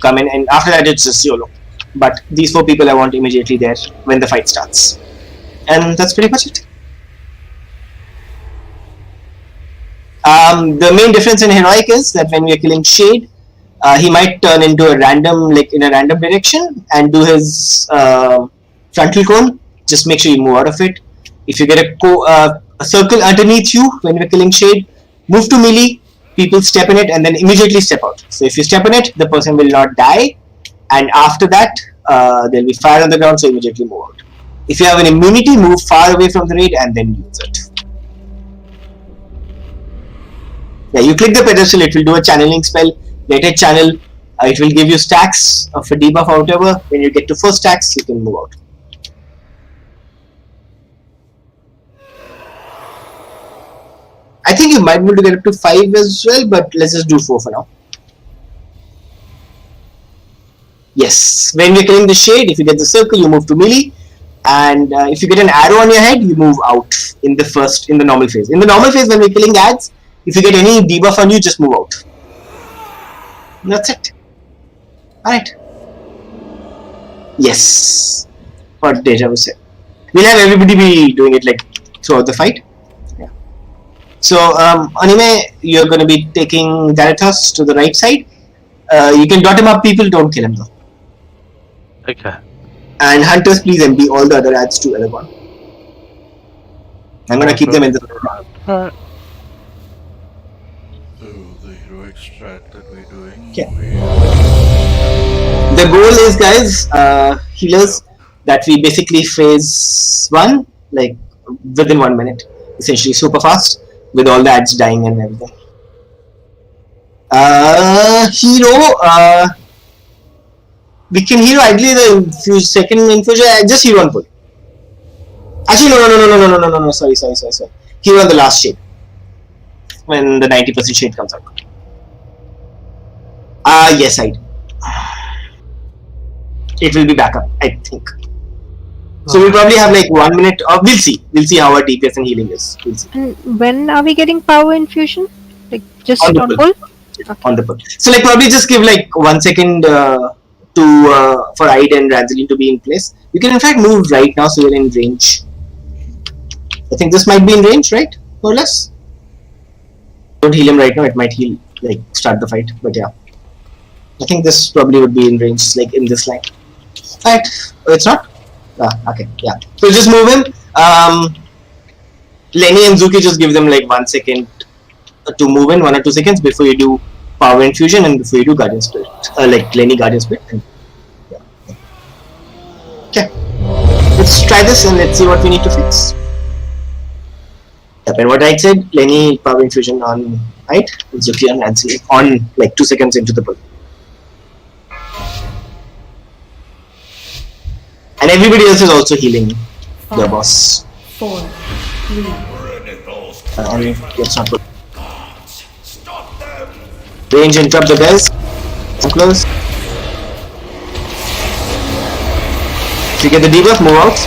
come in, and after that it's just YOLO. But these 4 people I want immediately there when the fight starts. And that's pretty much it. The main difference in Heroic is that when we are killing Shade, he might turn into a random, like in a random direction and do his frontal cone. Just make sure you move out of it. If you get a circle underneath you when we're killing Shade, move to melee, people step in it and then immediately step out. So if you step in it, the person will not die, and after that there'll be fire on the ground, so immediately move out. If you have an immunity, move far away from the raid and then use it. Yeah, you click the pedestal, it will do a channeling spell, let it channel, it will give you stacks of a debuff or whatever. When you get to 4 stacks, you can move out. I think you might be able to get up to 5 as well, but let's just do 4 for now. Yes, when we're killing the Shade, if you get the circle, you move to melee, and if you get an arrow on your head, you move out in the normal phase. In the normal phase, when we're killing ads, if you get any debuff on you, just move out. And that's it. Alright. Yes. What Deja was said. We'll have everybody be doing it like throughout the fight. Yeah. So, Anime, you're going to be taking Darathos to the right side. You can dot him up, people, don't kill him though. Okay. And Hunters, please MB all the other ads to Elegon. I'm going to keep them in the... Alright. So, the heroic strat that we're doing... Okay. The goal is, guys, healers, that we basically phase 1, like, within 1 minute. Essentially super fast, with all the ads dying and everything. Hero, we can hero ideally the second infusion, just hero on pull. Actually, no, sorry. Hero on the last shade. When the 90% shade comes out. Yes, I do. It will be back up, I think. So we'll probably have like 1 minute, we'll see how our DPS and healing is. We'll see. And when are we getting power infusion? Like just on pull? Okay. On the pull. So like probably just give like 1 second for Ide and Ranzeline to be in place. You can in fact move right now so you're in range. I think this might be in range, right? More or less. Don't heal him right now, it might heal, like start the fight, but yeah. I think this probably would be in range, like in this line. Alright, oh, it's not? Okay, yeah. So just move him. Lenny and Zuki, just give them like 1 second to move in, 1 or 2 seconds before you do power infusion and before you do Guardian Spirit. Like Lenny Guardian Spirit. And, yeah. Okay. Let's try this and let's see what we need to fix. Yep, and what I said, Lenny power infusion on height, Zuki and Nancy on like 2 seconds into the pull. And everybody else is also healing the boss. 4, 3. And let's not put range interrupt the guys. So close. If you get the debuff, move out.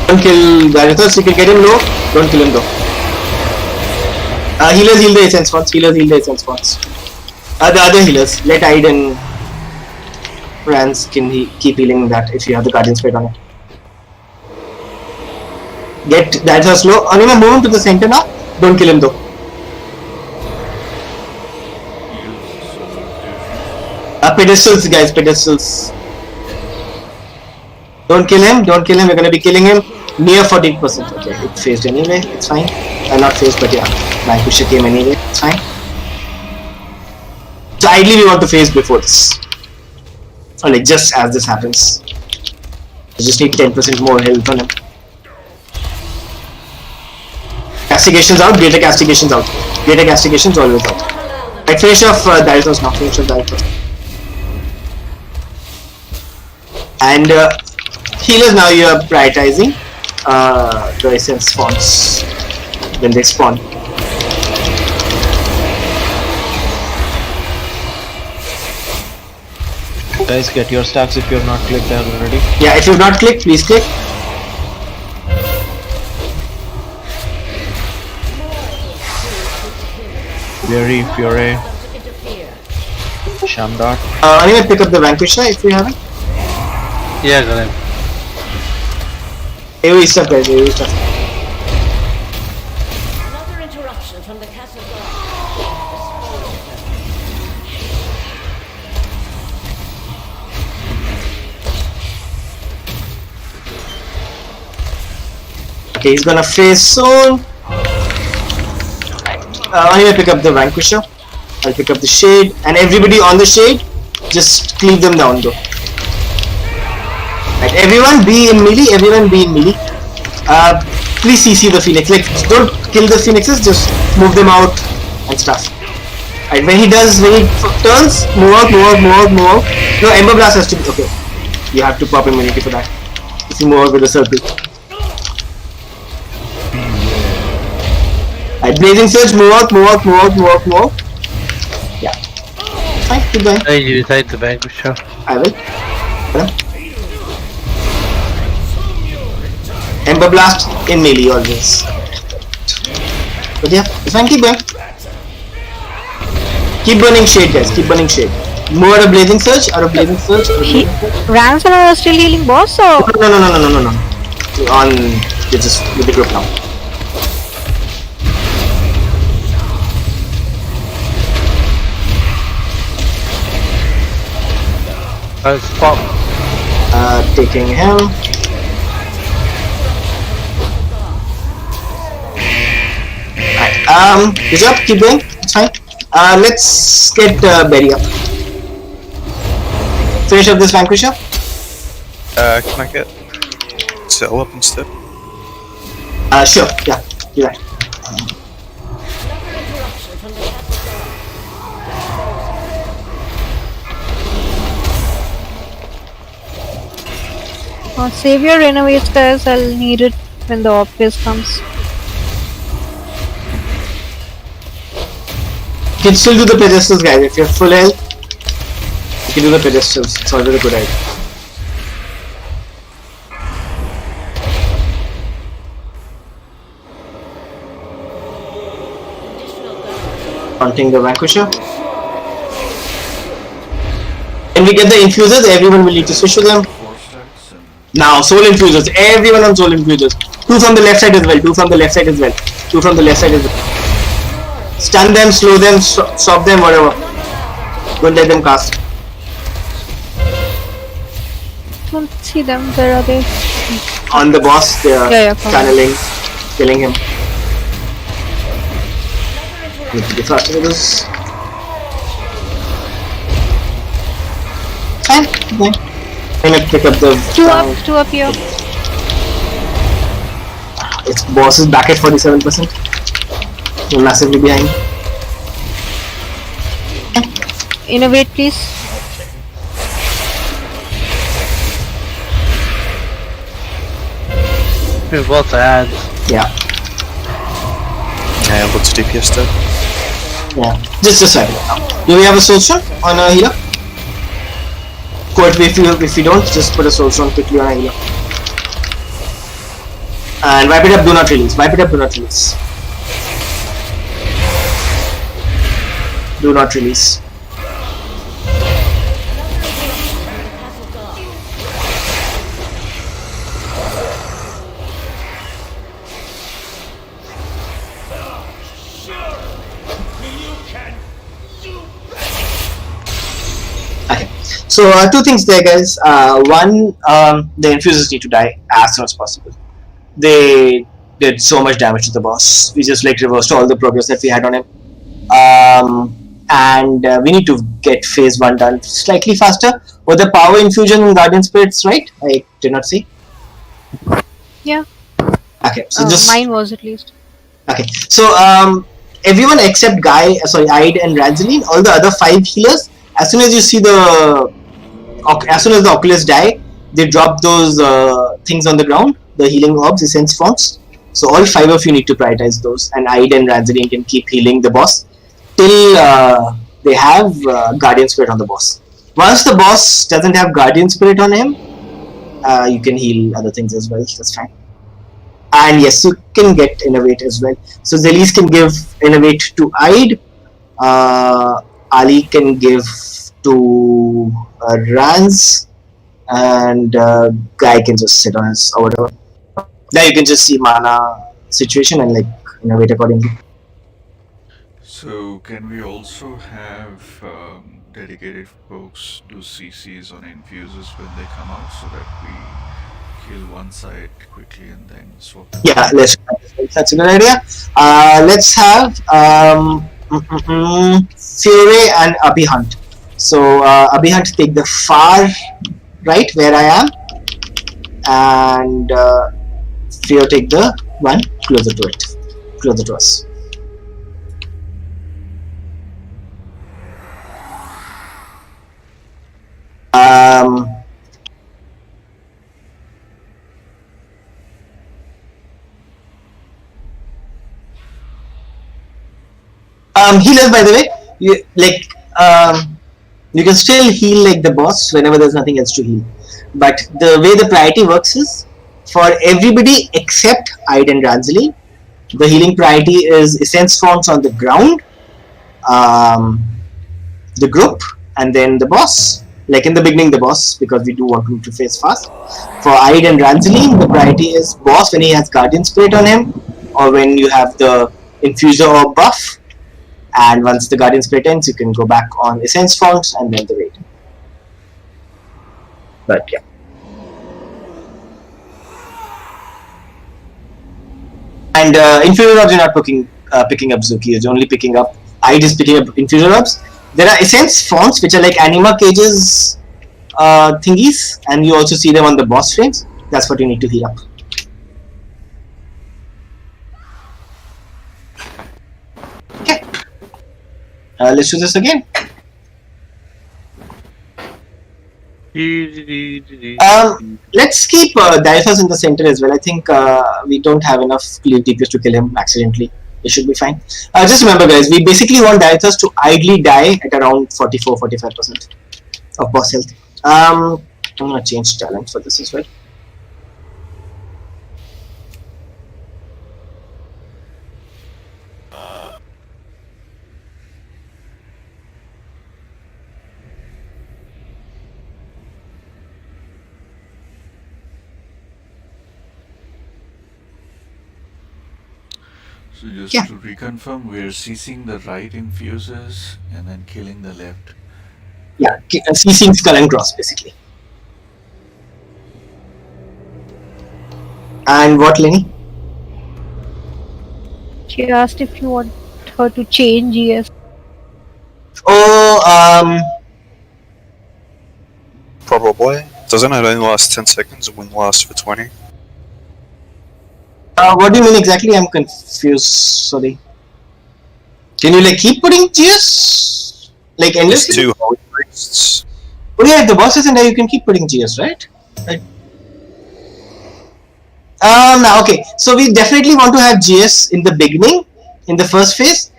Don't kill Gyarados, you can get him low, don't kill him though. Healers heal the essence spots, The other healers, let Ide and Rans can keep healing that if you have the Guardian Spirit on it. Get Gyarados low, Anima move him to the center now, don't kill him though. Pedestals guys, pedestals. Don't kill him, we're gonna be killing him near 40%. Okay, it phased anyway, it's fine. Not phased, but yeah, my pusher came anyway, it's fine. So ideally we want to phase before this. Or like just as this happens. You just need 10% more health on him. Castigation's out, greater castigation's out. Greater castigation's always out. Right, finish off Darius now, finish off Darius. And healers, now you are prioritizing the essence spawns when they spawn. Guys, get your stacks if you have not clicked there already. Yeah, if you have not clicked, please click. Fury, Shamdar. Anyway, pick up the Vanquisher if you haven't. Yeah, got him. AoE stuff, guys. AoE stuff. Another interruption from the castle guard. Okay, he's gonna face soon. Anyway, pick up the Vanquisher. I'll pick up the Shade, and everybody on the Shade, just cleave them down though. Right, everyone be in melee. Everyone be in melee. Please CC the Phoenix. Like, don't kill the Phoenixes. Just move them out and stuff. Right, when he turns, move out. No, Ember Blast has to be okay. You have to pop immunity for that. If you move out with a circle. Right, Blazing Surge, move out. Yeah. Fine, keep going. Hey, you take the Vanquisher. I will. Ember Blast in melee always. But yeah, it's fine, keep going. Keep burning Shade, guys, keep burning Shade. Move out a Blazing Surge, Ransom are still healing boss or? No. On, you're just with the group now. Spot. Taking him. Right, good job, keep going, it's fine. Let's get Berry up. Finish up this Vanquisher. Can I get settle up instead? Sure, yeah, do that. Savior renovates, guys. I'll need it when the Opus comes. You can still do the pedestals, guys. If you're full health, you can do the pedestals. It's always a good idea. Hunting the Vanquisher. When we get the infusers, everyone will need to switch to them. Now, soul infusers. Everyone on soul infusers. 2 from the left side as well. 2 from the left side as well. 2 from the left side as well. Stun them, slow them, stop them, whatever. Don't let them cast. Don't see them. Where are they? On the boss, they are channeling, killing him. Need to be faster with this. Fine. I'm gonna pick up the... Two up here. Its boss is back at 47%. We're massively behind. Innovate, please. With lots of ads. Yeah. Yeah, what's DPS though? Yeah. Just wipe it out. Do we have a soul stone on a healer? Quite if we don't, just put a soul stone quickly on a healer. And wipe it up, do not release. Wipe it up, do not release. Do not release. Okay. So 2 things there, guys. One, the infusers need to die as soon as possible. They did so much damage to the boss. We just like reversed all the progress that we had on him. And we need to get phase 1 done slightly faster. Were the power infusion and guardian spirits right? I did not see. Yeah. Okay, so just mine was at least. okay. So everyone except Ide and Ranzeline, all the other 5 healers, as soon as you see as soon as the Oculus die, they drop those things on the ground, the healing orbs, essence forms. So all 5 of you need to prioritize those, and Ide and Ranzeline can keep healing the boss till they have Guardian Spirit on the boss. Once the boss doesn't have Guardian Spirit on him, you can heal other things as well, that's fine. And yes, you can get Innovate as well. So Zelis can give Innovate to Ide, Ali can give to Rans, and Guy can just sit on his or whatever. There you can just see mana situation and wait accordingly. So can we also have dedicated folks do CCs on infusers when they come out so that we kill one side quickly and then swap them? Yeah, that's a good idea. Let's have Fury and Abhihunt. So Abhihunt take the far right where I am, and Fury take the one closer to it, closer to us. Healers, by the way, you can still heal like the boss whenever there's nothing else to heal. But the way the priority works is for everybody except Ide and Ranzali, the healing priority is essence forms on the ground, the group, and then the boss. Like in the beginning, the boss, because we do want him to face fast. For Ide and Ranzali, the priority is boss when he has Guardian Spirit on him, or when you have the Infuser or buff. And once the Guardian Spirit ends, you can go back on Essence Forms and then the raid. But yeah. And Infuser Orbs, you're not picking up Zuki, you're only picking up Ide is picking up Infuser Orbs. There are Essence Forms which are like Anima Cages thingies, and you also see them on the boss frames. That's what you need to heal up. Okay. Let's do this again. Let's keep Diothos in the center as well. I think we don't have enough cleave DPS to kill him accidentally. It should be fine. Just remember, guys, we basically want Diothos to idly die at around 44-45% of boss health. I'm gonna change talent for this as well. So just Yeah. to reconfirm, we're CCing the right infusers and then killing the left. Yeah, CCing Skull and Cross basically. And what, Lenny? She asked if you want her to change ES. Oh, Probably. Doesn't it only last 10 seconds and win lasts for 20? what do you mean exactly? I'm confused. Sorry. Can you keep putting GS There's endlessly? 2 holy priests. Oh yeah, if the boss is in there, you can keep putting GS, right? Right. Okay. So we definitely want to have GS in the beginning, in the first phase,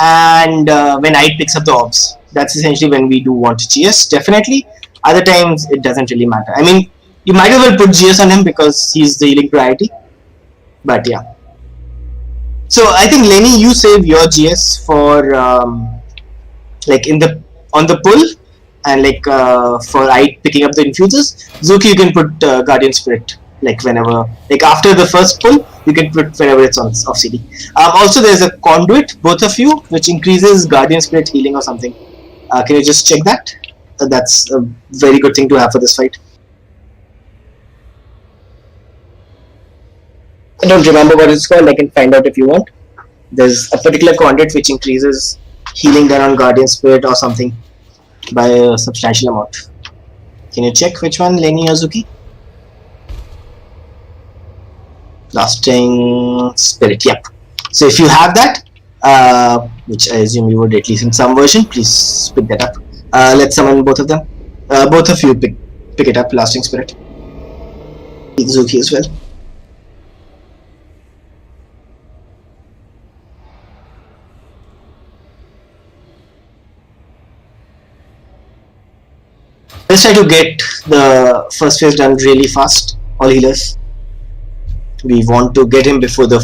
and when Ide picks up the orbs. That's essentially when we do want GS. Definitely. Other times it doesn't really matter. I mean, you might as well put GS on him because he's the healing priority. But yeah. So I think Lenny, you save your GS for on the pull, and for Ide picking up the infusers. Zuki, you can put Guardian Spirit whenever, after the first pull, you can put whenever it's on off CD. Also, there's a conduit, both of you, which increases Guardian Spirit healing or something. Can you just check that? That's a very good thing to have for this fight. I don't remember what it's called. I can find out if you want. There's a particular conduit which increases healing done on Guardian Spirit or something by a substantial amount. Can you check which one, Lenny or Zuki? Lasting Spirit, yep. So if you have that, which I assume you would at least in some version, please pick that up. Let's summon both of them. Both of you pick it up, Lasting Spirit. Zuki as well. Let's try to get the first phase done really fast. All healers. We want to get him before the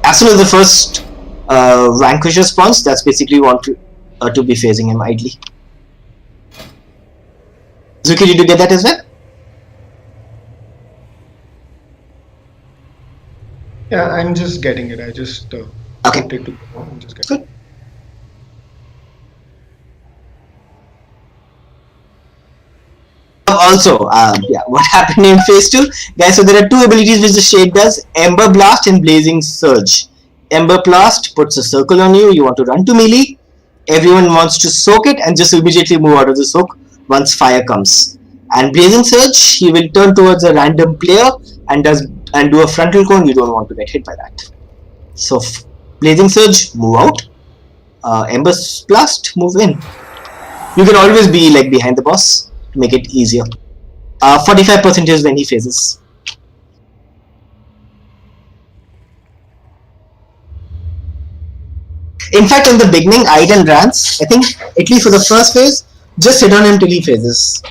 as soon as the first vanquish response, that's basically want to be phasing him idly. Zuki, did you get that as well? Yeah, I'm just getting it. I just Okay. wanted to just get Good. Also, yeah, what happened in phase 2? Guys, so there are two abilities which the Shade does, Ember Blast and Blazing Surge. Ember Blast puts a circle on you, you want to run to melee, everyone wants to soak it and just immediately move out of the soak once fire comes. And Blazing Surge, he will turn towards a random player and do a frontal cone, you don't want to get hit by that. So Blazing Surge, move out. Ember Blast, move in. You can always be like behind the boss to make it easier. 45% is when he phases. In fact, in the beginning, Ide and Rance, I think, at least for the first phase, just sit on him till he phases.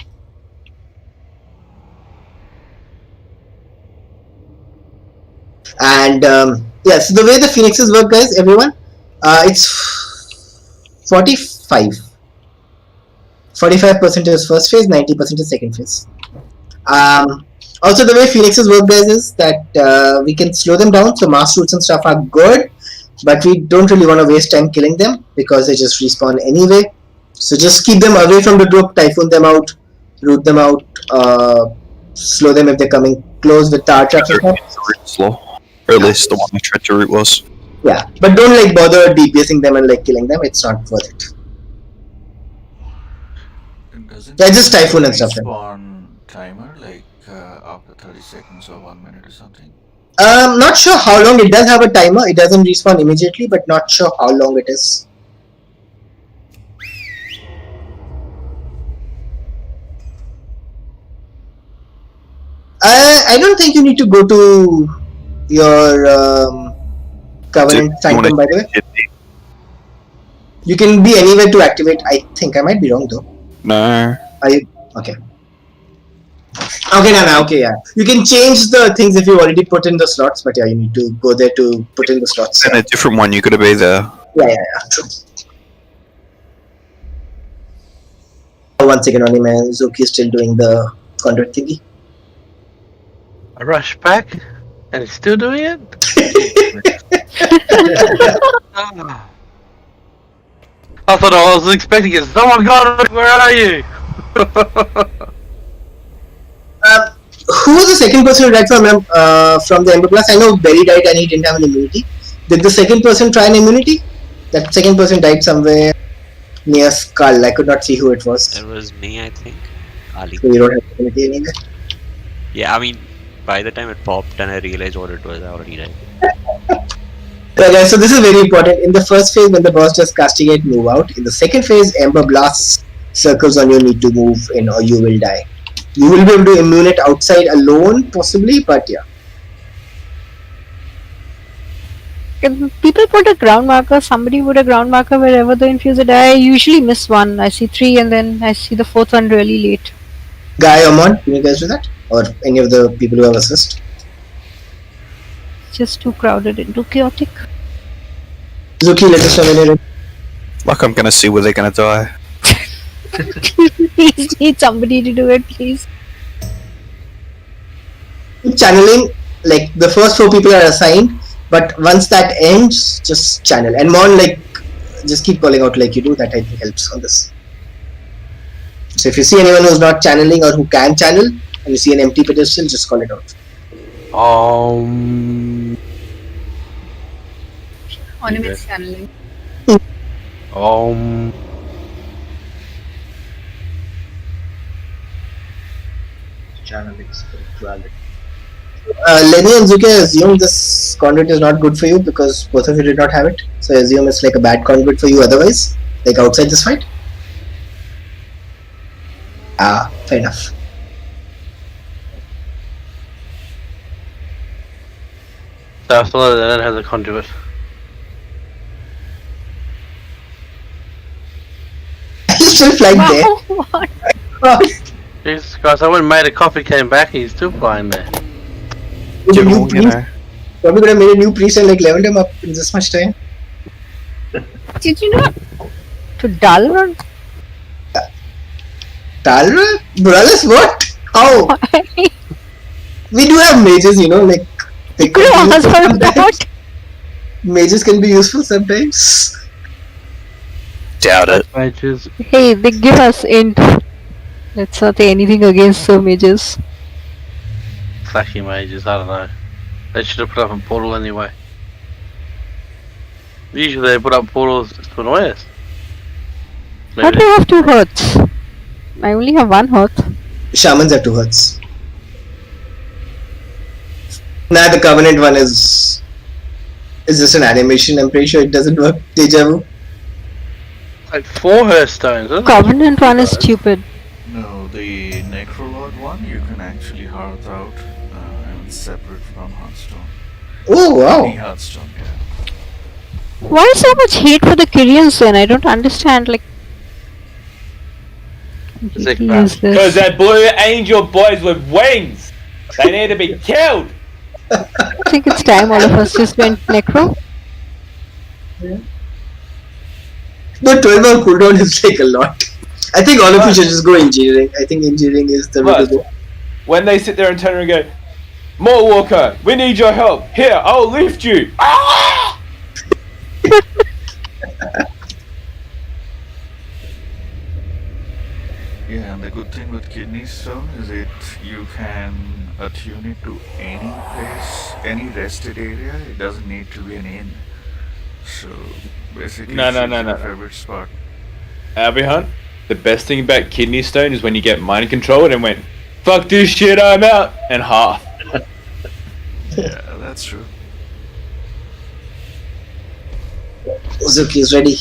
And yeah, so the way the Phoenixes work, guys, everyone, it's 45. 45% is first phase, 90% is second phase. Also, the way Phoenixes work, guys, is that we can slow them down. So mass roots and stuff are good, but we don't really want to waste time killing them because they just respawn anyway. So just keep them away from the group, typhoon them out, root them out, slow them if they're coming close with tar traps. Slow. Or at least the one I tried to root was. Yeah, but don't like bother DPSing them and like killing them. It's not worth it. Yeah, just typhoon and stuff. Respawn timer like after 30 seconds or 1 minute or something. Not sure how long. It does have a timer. It doesn't respawn immediately, but not sure how long it is. I don't think you need to go to your Covenant Sanctum, by the way. You can be anywhere to activate. I think I might be wrong though. No. Are you okay? Okay, no, okay, yeah. You can change the things if you already put in the slots, but yeah, you need to go there to put in the slots. In a different one, you gotta be there. Yeah, true. 1 second only, man. Zuki is still doing the conduit thingy. I rush back, and it's still doing it? I thought I was expecting it. Someone got it! Where are you? Who was the second person who died from the Ember Blast? I know Berry died and he didn't have an immunity. Did the second person try an immunity? That second person died somewhere near Skull. I could not see who it was. It was me, I think. Ali. So you don't have immunity anyway? Yeah, I mean, by the time it popped and I realized what it was, I already died. Yeah, guys, so this is very important. In the first phase, when the boss does castigate, move out. In the second phase, Ember Blast circles on you, need to move in or you will die. You will be able to immune it outside alone, possibly, but yeah. If people put a ground marker, somebody put a ground marker wherever the infuser die. I usually miss one. I see 3 and then I see the 4th one really late. Guy or Mon, can you guys do that? Or any of the people who have assist? It's just too crowded and too chaotic. Zuki, let us know when you're ready. Like I'm gonna see where they're gonna die. Please need somebody to do it, please. Channeling, like the first 4 people are assigned, but once that ends, just channel. And Mon, like, just keep calling out like you do, that I think helps on this. So if you see anyone who's not channeling or who can channel, and you see an empty pedestal, just call it out. Ornaments channeling. channeling spirituality. Lenny and Zuki, I assume this conduit is not good for you because both of you did not have it. So I assume it's like a bad conduit for you otherwise, like outside this fight. Fair enough. So I thought that has a conduit. He's still flying there. What? Jesus Christ, I went and made a coffee, came back, and he's still flying there. With a new You priest, know. probably could have made a new priest and like leveled him up in this much time. Did you not? To JediLord? Talra? Morales, what? How? We do have mages, like they You could have asked for a sometimes. vote. Mages can be useful sometimes. Doubt it. Mages. Hey, they give us int. Let's not say anything against the mages. Fucking mages, I don't know. They should have put up a portal anyway. Usually they put up portals to annoy us. How do you have 2 hearts? I only have 1 heart. Shamans have 2 hearts. Nah, the Covenant one is just an animation. I'm pretty sure it doesn't work. Deja vu. Like 4 Hearthstones, isn't it? Covenant one is stupid. No, the Necrolord one you can actually hearth out and it's separate from Hearthstone. Oh Any wow. Hearthstone, yeah. Why so much hate for the Kyrians then? I don't understand. Like, Sick completely man. Because useless. they're blue angel boys with wings. They need to be killed. I think it's time all of us just went necro. The 12 hour cooldown is like a lot. I think all of you should just go engineering. I think engineering is the way to go. When they sit there and turn around and go, More Walker, we need your help. Here, I'll lift you. Ah! Yeah, and the good thing with Kidney Stone is you can attune it to any place, any rested area. It doesn't need to be an inn. So basically, No. choose your favorite spot. Albie Hunt, the best thing about Kidney Stone is when you get mind controlled and went, fuck this shit, I'm out, and half. Yeah, that's true. Uzuki is ready.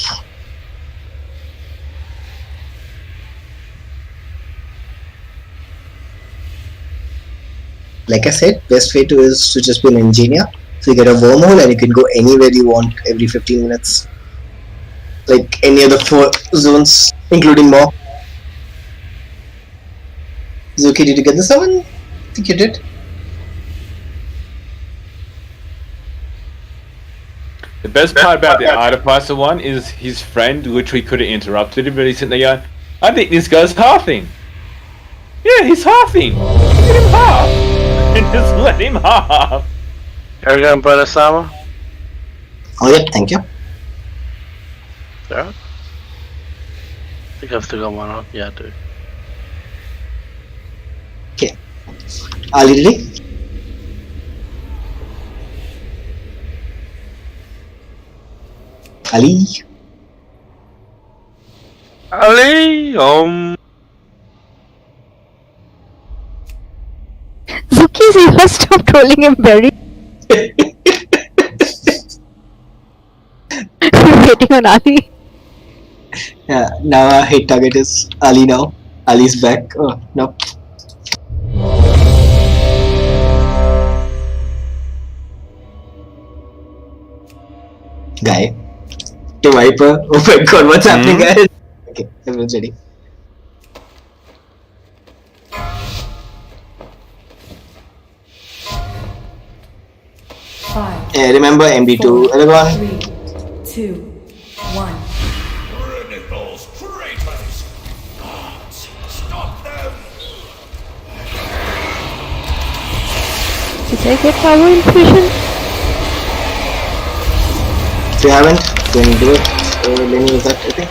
Like I said, best way is to just be an engineer. So you get a wormhole and you can go anywhere you want every 15 minutes. Like any of the 4 zones, including more. Zuki, did you get this one? I think you did. The best part about the Artificer one is his friend literally could have interrupted him, but he's sitting there going, I think this guy's halving. Yeah, he's halving. Let him half. And just let him half. Are you going to burn a Sama? Oh yeah, thank you. Yeah. I think I've still got one on. Yeah, I do. Okay. Ali ready? Ali. Ali, Zuki's you stop trolling him, Barry. We're waiting on Ali. Yeah, now our hit target is Ali now. Ali's back. Oh, no. Guy. To Viper. Oh my god, what's happening, guys? Okay, everyone's ready. Five, Yeah, remember MD2. Everyone. 3, 2, 1. Did I get power infusion? If you haven't, then do it. Lenny is that, I think.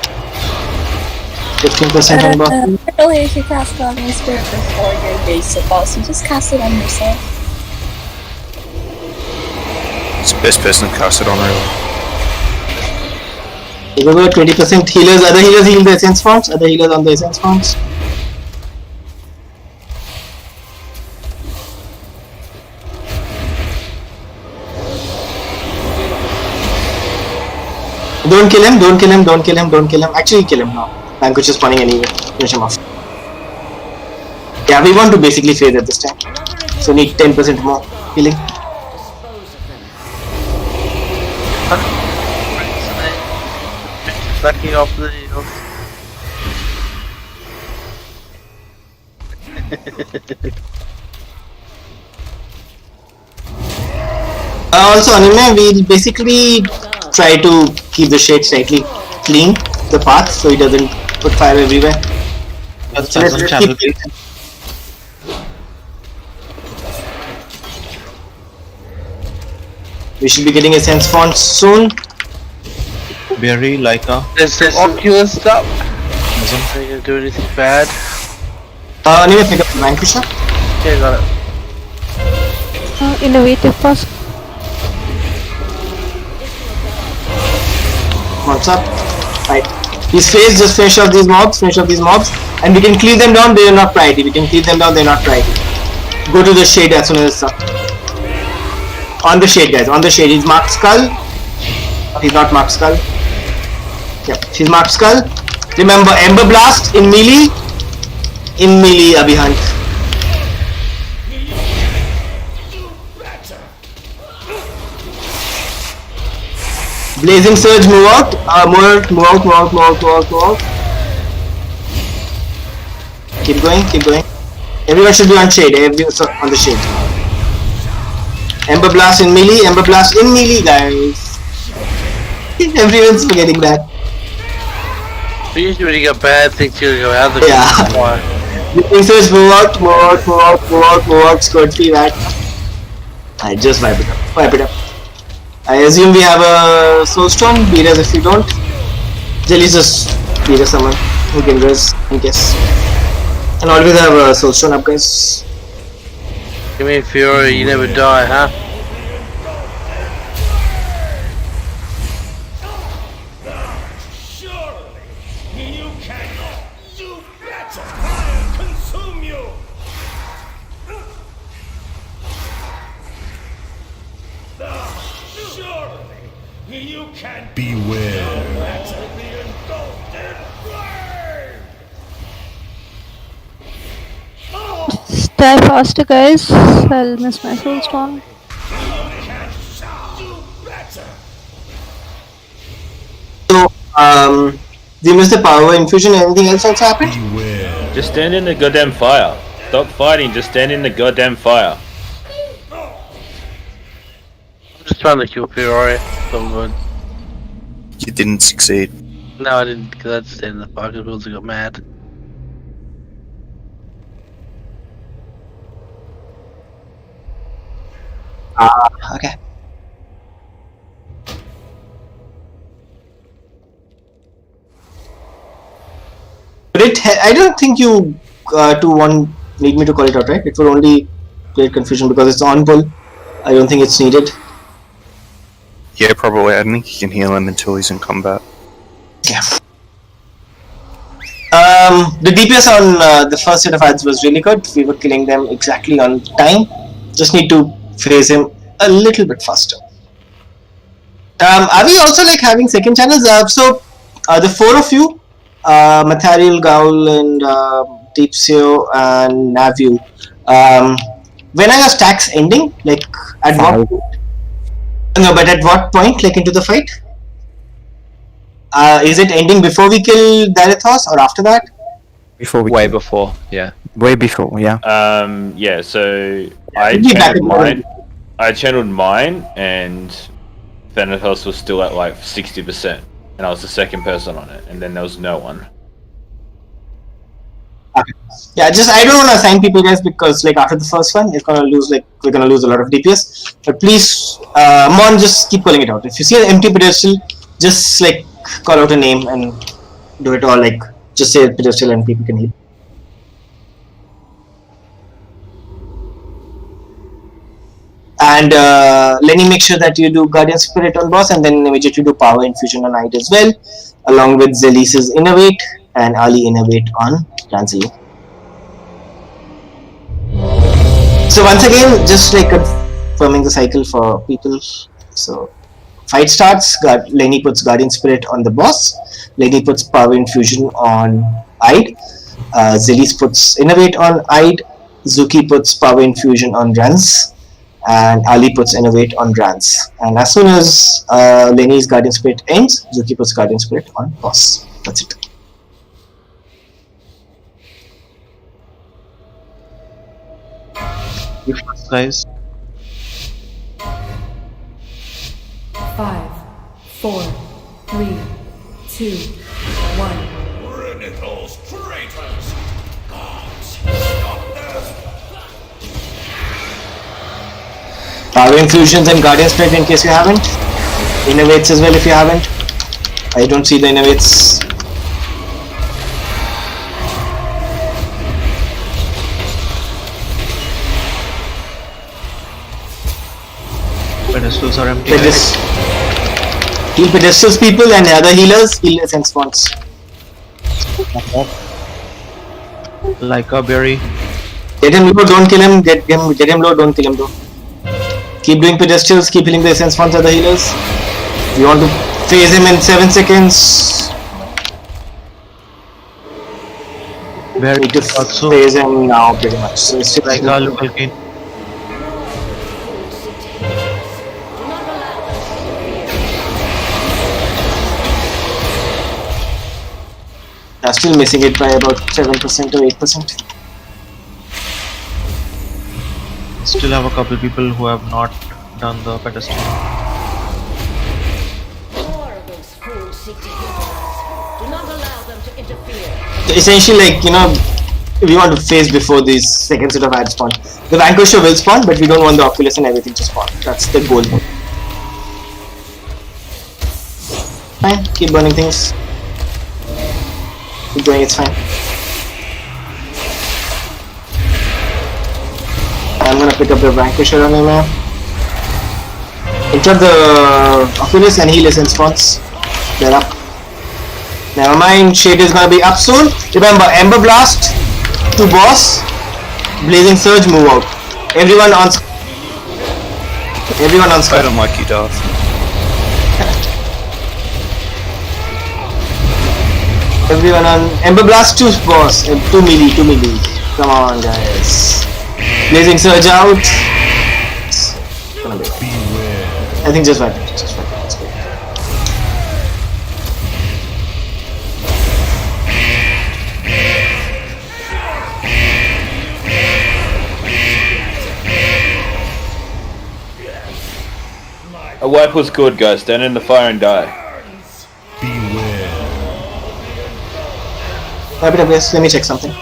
15% on buff. Really, if you cast it on your spirit before you engage the boss, you just cast it on yourself. It's the best person to cast it on, really. Remember 20% healers, other healers heal the essence fonts, other healers on the essence fonts. Don't kill him, don't kill him, don't kill him, don't kill him. Actually kill him now. Vanquish is spawning anyway. Finish him off. Yeah, we want to basically phase at this time. So need 10% more healing. Backing off the. Also, anime, we basically try to keep the shade slightly clean, the path, so he doesn't put fire everywhere. So let's keep it. We should be getting a sense font soon. Berry, Leica. There's Oculus stuff. Are you gonna do anything bad? Anyway, pick up the Vanquisher. Okay, got it. Innovative possible. What's up? Right. He's phased, just finish off these mobs, and we can cleave them down, they are not priority. We can cleave them down, they're not priority. Go to the shade as soon as it's up. On the shade, guys, on the shade. He's marked skull. He's not marked skull. Yep, she's marked skull. Remember, Ember Blast in melee. In melee, Abhihunt. Blazing Surge, move out. Move out. Keep going. Everyone should be on shade. On the shade. Ember Blast in melee, guys. Everyone's forgetting that. Usually when you got bad things, you go out the Blazing Surge, move out. Squirt free that. I just wipe it up. I assume we have a Soulstone. Beat us if we don't. Jelly's just beat us someone who can res in case. And always have a Soulstone up, guys. You mean Fury, you never die, huh? Die faster, guys. I'll miss my soulstone. So, we missed the power infusion. Anything else also happened? Just stand in the goddamn fire. Stop fighting, just stand in the goddamn fire. I'm just trying to kill Fury. Someone. You didn't succeed. No, I didn't, because I just stayed in the fire because I got mad. Okay. But I don't think you need me to call it out, right? It will only create confusion because it's on pull. I don't think it's needed. Yeah, probably. I don't think you can heal him until he's in combat. Yeah. The DPS on the first set of ads was really good. We were killing them exactly on time. Just need to phase him a little bit faster. Are we also like having second channels? So the four of you, Mathariel, Gaul, and Deepseo, and Navu. When are your stacks ending? Like at what? No, but at what point? Like into the fight? Is it ending before we kill Darethos or after that? Way before, yeah. Yeah, so I channeled mine and Thanatos was still at like 60% and I was the second person on it and then there was no one. Okay. Yeah, I don't want to assign people, guys, because like after the first one we're gonna lose a lot of DPS. But please, Mon, just keep calling it out. If you see an empty pedestal, just like call out a name and do it, or like just say pedestal and people can heal. And Lenny, make sure that you do Guardian Spirit on boss and then immediately do Power Infusion on Ide as well, along with Zelis's Innovate and Ali Innovate on Ranzali. So once again, just like confirming the cycle for people. So fight starts, Lenny puts Guardian Spirit on the boss, Lenny puts Power Infusion on Ide, Zelis puts Innovate on Ide, Zuki puts Power Infusion on Ranz, and Ali puts Innovate on Ranz. And as soon as Lenny's Guardian Spirit ends, Zuki puts Guardian Spirit on boss. That's it. You first, guys. 5, 4, 3, 2, 1. Bring it, those traitors! Gods, stop them! Power infusions and guardian strike in case you haven't. Innovates as well if you haven't. I don't see the innovates. Pedestals are empty. Heal pedestals people and other healers heal essence spawns. Like a berry. Get him low, don't kill him. Get him low, don't kill him though. Keep doing pedestals, keep healing the essence spawns, other healers. You want to phase him in 7 seconds. Very need to phase him now pretty much. So it's like a local king. I'm still missing it by about 7% or 8%. Still have a couple people who have not done the pedestal. So essentially, like, you know, we want to phase before these second set of ads spawn. The Vanquisher will spawn, but we don't want the Oculus and everything to spawn. That's the goal. Fine, keep burning things. Keep going, it's fine. I'm gonna pick up the Vanquisher on him now. Interrupt the Oculus and heal his spawns. They're up. Never mind, Shade is gonna be up soon. Remember, Ember Blast to boss, Blazing Surge, move out. Everyone on square. I don't like you, Darth. Everyone on Ember Blast to boss, 2 melee. Come on, guys. Blazing Surge out. I think just wipe it. Let's go. A wipe was good, guys. Stand in the fire and die. Wipe it up, yes. Let me check something.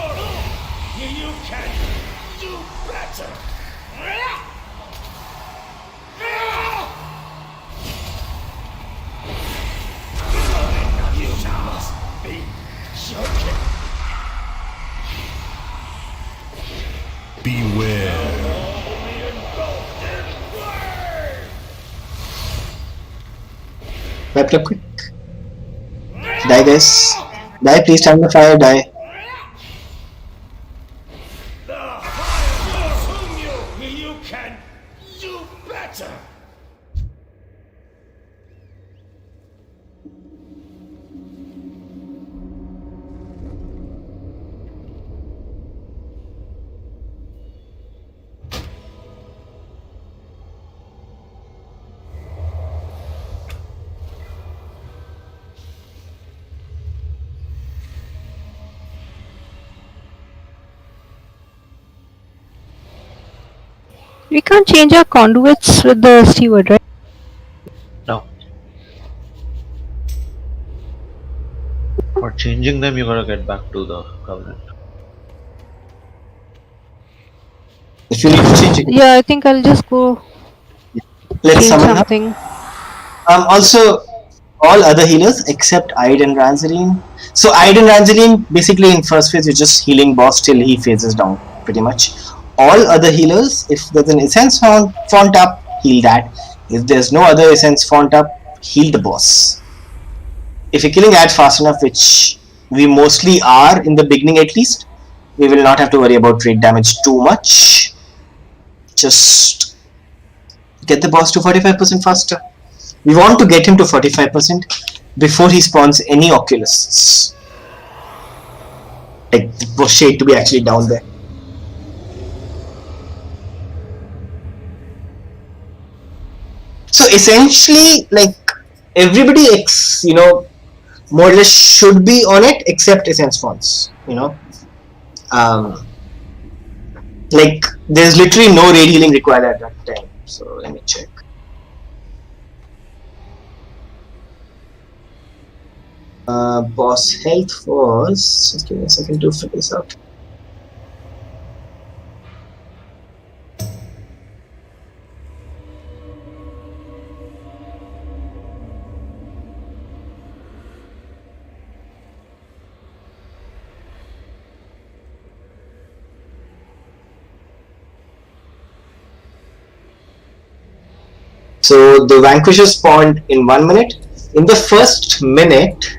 Wipe it up quick. Die, guys. Die, please stand in the fire, die. You can do better! We can't change our conduits with the steward, right? No. For changing them, you gotta get back to the covenant. If you need to change it. Yeah, I think I'll just go Let's change summon something. Also, all other healers except Ide and Ranzarine. So Ide and Ranzarine, basically in first phase, you're just healing boss till he phases down, pretty much. All other healers, if there's an essence font up, heal that. If there's no other essence font up, heal the boss. If you're killing ads fast enough, which we mostly are in the beginning at least, we will not have to worry about rate damage too much. Just get the boss to 45% faster. We want to get him to 45% before he spawns any Oculuses. Like the shade to be actually down there. So essentially, like everybody, more or less should be on it except essence fonts. Like there's literally no raid healing required at that time. So let me check. Boss health was. Just give me a second to figure this out. So the Vanquisher spawned in 1 minute. In the first minute,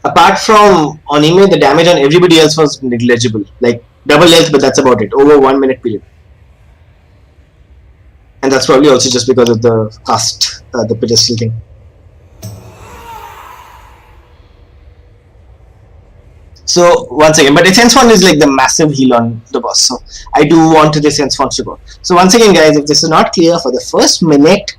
apart from on email, the damage on everybody else was negligible. Like double health, but that's about it. Over 1 minute period. And that's probably also just because of the cast, the pedestal thing. So once again, but Essence Font is like the massive heal on the boss. So I do want the Essence Font to go. So once again, guys, if this is not clear, for the first minute,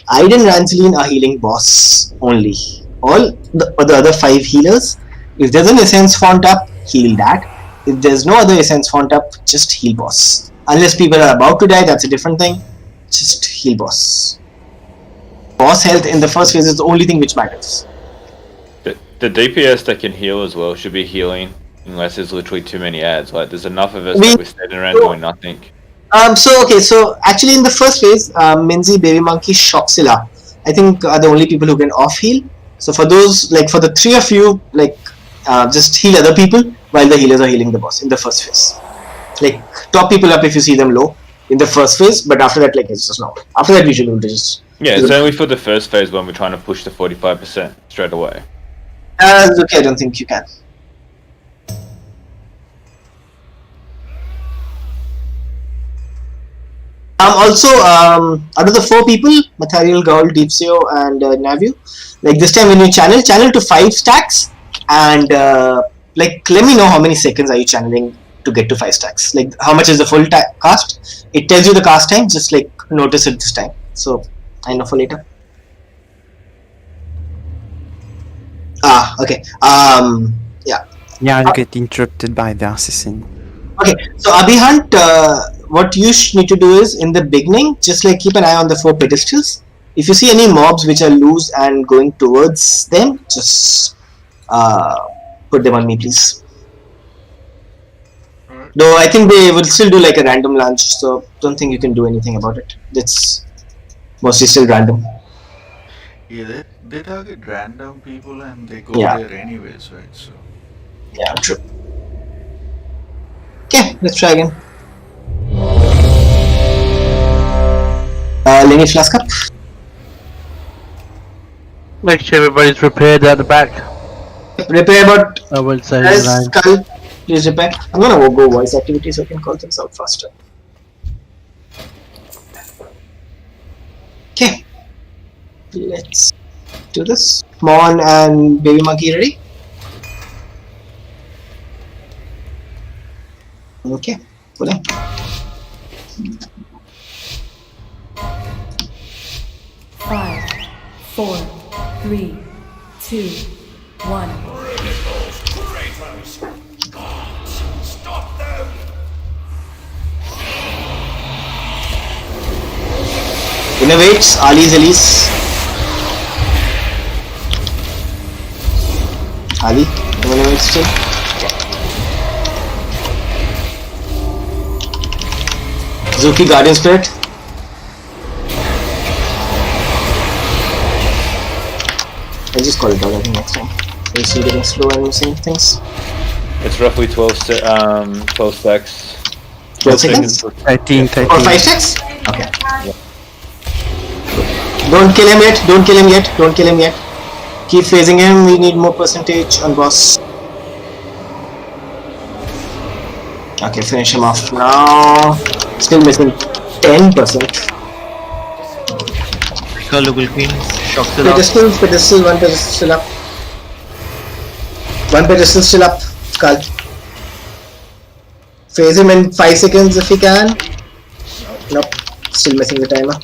Aiden and Ranceline are healing boss only. All the other 5 healers, if there's an Essence Font up, heal that. If there's no other Essence Font up, just heal boss. Unless people are about to die, that's a different thing. Just heal boss. Boss health in the first phase is the only thing which matters. The DPS that can heal as well should be healing, unless there's literally too many ads. Like, there's enough of us that we're standing around doing nothing. So actually in the first phase, Minzy, Baby Monkey, Shoxilla, I think are the only people who can off heal. So for those, like for the 3 of you, like just heal other people while the healers are healing the boss in the first phase. Like top people up if you see them low in the first phase, but after that, like it's just normal. After that, we should just. Yeah, it's only for the first phase when we're trying to push the 45% straight away. Okay, I don't think you can. Also, out of the 4 people, Mathariel, Gaul, Deepseo, and Navu, like this time when you channel to 5 stacks, and like let me know how many seconds are you channeling to get to 5 stacks. Like how much is the full cast? It tells you the cast time. Just like notice it this time, so I know for later. Okay. Yeah. Yeah, I'll get interrupted by the assassin. Okay, so Abhihunt, what you need to do is in the beginning, just like keep an eye on the 4 pedestals. If you see any mobs which are loose and going towards them, just put them on me, please. Though I think they will still do like a random launch, so don't think you can do anything about it. It's mostly still random. Yeah, they target random people and they go there anyways, right? So. Yeah, true. Okay, let's try again. Lineage flask up. Make sure everybody's prepared at the back. Repair, but I will say Skull, please repair. I'm gonna go voice activity so I can call things out faster. Okay, let's do this. Mon and Baby Monkey ready? Okay, pull in. Five, 4, 3, 2, 1. Criminals, traitors, gods, stop them! Innovates, Ali's Elise. Ali, innovates still. Zuki, Guardian Spirit. I'll just call it out, I think, next time. So you see getting slow and missing things. It's roughly 12 stacks. 12 seconds? 13. Or 5 stacks? Okay. Yeah. Don't kill him yet, don't kill him yet, don't kill him yet. Keep phasing him, we need more percentage on boss. Okay, finish him off now. Still missing 10%. Local Queen, Shoxilla. Pedestal, 1 pedestal up. 1 pedestal still up. Skull. Phase him in 5 seconds if he can. Nope, still missing the timer.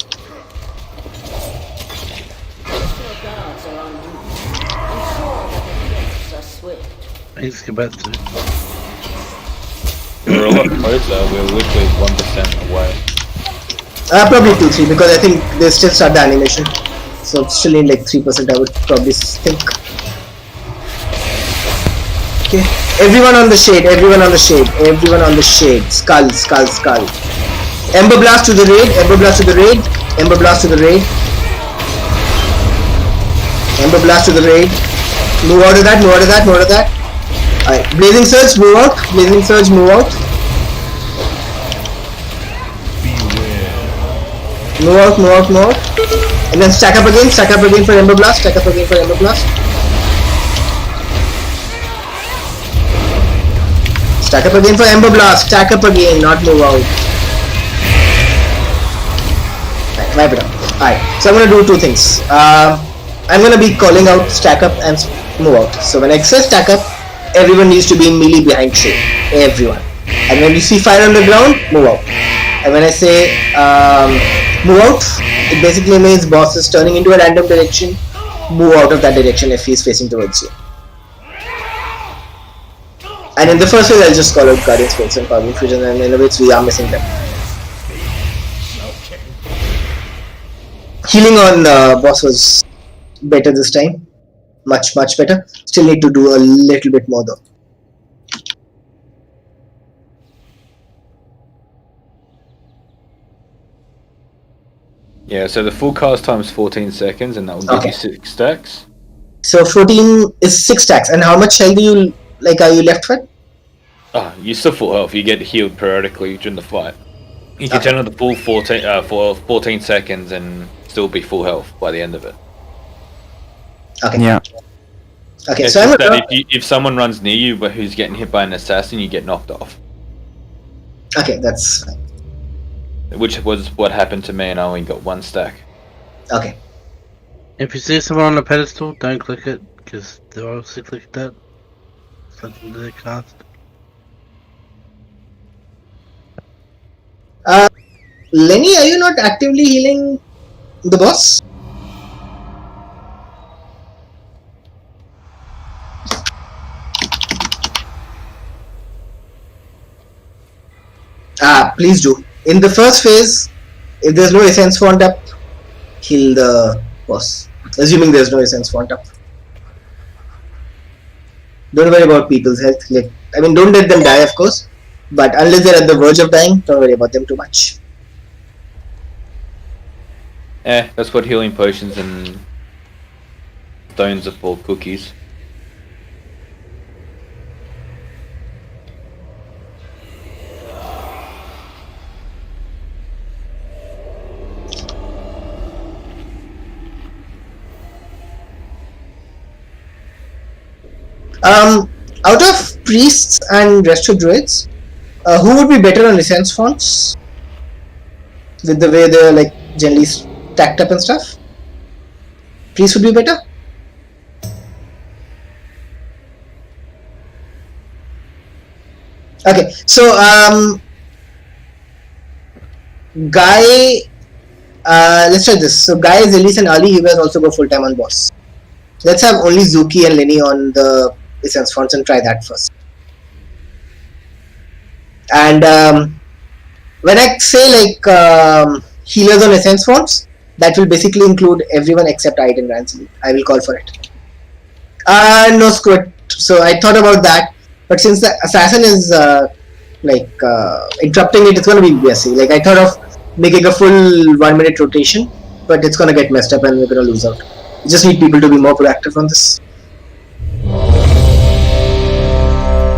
He's about to. We're a lot closer, we're literally 1% away. Probably 2-3 because I think they still start the animation. So still need like 3% I would probably think. Okay. Everyone on the shade, everyone on the shade, everyone on the shade. Skull, skull, skull. Ember blast to the raid, ember blast to the raid, ember blast to the raid. Ember blast to the raid. Move out of that, move out of that, move out of that. Alright, blazing surge, move out. Blazing surge, move out. Move out, move out, move out. And then stack up again for Ember Blast, stack up again for Ember Blast. Stack up again for Ember Blast, stack up again, not move out. Right, wipe it up. Alright, so I'm gonna do two things. I'm gonna be calling out stack up and move out. So when I say stack up, everyone needs to be in melee behind shade. Everyone. And when you see fire on the ground, move out. And when I say move out, it basically means boss is turning into a random direction. Move out of that direction if he's facing towards you. And in the first phase, I'll just call out Guardian Spirits and Power Fusion, and in which we are missing them. Healing on boss was better this time. Much better. Still need to do a little bit more though. Yeah, so the full cast time is 14 seconds, and that will give you 6 stacks. So 14 is 6 stacks, and how much health are you left with? Oh, you're still full health. You get healed periodically during the fight. You can turn on the full 14 seconds and still be full health by the end of it. Okay. Yeah. Okay, it's so just that if someone runs near you but who's getting hit by an assassin, you get knocked off. Okay, that's fine. Which was what happened to me, and I only got 1 stack. Okay. If you see someone on the pedestal, don't click it, because they'll obviously click that. Something they cast. Lenny, are you not actively healing the boss? Please do. In the first phase, if there's no essence font up, heal the boss. Assuming there's no essence font up. Don't worry about people's health. Like, I mean, don't let them die, of course. But unless they're at the verge of dying, don't worry about them too much. That's what healing potions and stones are for, cookies. Out of priests and rest of druids, who would be better on essence fonts? With the way they're like generally stacked up and stuff? Priests would be better? Okay, so Guy, let's try this. So Guy, Zelis and Ali, you guys also go full time on boss. Let's have only Zuki and Lenny on the essence fonts and try that first. And when I say like healers on essence fonts, that will basically include everyone except Ide and Ransely. I will call for it. No squid. So I thought about that, but since the assassin is interrupting it, it's going to be messy. Like I thought of making a full 1 minute rotation, but it's going to get messed up and we're going to lose out. We just need people to be more proactive on this.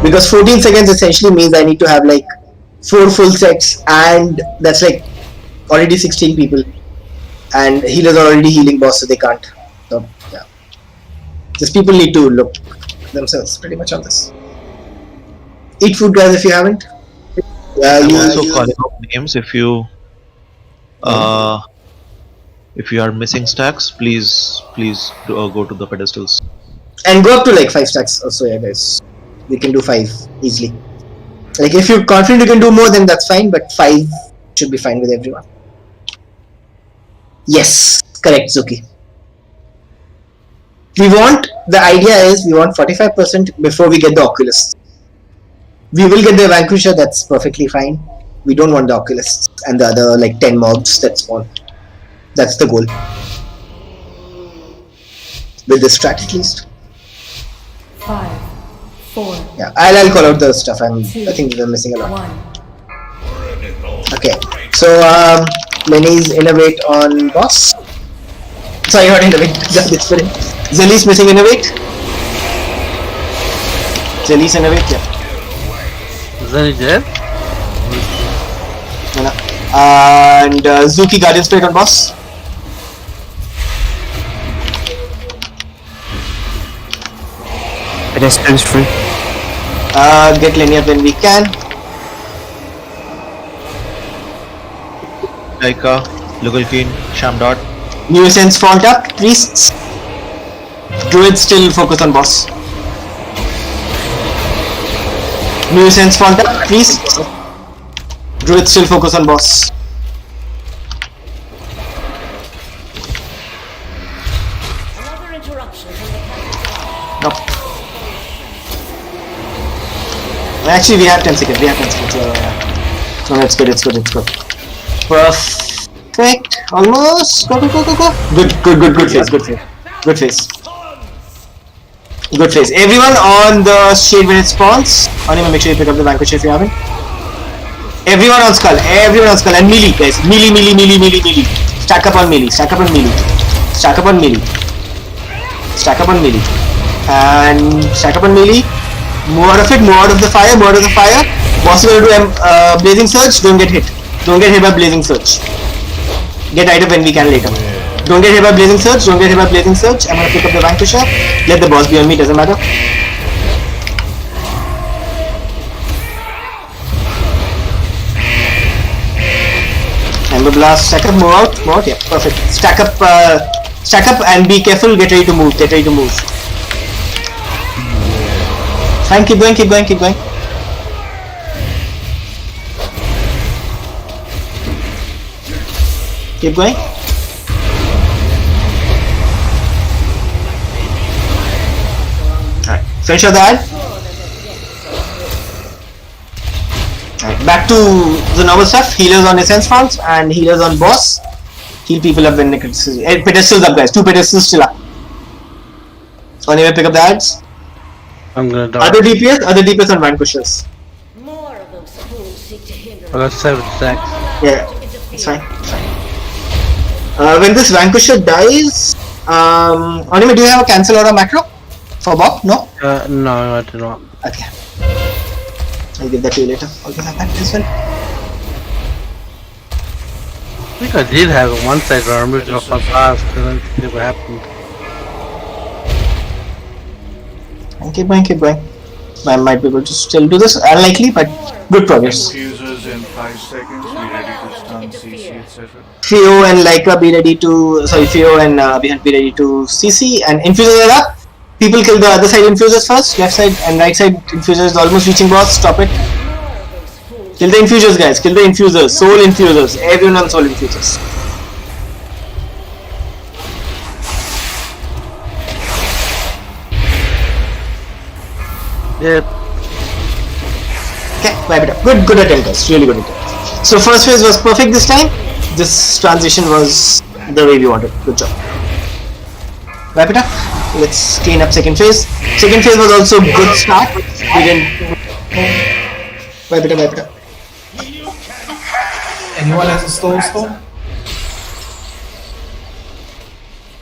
Because 14 seconds essentially means I need to have like 4 full sets, and that's like already 16 people. And healers are already healing boss, so they can't. So yeah, just people need to look themselves pretty much on this. Eat food, guys, if you haven't. I'm also calling out names. If you are missing stacks, please go to the pedestals. And go up to like 5 stacks also, yeah, guys. We can do 5 easily. Like if you're confident you can do more, then that's fine, but 5 should be fine with everyone. Yes, correct, Zuki. The idea is we want 45% before we get the Oculus. We will get the Vanquisher, that's perfectly fine. We don't want the Oculists and the other like 10 mobs that spawn. That's the goal. With this strat at least. 5, 4. Yeah, I'll call out the stuff. I think we're missing a lot. 1. Okay, so Lenny's innovate on boss. Sorry, not innovate. That's different. Zelly's missing innovate. Zelly's innovate. Yeah. Zelly dead? No. And Zuki Guardian Spirit on boss. Pedestrians free. Get Lenny up when we can. Laika, Lugalkin, Shamdot. New Essence font up. Priests. Druids still focus on boss. New Essence font up. Priests. Druids still focus on boss. Another interruption from the captain. Nope. Actually, we have 10 seconds. We have 10 seconds. No, it's good. It's good. It's good. Perfect. Almost. Go. Good face. Good face. Good face. Good face. Everyone on the shade when it spawns. Only make sure you pick up the Vanquish if you haven't. Everyone on skull. Everyone on skull. And melee, guys. Melee. Stack up on melee. Stack up on melee. Stack up on melee. Stack up on melee. And stack up on melee. Move out of it. Move out of the fire. Move out of the fire. Boss is going to do Blazing Surge. Don't get hit. Don't get hit by Blazing Surge. Get item when we can later. Don't get hit by Blazing Surge. Don't get hit by Blazing Surge. I'm going to pick up the Vanquisher. Let the boss be on me. Doesn't matter. Ember Blast. Stack up. Move out. Move out. Yeah. Perfect. Stack up and be careful. Get ready to move. Get ready to move. Fine. Keep going. Keep going. Keep going. Alright, finish up that. Alright, back to the normal stuff. Healers on Essence Fonts and healers on boss. Heal people up when pedestals up, guys. 2 pedestals still up. So anyway, pick up the ads. I'm gonna die. Other DPS on Vanquishers. More of those fools seek to hinder. I got 7 stacks. Yeah, it's fine. When this Vanquisher dies, Anime, do you have a cancel or a macro for Bob? No? No, I do not. Okay. I'll give that to you later. I'll give that back as well. I think I did have it one side, I removed it off my pass because I didn't see what happened. And keep going. I might be able to still do this. Unlikely, but good progress. Infusers in 5 seconds. Be ready to stun CC, etc. Theo and Laika be ready to. Theo and Behant be ready to CC. And infusers are up. People kill the other side infusers first. Left side and right side infusers is almost reaching boss. Stop it. Kill the infusers, guys. Kill the infusers. Soul infusers. Everyone on soul infusers. Yep. Okay, wipe it up. Good attempt, guys. Really good attempt. So first phase was perfect this time. This transition was the way we wanted. Good job. Wipe it up. Let's clean up second phase. Second phase was also good start. We didn't. Wipe it up. Anyone has a stone?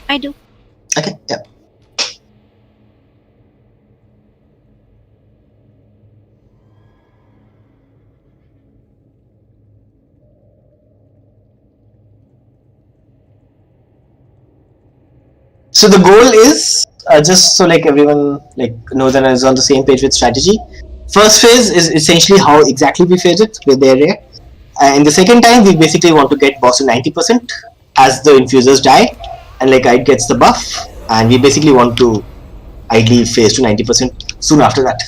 I do. Okay, yeah. So the goal is just so like everyone like knows and is on the same page with strategy. First phase is essentially how exactly we phase it with the area. And the second time we basically want to get boss to 90% as the infusers die, and like it gets the buff, and we basically want to ideally phase to 90% soon after that.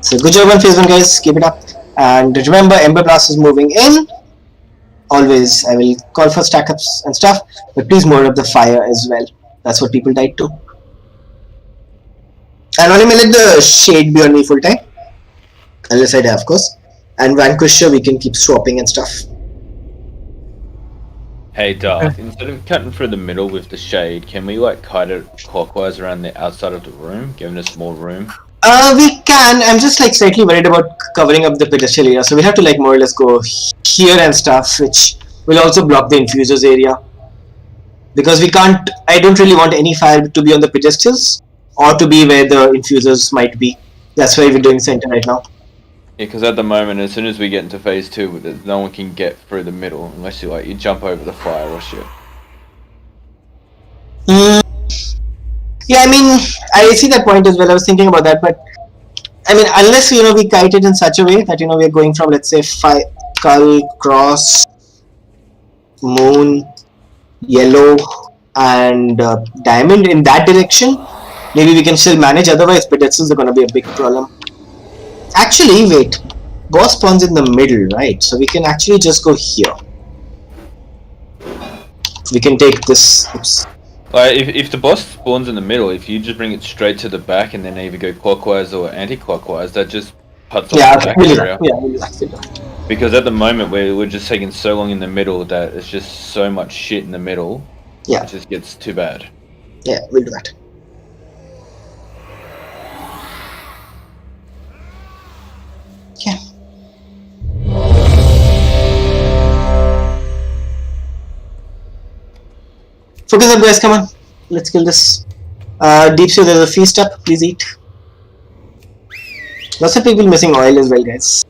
So good job on phase 1, guys. Keep it up. And remember, Ember Blast is moving in. Always, I will call for stack ups and stuff, but please more up the fire as well. That's what people died to. And only let the shade be on me full time. Unless I die, of course. And Vanquisher, we can keep swapping and stuff. Hey Darth, instead of cutting through the middle with the shade, can we like cut it clockwise around the outside of the room, giving us more room? We can. I'm just like slightly worried about covering up the pedestal area, so we'll have to like more or less go here and stuff, which will also block the infusers area. Because we can't. I don't really want any fire to be on the pedestals or to be where the infusers might be. That's why we're doing center right now. Yeah, because at the moment, as soon as we get into phase 2, no one can get through the middle unless you jump over the fire or shit. Yeah, I mean, I see that point as well. I was thinking about that, but I mean, unless we kite it in such a way that we're going from, let's say, skull, cross, moon, yellow, and diamond in that direction, maybe we can still manage. Otherwise, pedestals are going to be a big problem. Actually, wait. Boss spawns in the middle, right? So we can actually just go here. We can take this. Oops. If the boss spawns in the middle, if you just bring it straight to the back and then either go clockwise or anti-clockwise, that just cuts off the back area. Because at the moment we're just taking so long in the middle that it's just so much shit in the middle. Yeah. It just gets too bad. Yeah, we'll do that. Yeah. Focus up, guys, come on. Let's kill this. Deep Sea, there's a feast up. Please eat. Lots of people missing oil as well, guys.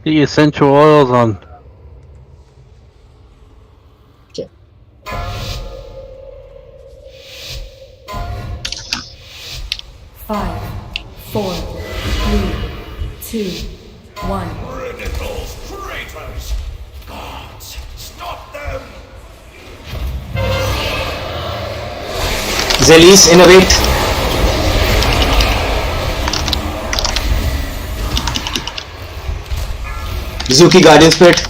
Get your essential oils on. Okay. Five, 4, 3, 2, 1. Criticals, traitors! Gods, stop them! Zelis, innovate. Zuki, Guardian Spirit.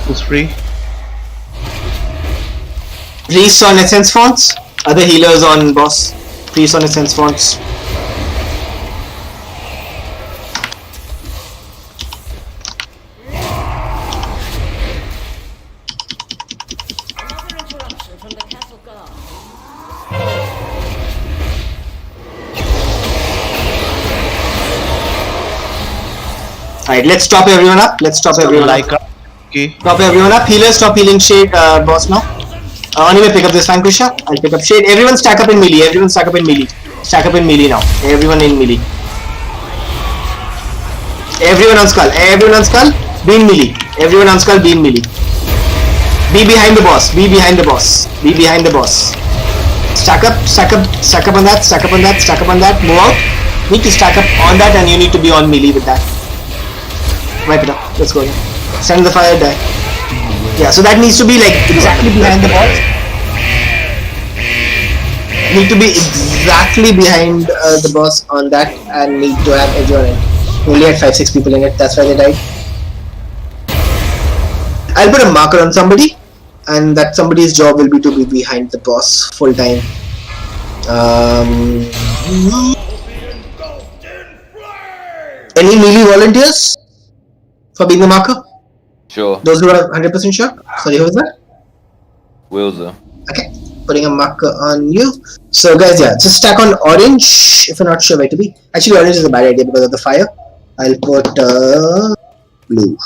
Who's free? Priest on Essence Fonts. Other healers on boss. Priest on Essence Fonts. Another interruption from the castle guard. Alright, let's stop everyone up. Let's stop everyone up. Okay. Stop everyone up. Healers, stop healing Shade, boss now. Anyway, pick up this Vanquisher. I'll pick up Shade. Everyone stack up in melee. Everyone stack up in melee. Stack up in melee now. Everyone in melee. Everyone on Skull. Everyone on Skull. Be in melee. Everyone on Skull. Be in melee. Be behind the boss. Be behind the boss. Be behind the boss. Stack up. Stack up. Stack up on that. Stack up on that. Stack up on that. Move out. Need to stack up on that, and you need to be on melee with that. Wipe it up. Let's go again. Stand the fire. Die. Yeah, so that needs to be like exactly behind the boss. Need to be exactly behind the boss on that, and need to have everyone in. Only had 5-6 people in it, that's why they died. I'll put a marker on somebody, and that somebody's job will be to be behind the boss full time. Any melee volunteers for being the marker? Sure. Those who are 100% sure? Sorry, who was that? Wilza. Okay, putting a marker on you. So guys, yeah, just stack on orange if you're not sure where to be. Actually, orange is a bad idea because of the fire. I'll put blue.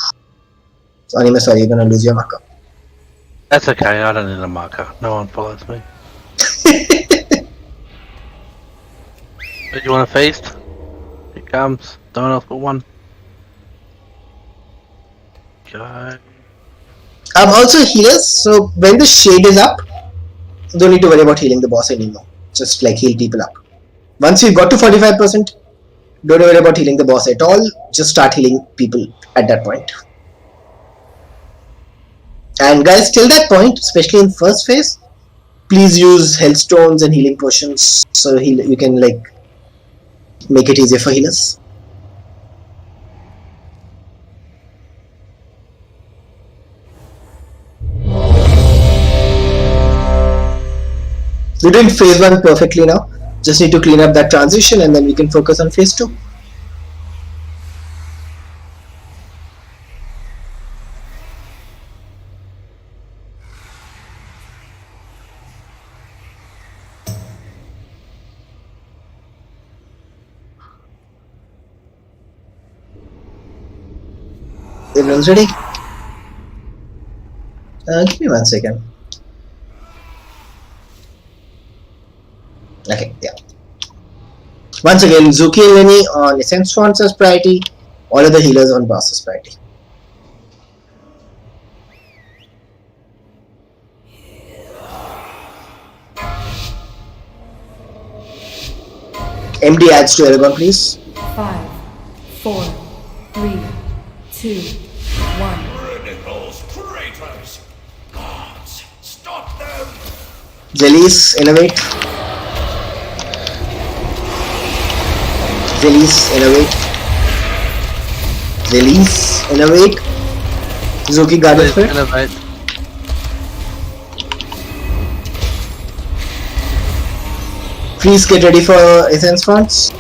So Anima, sorry, you're gonna lose your marker. That's okay, I don't need a marker. No one follows me. But you want a feast? Here it comes. Don't else but one. Okay. Also healers, so when the shade is up, don't need to worry about healing the boss anymore. Just like heal people up. Once you got to 45%, don't worry about healing the boss at all. Just start healing people at that point. And guys, till that point, especially in first phase, please use health stones and healing potions so you can like make it easier for healers. We're doing phase 1 perfectly now. Just need to clean up that transition and then we can focus on phase 2. Everyone's ready? Give me 1 second. Okay, yeah. Once again, Zuki and Lenny on Essence Fonts as priority, all other healers on boss as priority. MD adds to Aragon, please. 5, 4, 3, 2, 1. Criminals, traitors! Gods, stop them! Zelis, innovate. Zelis, innovate. Zelis, innovate. Zuki, guard of it. Innovate. Please get ready for Essence Fonts.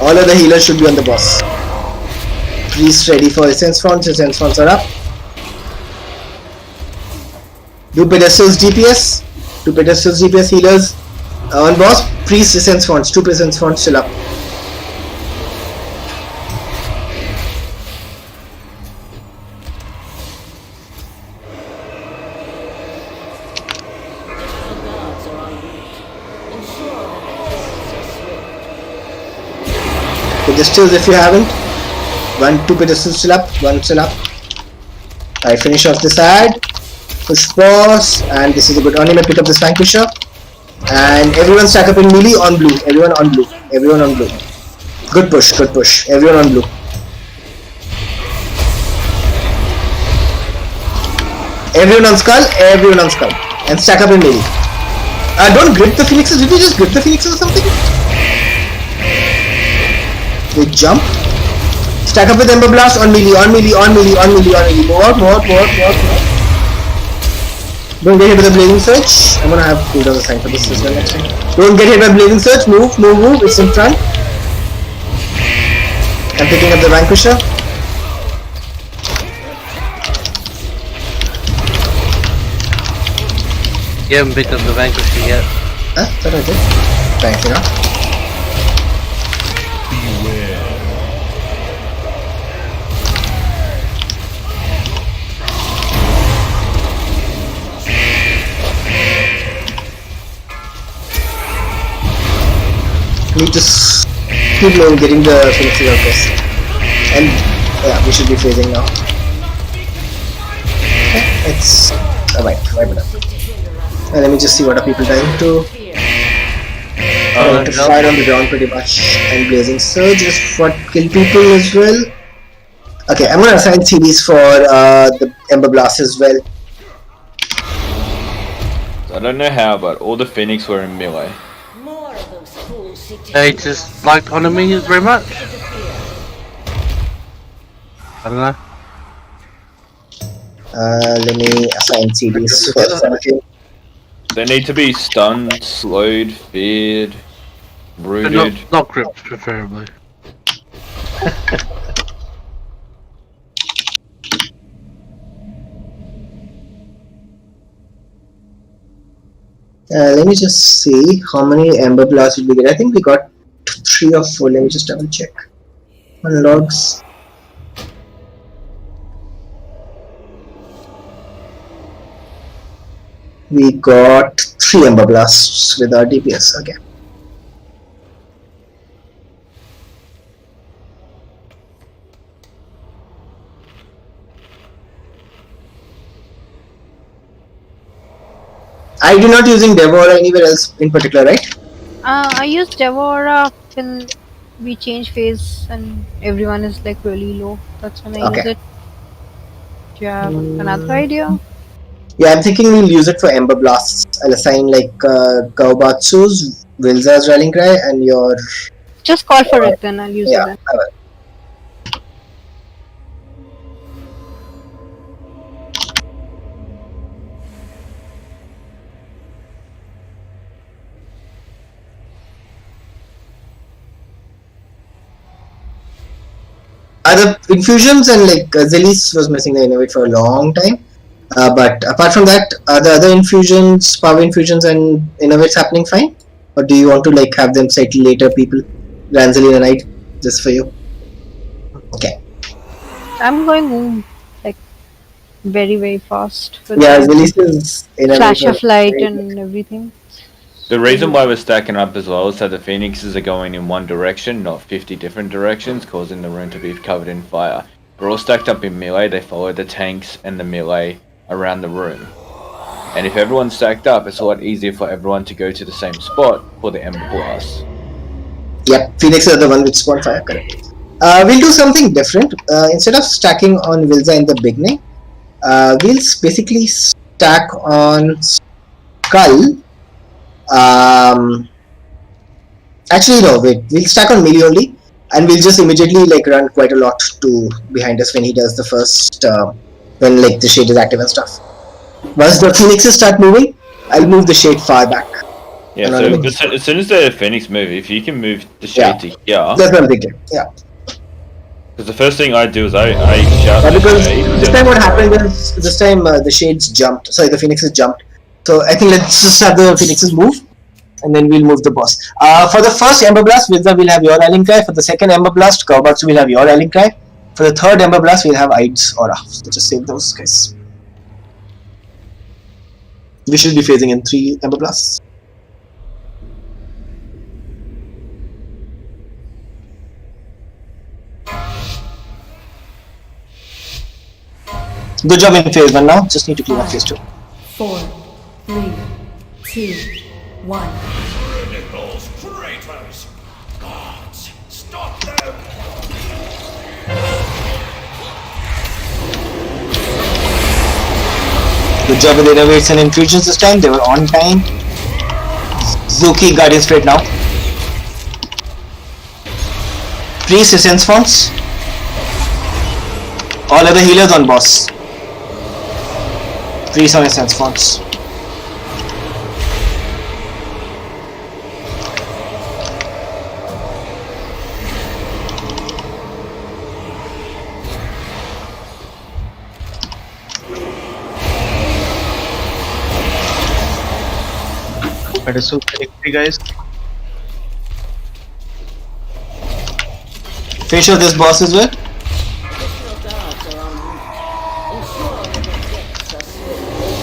All other healers should be on the boss. Please ready for Essence Fonts. Essence Fonts are up. Do pedestals DPS. Do pedestals DPS healers on boss. Priest Essence Fonts. 2 Essence Fonts still up. Pedestals if you haven't. 2 pedestals still up. 1 still up. I finish off this ad. Push pause, and this is a good anime. Pick up this Vanquisher, and everyone stack up in melee on blue. Everyone on blue. Everyone on blue. Good push. Good push. Everyone on blue. Everyone on skull. Everyone on skull, and stack up in melee. Don't grip the phoenixes. Did you just grip the phoenixes or something? They jump. Stack up with Ember Blast on melee. On melee. On melee. On melee. On melee. Move out. Move out. Move out. Move out. Move out. Don't get hit by the Blazing Surge. I'm gonna have cooldown assigned for this as well next time. Don't get hit by Blazing Surge. Move, move, move. It's in front. I'm picking up the Vanquisher. You haven't picked up the Vanquisher yet. Huh? Thought I did. Thank you. Need to keep getting the phoenixes out first. And yeah, we should be phasing now. Okay, it's alright, wipe it up. And let me just see what are people dying to. To fire on the ground pretty much. And Blazing Surge is what kill people as well. Okay, I'm gonna assign CDs for the Ember Blast as well. I don't know how, but all the Phoenix were in melee. They just like honor me very much. I don't know. Let me assign CDs for some of you. They need to be stunned, slowed, feared, rooted. Not gripped, preferably. Let me just see how many Ember Blasts did we get. I think we got 3 or 4. Let me just double check. On logs. We got 3 Ember Blasts with our DPS. Okay. I do not using Dev or anywhere else in particular, right? I use Devora when we change phase and everyone is like really low. That's when I use Okay. it. Do you have another idea? Yeah, I'm thinking we'll use it for Ember Blasts. I'll assign like Kaubatsu's, Wilza's Rallying Cry, and your. Just call for it then. I'll use it Yeah, then. I will. The infusions and like Zelis was missing the innovate for a long time. But apart from that, are the other infusions, power infusions and innovates happening fine? Or do you want to like have them slightly later, people? Ranzali and I, just for you. Okay. I'm going like very fast. With Yeah, the Zelis is flash of light and everything. The reason why we're stacking up as well is that the phoenixes are going in one direction, not 50 different directions, causing the room to be covered in fire. We're all stacked up in melee, they follow the tanks and the melee around the room. And if everyone's stacked up, it's a lot easier for everyone to go to the same spot for the Ember Blast. Yep, Phoenix is the one with spawn fire, correct. We'll do something different. Instead of stacking on Wilza in the beginning, we'll basically stack on Skull. Actually, no, wait. We'll stack on melee only, and we'll just immediately like run quite a lot to behind us when he does the first when like the shade is active and stuff. Once the phoenixes start moving, I'll move the shade far back. Yeah, so as soon as the phoenix move, if you can move the shade to here. That's what I'm thinking. Yeah. Because the first thing I do is I shout the because shade. this time what happened is this time the shades jumped. Sorry, the phoenixes jumped. So I think let's just have the phoenixes move, and then we'll move the boss. For the first Ember Blast, Wilza will have your rallying cry. For the second Ember Blast, Kaubatsu will have your rallying cry. For the third Ember Blast, we'll have Aids Aura. So just save those guys. We should be phasing in 3 Ember Blasts. Good job in phase 1 now. Just need to clean up phase 2. 4, 3, 2, 1. Criminals, traitors, gods, stop them! Good job with the innovates and infusions this time. They were on time. Zuki Guardian Spirit now. Priest Essence Fonts. All other healers on boss. Priest on Essence Fonts. Pedestal victory, guys. Finish off this boss as well.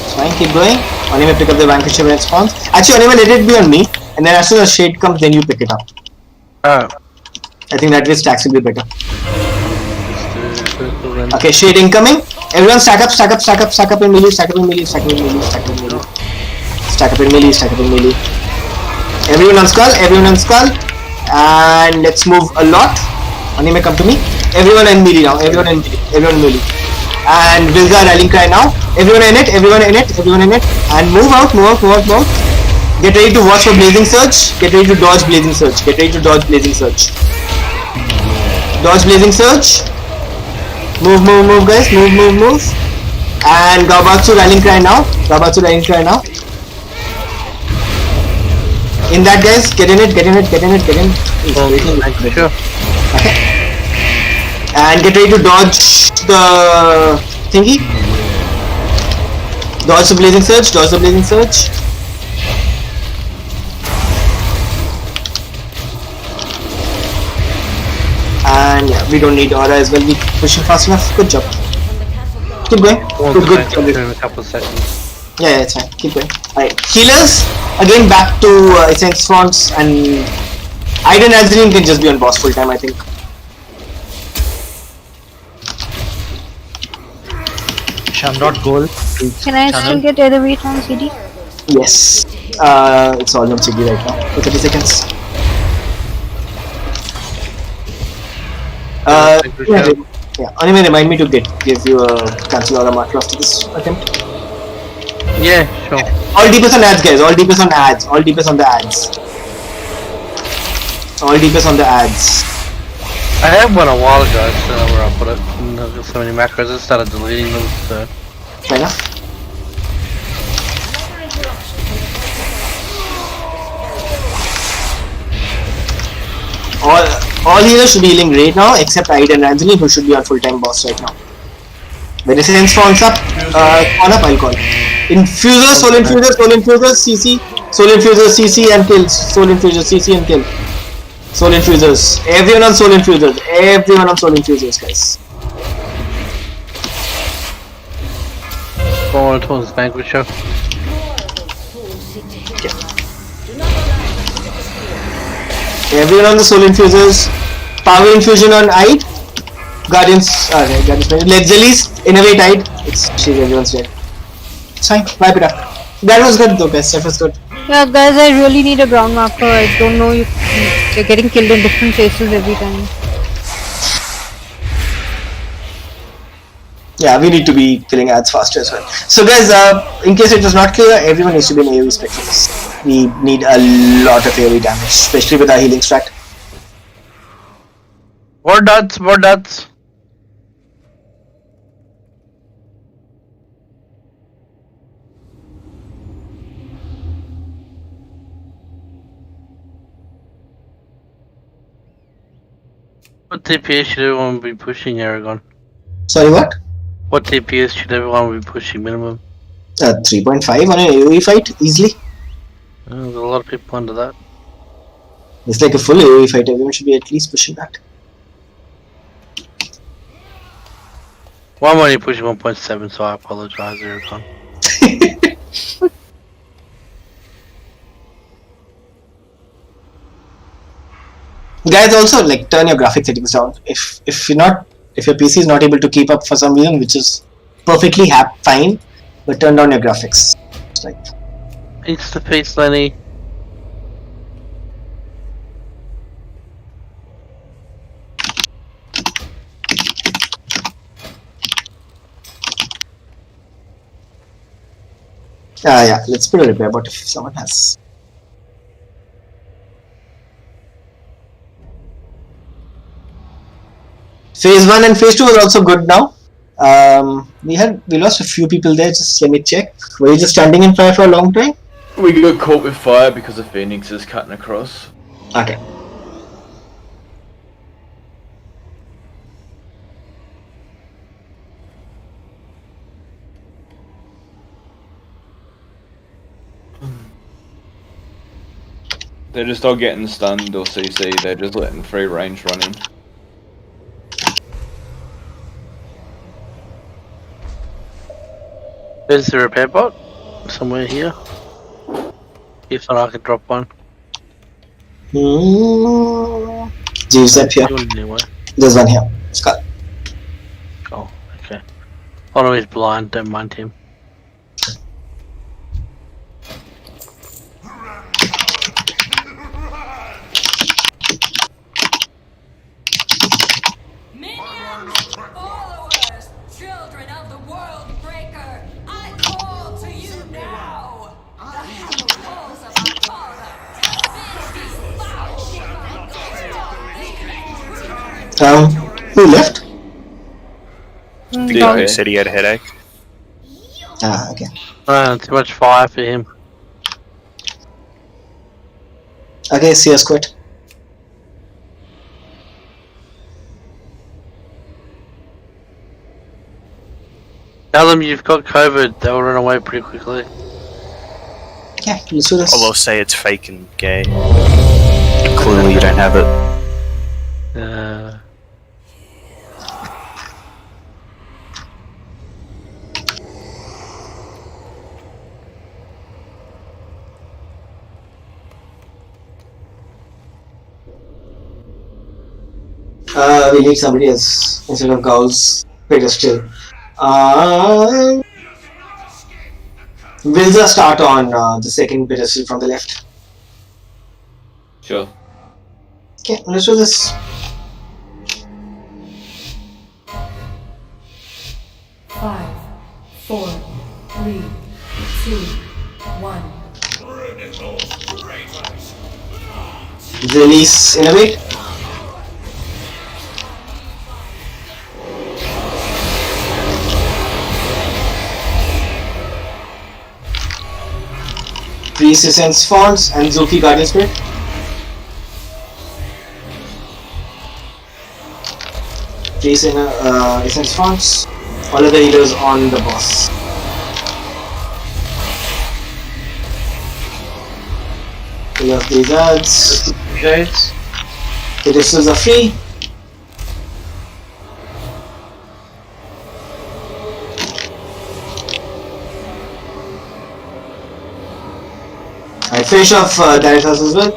It's fine, keep going. Only may pick up the Vanquisher when it spawns. Actually, only let it be on me, and then as soon as shade comes, then you pick it up. I think that way stacks will be better. Okay, shade incoming. Everyone stack up, stack up, stack up, stack up in melee, stack up in melee, stack up in melee, stack up in melee. Stack up in melee, stack up in melee. Everyone on skull, and let's move a lot. Only may come to me. Everyone in melee now, everyone in melee. And Wilza rallying cry now. Everyone in it, and move out. Get ready to watch for blazing surge. Get ready to dodge blazing surge. Dodge blazing surge. Move guys, move. And Kaubatsu rallying cry now. In that guys, get in it. Sure. Okay. And get ready to dodge the thingy. Dodge the blazing surge. And yeah, we don't need aura as well. We pushing fast enough. Good job. Keep going. Good. In a couple of seconds. Yeah, it's fine. Keep going. Alright, healers again back to Essence Fonts, and Aiden Azrin can just be on boss full time, I think. Shamrod goal. Can I still get elevate on CD? Yes. It's all on Chiggy right now for 30 seconds. Yeah, anyway, remind me to give you a cancel or a marker after this attempt. Yeah, sure. All DPS on ads, guys. All DPS on ads. All DPS on the ads. All DPS on the ads. I had one a while ago, I just don't know where I put it. And I've got so many macros, I started deleting them, so... Fair enough. All healers should be healing right now, except Aida and Anjali, who should be on full-time boss right now. When Resistance spawns up, call up, I'll call. Infusers, Soul Infusers, CC, Soul Infusers, CC and kill, Soul Infusers, CC and kill. Soul Infusers, everyone on Soul Infusers, guys. Going towards Vanquisher. Everyone on the Soul Infusers, Power Infusion on Ide, Guardians, Let's Jellies, Innovate Ide, everyone's dead. It's fine, wipe it up. That was good though, guys, that was good. Yeah, guys, I really need a ground marker. I don't know, you're getting killed in different places every time. Yeah, we need to be killing ads faster as well. So guys, in case it was not clear, everyone needs to be an AoE specialist. We need a lot of AoE damage, especially with our healing strat. More dots. What DPS should everyone be pushing, Aragon? Sorry, what? What DPS should everyone be pushing minimum? 3.5 on an AoE fight, easily. There's a lot of people under that. It's like a full AoE fight, everyone should be at least pushing that. Well, I'm only pushing 1.7, so I apologize, Aragon. Guys, also like turn your graphic settings down. If your PC is not able to keep up for some reason, which is perfectly fine, but turn down your graphics. It's like It's the face, Lenny. yeah, let's put a repair bot if someone has. Phase 1 and Phase 2 are also good now. We lost a few people there, just let me check. Were you just standing in fire for a long time? We got caught with fire because the Phoenix is cutting across. Okay. They're just all getting stunned or CC, they're just letting free range run in. There's the repair bot somewhere here. If not, I can drop one. Jeeves up here. Anyway. There's one here. Scott. Oh, okay. Oh no, he's blind, don't mind him. Who left? He said he had a headache. Ah, okay. Too much fire for him. Okay, CS quit. Tell them you've got COVID, they'll run away pretty quickly. Yeah, let's do this. Or they'll say it's fake and gay. Clearly you don't have it. We need somebody else instead of Gauls. Better still. Wilza start on the second pedestal from the left. Sure. Okay, let's do this. 5, 4, 3, 2, 1. Critical traitors. Release Innovate. Priest Essence Fonts and Zuki Guardian Spirit. Priest Essence Fonts. All of the healers on the boss. Kill off these ads. Guys, Pedestals are free. I finish off Direct House as well.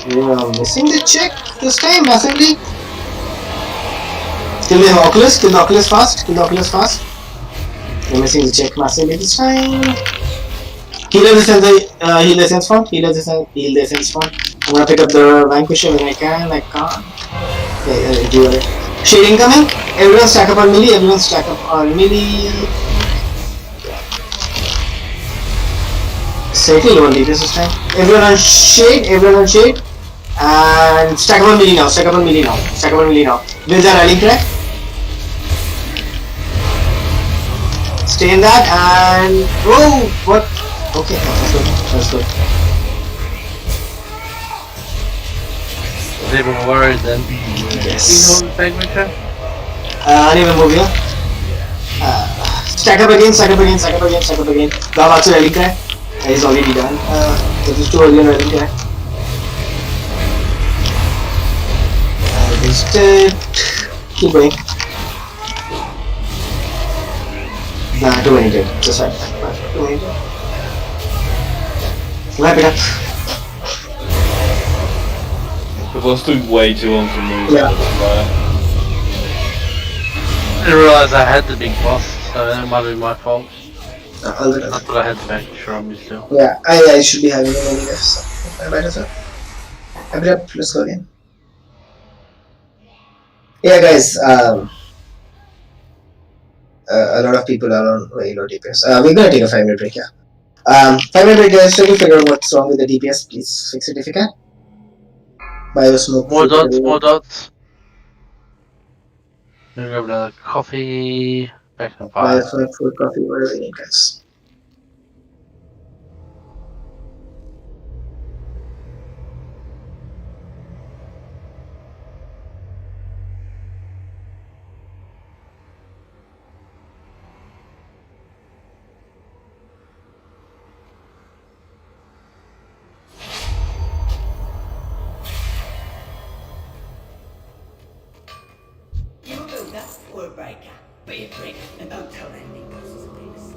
We are missing the check this time massively. Kill the Oculus fast, kill the Oculus fast. We're missing the check massively this time. Heal the Essence Font, heal the Essence Font. I'm gonna pick up the Vanquisher when I can, I can't. Yeah, do it. Shade incoming, everyone stack up on melee, Slightly low on DPS this time. Everyone on shade, and stack up on melee now, Wills are rallying crack. Stay in that and whoa, what? Okay, that's good. They were worried then. Yes. You know the Vanquisher? I'll even move here. Stack up again. Gav also rallying crack. He's already done. This is too early on rallying crack. Just keep going. Nah, 200. Just right. 200. Wrap it up. The boss took way too long to move. Yeah. I didn't realise I had the big boss, so that might be my fault. All the time. I thought I had the Vanquisher on me still. Yeah, I should be having him anyway, so I might as well. Wrap it up. Let's go again. Yeah, guys. A lot of people are on very low DPS. We're gonna take a 5-minute break, yeah. 5-minute break, guys. Try to figure out what's wrong with the DPS. Please fix it if you can. Biosmoke. More dots. Gonna grab another coffee. Back in 5. Biosmoke, food, coffee, whatever you need, guys. You do that, word breaker. Be a prick and don't tell anything because it's a penis.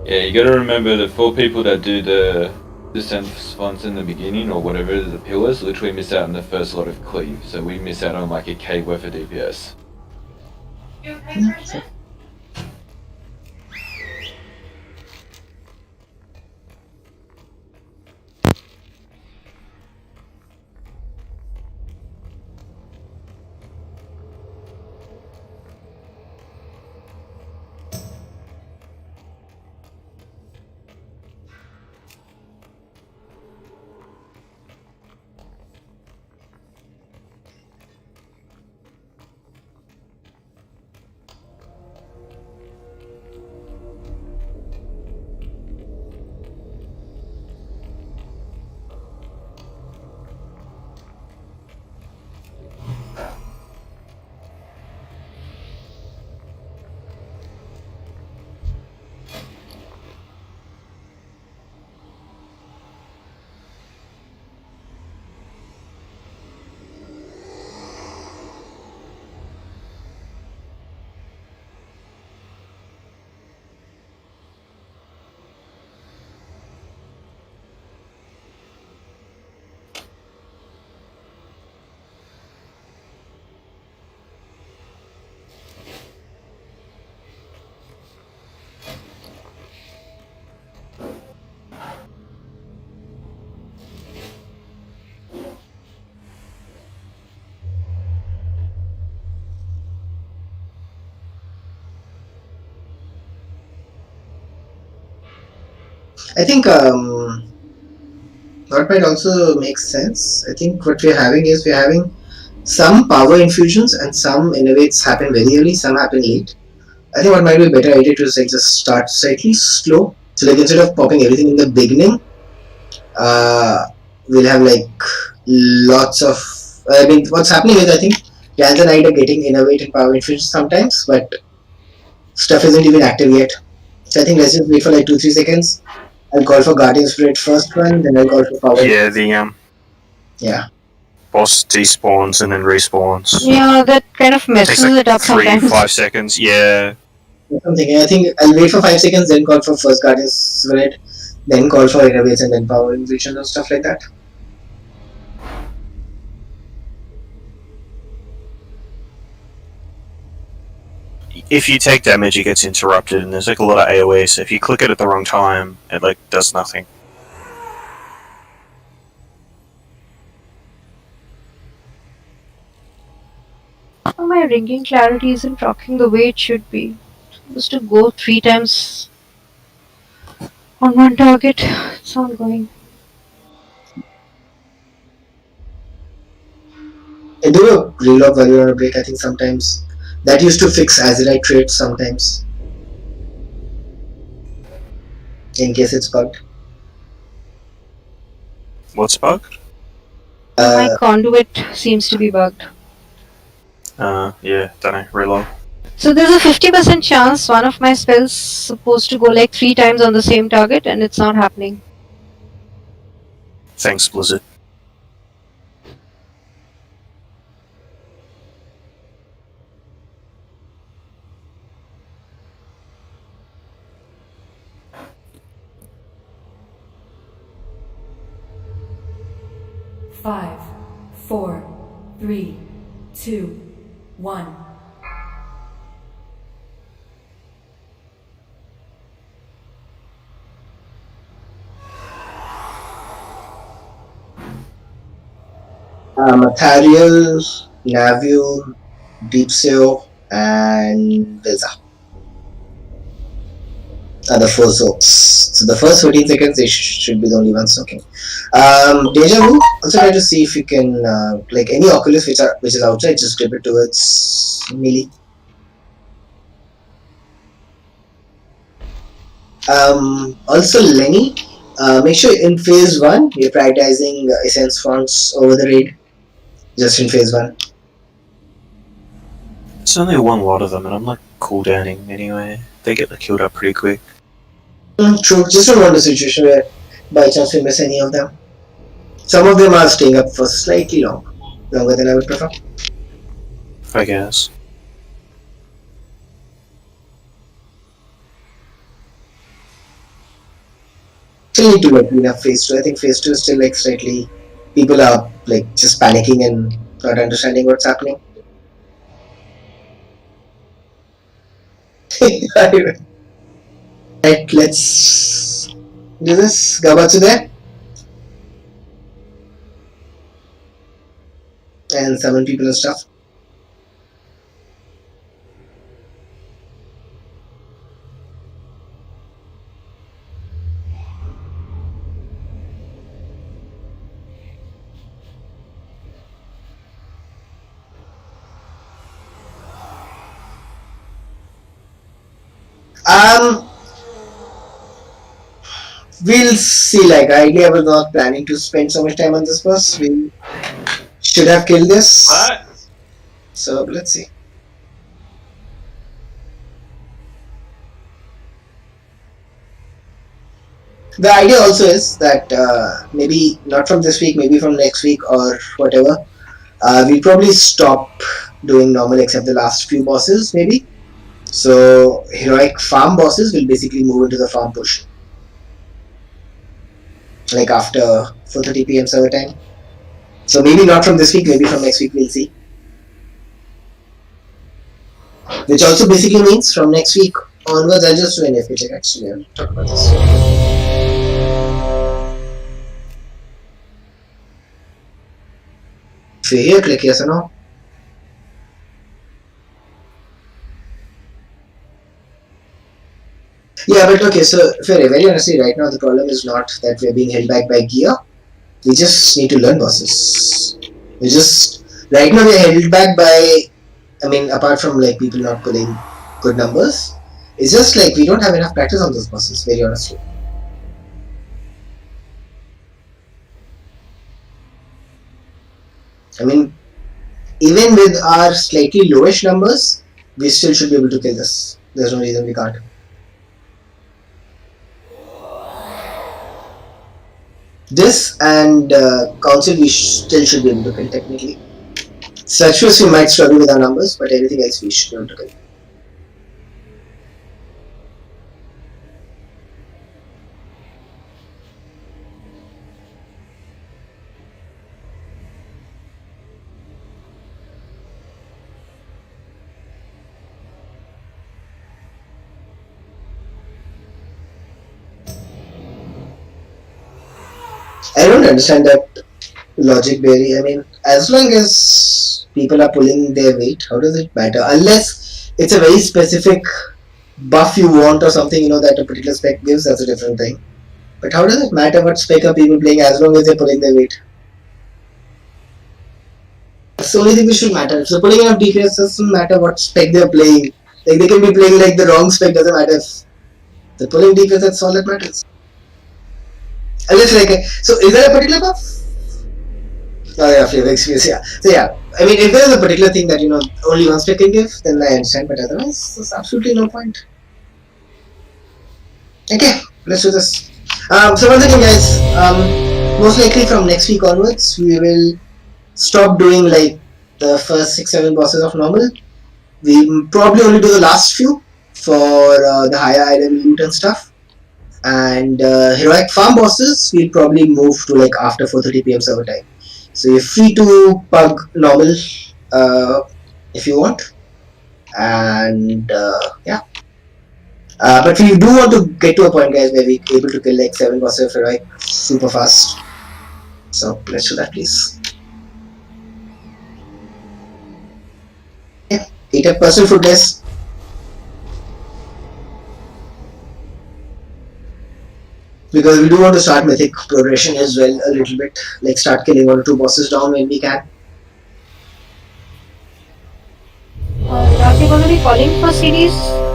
Yeah, you gotta remember the 4 people that do the descent fonts in the beginning or whatever, the pillars, literally miss out on the first lot of cleave. So we miss out on like a K worth of DPS. I think what might also make sense. I think what we're having some power infusions and some innovates happen very early, some happen late. I think what might be a better idea to is like just start slightly slow. So like instead of popping everything in the beginning, uh, we'll have like lots of. I mean, what's happening is I think Jans and I are getting innovate and power infusions sometimes, but stuff isn't even active yet. So I think let's just wait for like 2-3 seconds. I'll call for Guardian Spirit first one, then I'll call for power. Yeah, the Yeah. boss despawns and then respawns. Yeah, that kind of Takes messes like it up 3-5 sometimes. seconds. Yeah. Something. I think I'll wait for 5 seconds, then call for first Guardian Spirit, then call for innovates and then power infusions and stuff like that. If you take damage, it gets interrupted, and there's like a lot of AoE. So if you click it at the wrong time, it like does nothing. Oh, my ringing clarity isn't rocking the way it should be. It's supposed to go 3 times on one target. It's not going. I do a reload while you're on a break. I think sometimes that used to fix Azerite traits sometimes, in case it's bugged. What's bugged? My conduit seems to be bugged. Yeah, don't know. Reload. So there's a 50% chance one of my spells supposed to go like 3 times on the same target and it's not happening. Thanks, Blizzard. Five, four, three, two, one. Mathariel, Naviu, Deepseo, and Visa are the 4 soaks. So the first 14 seconds they should be the only ones soaking. Deja Vu, also try to see if you can like any Oculus which is outside, just grip it towards melee. Also Lenny, make sure in phase 1 you're prioritizing essence fonts over the raid. Just in phase 1. It's only one lot of them, and I'm like cooldowning anyway. They get killed up pretty quick. True, just don't want a situation where by chance we miss any of them. Some of them are staying up for slightly longer than I would prefer. I guess. Still need to like clean up phase 2. I think phase 2 is still like slightly people are like just panicking and not understanding what's happening. Right, let's do this. Gabatsu there. And summon people and stuff. We'll see. Like, ideally, I was not planning to spend so much time on this boss. We should have killed this. What? So let's see. The idea also is that maybe not from this week, maybe from next week or whatever. We'll probably stop doing normal except the last few bosses, maybe. So heroic farm bosses will basically move into the farm push. Like after 4:30 PM server time. So maybe not from this week, maybe from next week, we'll see. Which also basically means from next week onwards, I'll just do an FP check actually. I'll talk about this. If you're here, click yes or no. Yeah, Yeah, but okay, so very honestly, right now the problem is not that we're being held back by gear. We just need to learn bosses. Right now we're held back by, I mean, apart from like people not pulling good numbers, it's just like we don't have enough practice on those bosses, very honestly. I mean, even with our slightly lowish numbers, we still should be able to kill this. There's no reason we can't. This and Council we still should be able to kill technically. Statues we might struggle with our numbers, but everything else we should be able to kill. I don't understand that logic, Barry. I mean, as long as people are pulling their weight, how does it matter? Unless it's a very specific buff you want or something, you know, that a particular spec gives, that's a different thing. But how does it matter what spec are people playing as long as they're pulling their weight? That's the only thing which should matter. If they're pulling enough DPS, it doesn't matter what spec they're playing. Like, they can be playing like the wrong spec, doesn't matter if they're pulling DPS, that's all that matters. Unless like, so is there a particular buff? Oh yeah, flavor experience, yeah. So yeah, I mean, if there's a particular thing that, you know, only one spec can give, then I understand, but otherwise, there's absolutely no point. Okay, let's do this. So once again, guys, most likely from next week onwards, we will stop doing like the first 6-7 bosses of normal. We probably only do the last few for the higher item loot and stuff. And heroic farm bosses, we'll probably move to like after 4:30 PM server time. So you're free to pug normal if you want. And yeah. But we do want to get to a point, guys, where we're able to kill like 7 bosses of heroic super fast. So let's do that, please. Yeah, 80% for this. Because we do want to start mythic progression as well a little bit, like start killing 1 or 2 bosses down when we can. Are we going to be calling for series?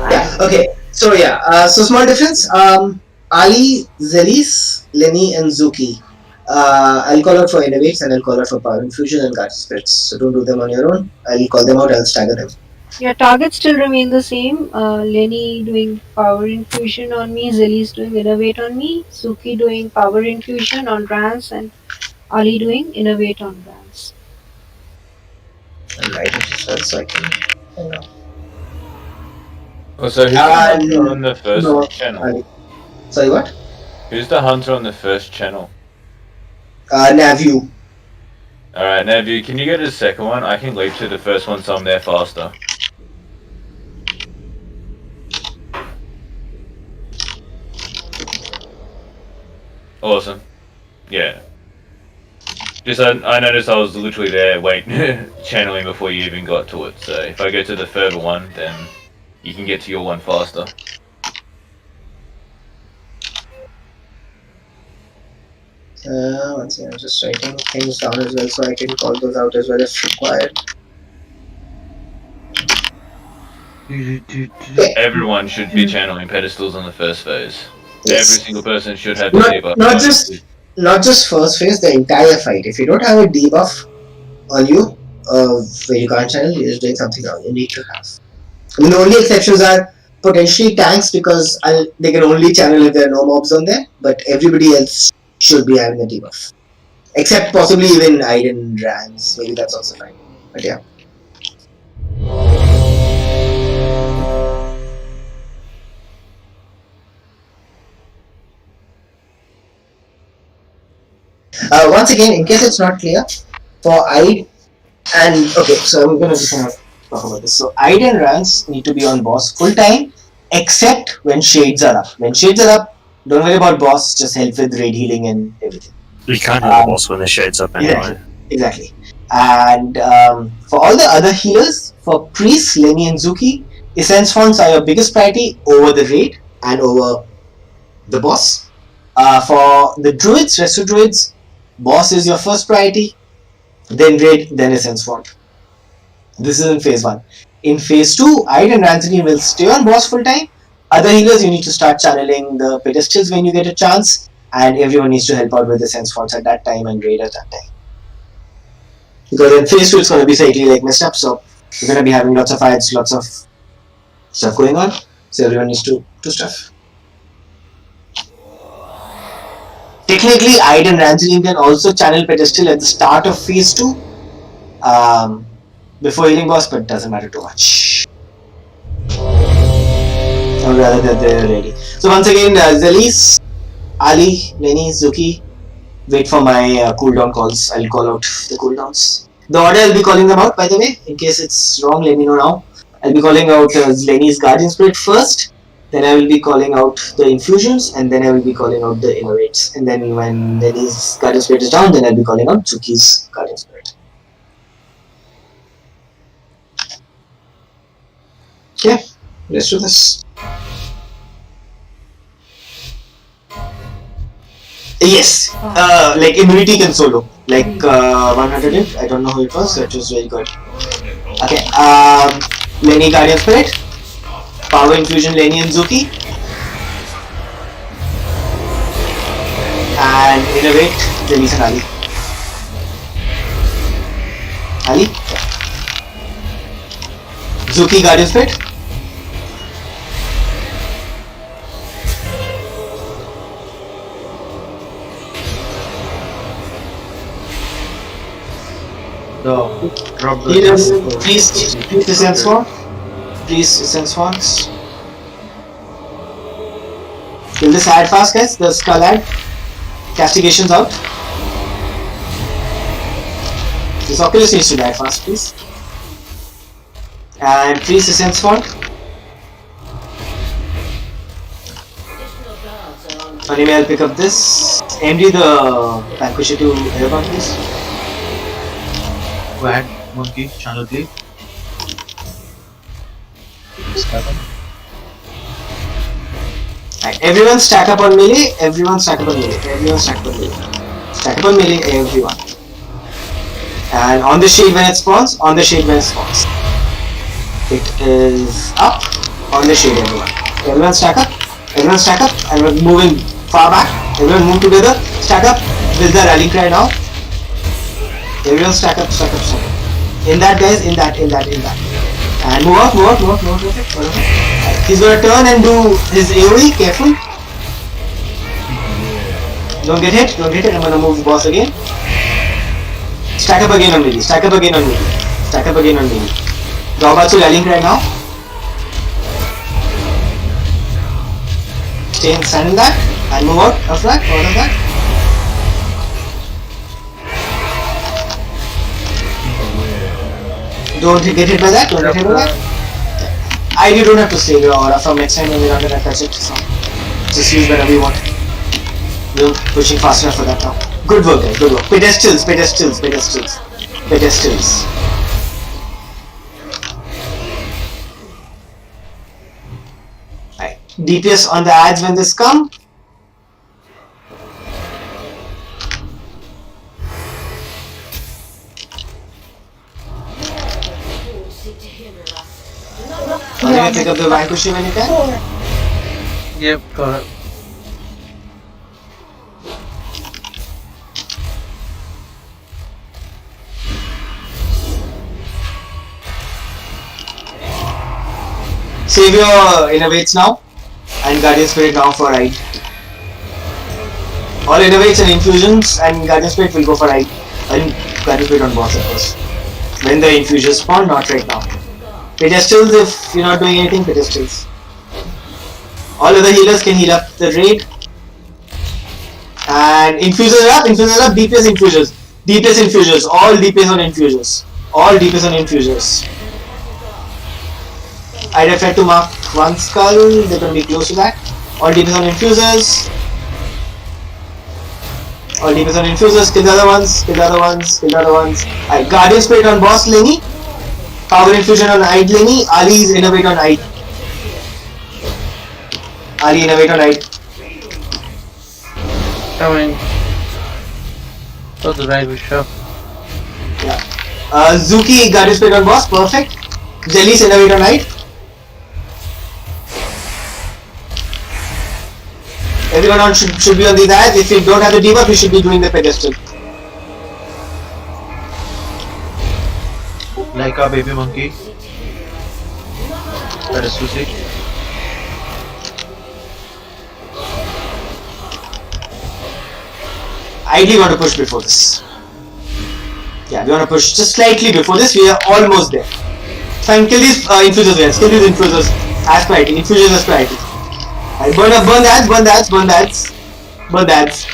Yeah, okay. So yeah, so small difference. Ali, Zelis, Lenny and Zuki. I'll call out for innovates and I'll call out for power infusion and guard spirits. So don't do them on your own. I'll call them out, I'll stagger them. Your targets still remain the same. Lenny doing power infusion on me, Zilly's doing innovate on me, Suki doing power infusion on Rance, and Ali doing innovate on Rance. I'll write it as well so I can. I know. Oh, so who's the hunter on the first channel? Ali. Sorry, what? Who's the hunter on the first channel? Navu. Alright, Navu, can you get to the second one? I can leap to the first one so I'm there faster. Awesome. Yeah. Just I noticed I was literally there channeling before you even got to it, so if I go to the further one, then you can get to your one faster. One second, I'm just writing things down as well so I can call those out as well if required. Everyone should be channeling pedestals on the first phase. Yes. Every single person should have the debuff. Not just first phase, the entire fight. If you don't have a debuff on you, where you can't channel, you're just doing something wrong. You need to have. I mean, the only exceptions are potentially tanks because they can only channel if there are no mobs on there, but everybody else should be having a debuff. Except possibly even Iron Rams. Maybe that's also fine. But yeah. Once again, in case it's not clear, for IDE and okay, so I'm gonna just talk about this. So IDE and Rans need to be on boss full time, except when shades are up. When shades are up, don't worry about boss. Just help with raid healing and everything. You can't have a boss when the shades up anyway. Exactly. And for all the other healers, for priests, Lenny and Zuki, Essence Fonts are your biggest priority over the raid. and over the boss. For the druids, resto druids, boss is your first priority, then raid, then essence font. This is in phase 1. In phase 2, Ide and Ranzini will stay on boss full time. Other healers, you need to start channeling the pedestals when you get a chance, and everyone needs to help out with the sense fonts at that time and raid at that time. Because in phase 2, it's going to be slightly like messed up, so you're going to be having lots of fights, lots of stuff going on, so everyone needs to do stuff. Technically, Ide and Ranzini can also channel pedestal at the start of phase 2 before healing boss, but doesn't matter too much. Or rather that they're ready. So once again, Zelis, Ali, Lenny, Zuki, wait for my cooldown calls. I'll call out the cooldowns. The order I'll be calling them out, by the way, in case it's wrong, let me know now. I'll be calling out Lenny's Guardian Spirit first, then I will be calling out the infusions, and then I will be calling out the innovates. And then when Lenny's Guardian Spirit is down, then I'll be calling out Zuki's Guardian Spirit. Okay, let's do this. Yes, like immunity can solo. Like 100 hit, I don't know who it was, that was very good. Okay, Lenny Guardian Spirit, Power Infusion Lenny and Zuki, and Innovate Zelis and Ali. Ali? Zuki Guardian Spirit. Drop the Please essence font. Please essence fonts. Will this add fast, guys? The skull add. Castigation's out. This Oculus needs to die fast, please. And please essence font. Anyway, I'll pick up this. MD the Vanquisher to Airborne, please. Go ahead, monkey, channel bleed. Right, everyone stack up on melee, everyone stack up on melee, everyone stack up on melee. Stack up on melee, everyone. And on the shade when it spawns, on the shade when it spawns. It is up, on the shade everyone. Everyone stack up, and we're moving far back. Everyone move together, stack up, build the rallying cry now. Everyone stack up. In that, guys, in that. And move out. He's gonna turn and do his AoE, careful. Don't get hit, I'm gonna move the boss again. Stack up again on melee. Drawbacks are rallying right now. Stand in that, and move out of that. Don't get hit by that, You don't have to save your aura from next time when we're not gonna touch it, so just use whenever you want. We're pushing fast enough for that now. Good work, guys, good work. Pedestals. Right. DPS on the ads when this come. Pick up the Vanquisher when you can. Yep, got it. Save your innovates now and Guardian Spirit now for Ide. All innovates and infusions and Guardian Spirit will go for Ide. And Guardian Spirit on boss at first. When the infusions spawn, not right now. Pedestals, if you're not doing anything, pedestals. All other healers can heal up the raid. And infusers up, DPS infusers, all DPS on infusers. I refer to mark one skull, they're going to be close to that. All DPS on infusers. Kill the other ones. Alright, Guardian Spirit on boss Lenny. Power Infusion on Ide Lenny. Ali's Innovate on Ide. Ali, innovate on right. Coming. Oh, the right show. Yeah. Zuki, Guardian Spirit on boss. Perfect. Jelly's innovate on right. Everyone on should be on these ads. If you don't have the debuff, you should be doing the pedestal. Like a baby monkey. That is Susie. Ideally, want to push before this. Yeah, we want to push just slightly before this. We are almost there. Fine, kill these infusers there. Kill these infusers as priority. Infusers as priority. Right, burn the ads.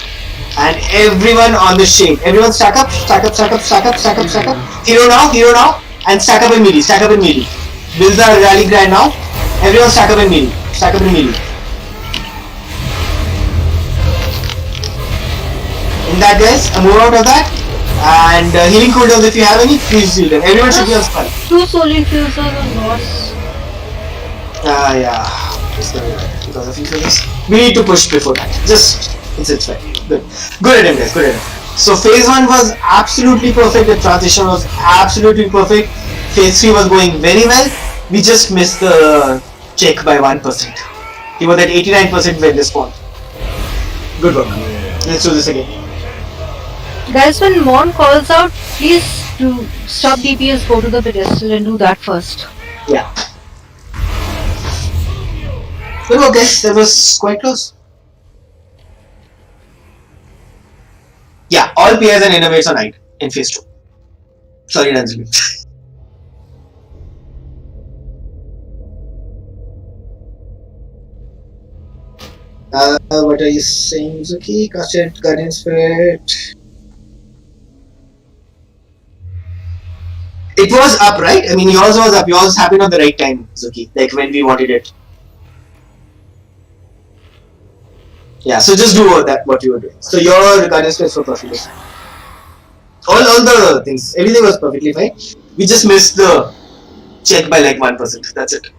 And everyone on the shade. Everyone stack up. Hero now. And stack up in melee. Builds our rally grind now. Everyone stack up in melee. In that, guys, move out of that. And healing cooldowns, if you have any, please heal them. Everyone should be on spell. 2 soul infusers on boss. Yeah. Because of infusers. We need to push before that. Just, it's fine. Good at him, guys. So phase 1 was absolutely perfect. The transition was absolutely perfect. Phase 3 was going very well. We just missed the check by 1%. He was at 89% when they spawned. Good work. Let's do this again. Guys, when Mon calls out, please to stop DPS, go to the pedestal and do that first. Yeah. Good work, guys. That was quite close. Yeah, all PIs and innovates are 9 in phase 2. Sorry, Nanzili. What are you saying, Zuki? Casted Guardian Spirit. It was up, right? I mean, yours was up. Yours happened at the right time, Zuki. Like when we wanted it. Yeah, so just do what you were doing. So your Guardian Spirits were perfectly fine. All the things, everything was perfectly fine. We just missed the check by like 1%. That's it.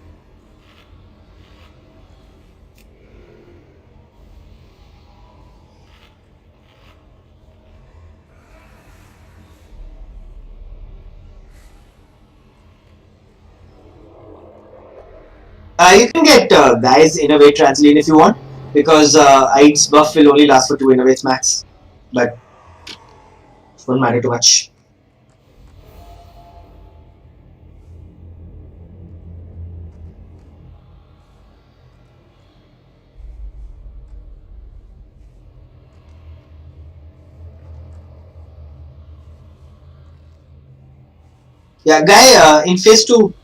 You can get guys innovate translate if you want, because ID's buff will only last for 2 innovates max, but it won't matter too much. Yeah, guy, in phase 2,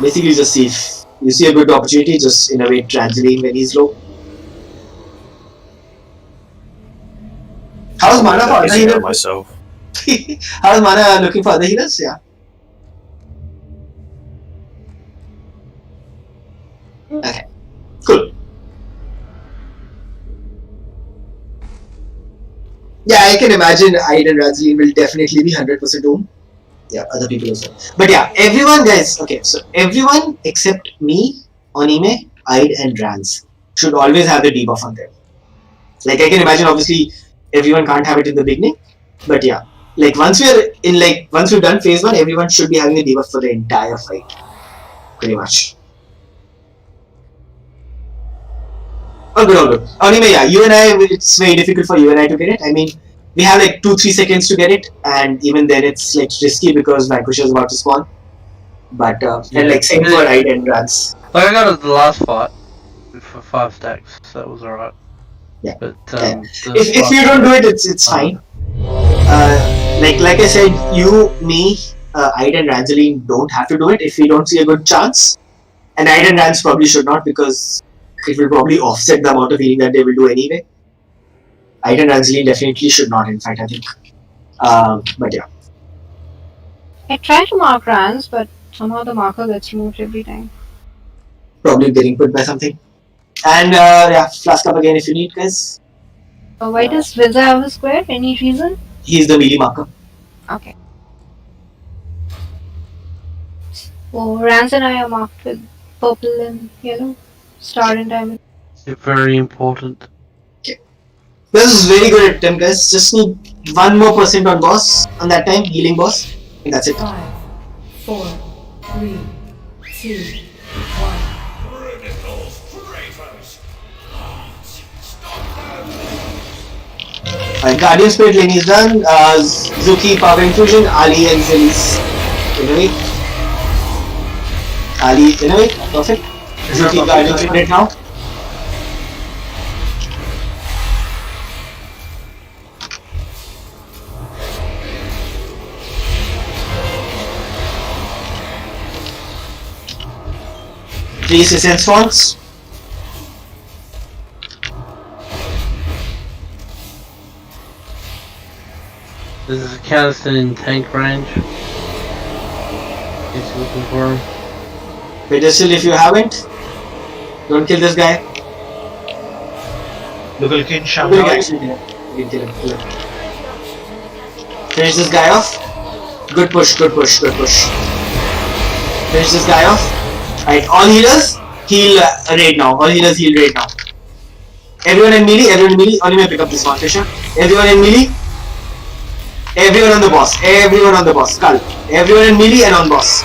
basically just see if you see a good opportunity, just innovate Transiline when he's low. How's Mana for other healers? Myself. How's Mana looking for other healers? Yeah. Okay. Cool. Yeah, I can imagine Ide and Transiline will definitely be 100% own. Yeah, other people as well. But yeah, everyone, guys, okay, so everyone except me, Onime, Ide, and Rans should always have the debuff on them. Like, I can imagine, obviously, everyone can't have it in the beginning, but yeah, like, once we've done phase 1, everyone should be having the debuff for the entire fight. Pretty much. All good. Onime, yeah, you and I, it's very difficult for you and I to get it. I mean, we have like 2-3 seconds to get it, and even then it's like risky because Vanquisher is about to spawn. But and like same for Ide and Rans. Like I got it the last fight for 5 stacks, so that was alright. Yeah. But if you don't do it, it's fine. Like I said, you, me, Ide and Ranzeline don't have to do it if we don't see a good chance, and Ide and Rans probably should not, because it will probably offset the amount of healing that they will do anyway. Ide and Ranzeline definitely should not, in fact, I think. But yeah. I try to mark Rans, but somehow the marker gets removed every time. Probably getting put by something. And yeah, flask up again if you need, guys. Why does Vilza have a square? Any reason? He's the melee marker. Okay. Oh, Rans and I are marked with purple and yellow. Start in time. Very important. This is very good attempt, guys. Just need 1 more % on boss on that time, healing boss. And that's it. 5, 4, 3, 2, 1. Critical traitors. Gods, stop them. Alright, Guardian Spirit lane is done. Zuki Power Infusion, Ali and Zelis. Innovate. Ali, innovate. Perfect. Zuki Guardian Spirit now. Please essence fonts. This is a Callison in tank range. He's looking for him. Pedestal if you haven't. Don't kill this guy. Local king Kill him, Shamrock. kill him. Finish this guy off. Good push, good push, good push. Finish this guy off. Alright, all healers heal raid now. All healers heal raid now. Everyone in melee, only may pick up this one, Fisher. Everyone in melee. Everyone on the boss, Skull. Everyone in melee and on boss.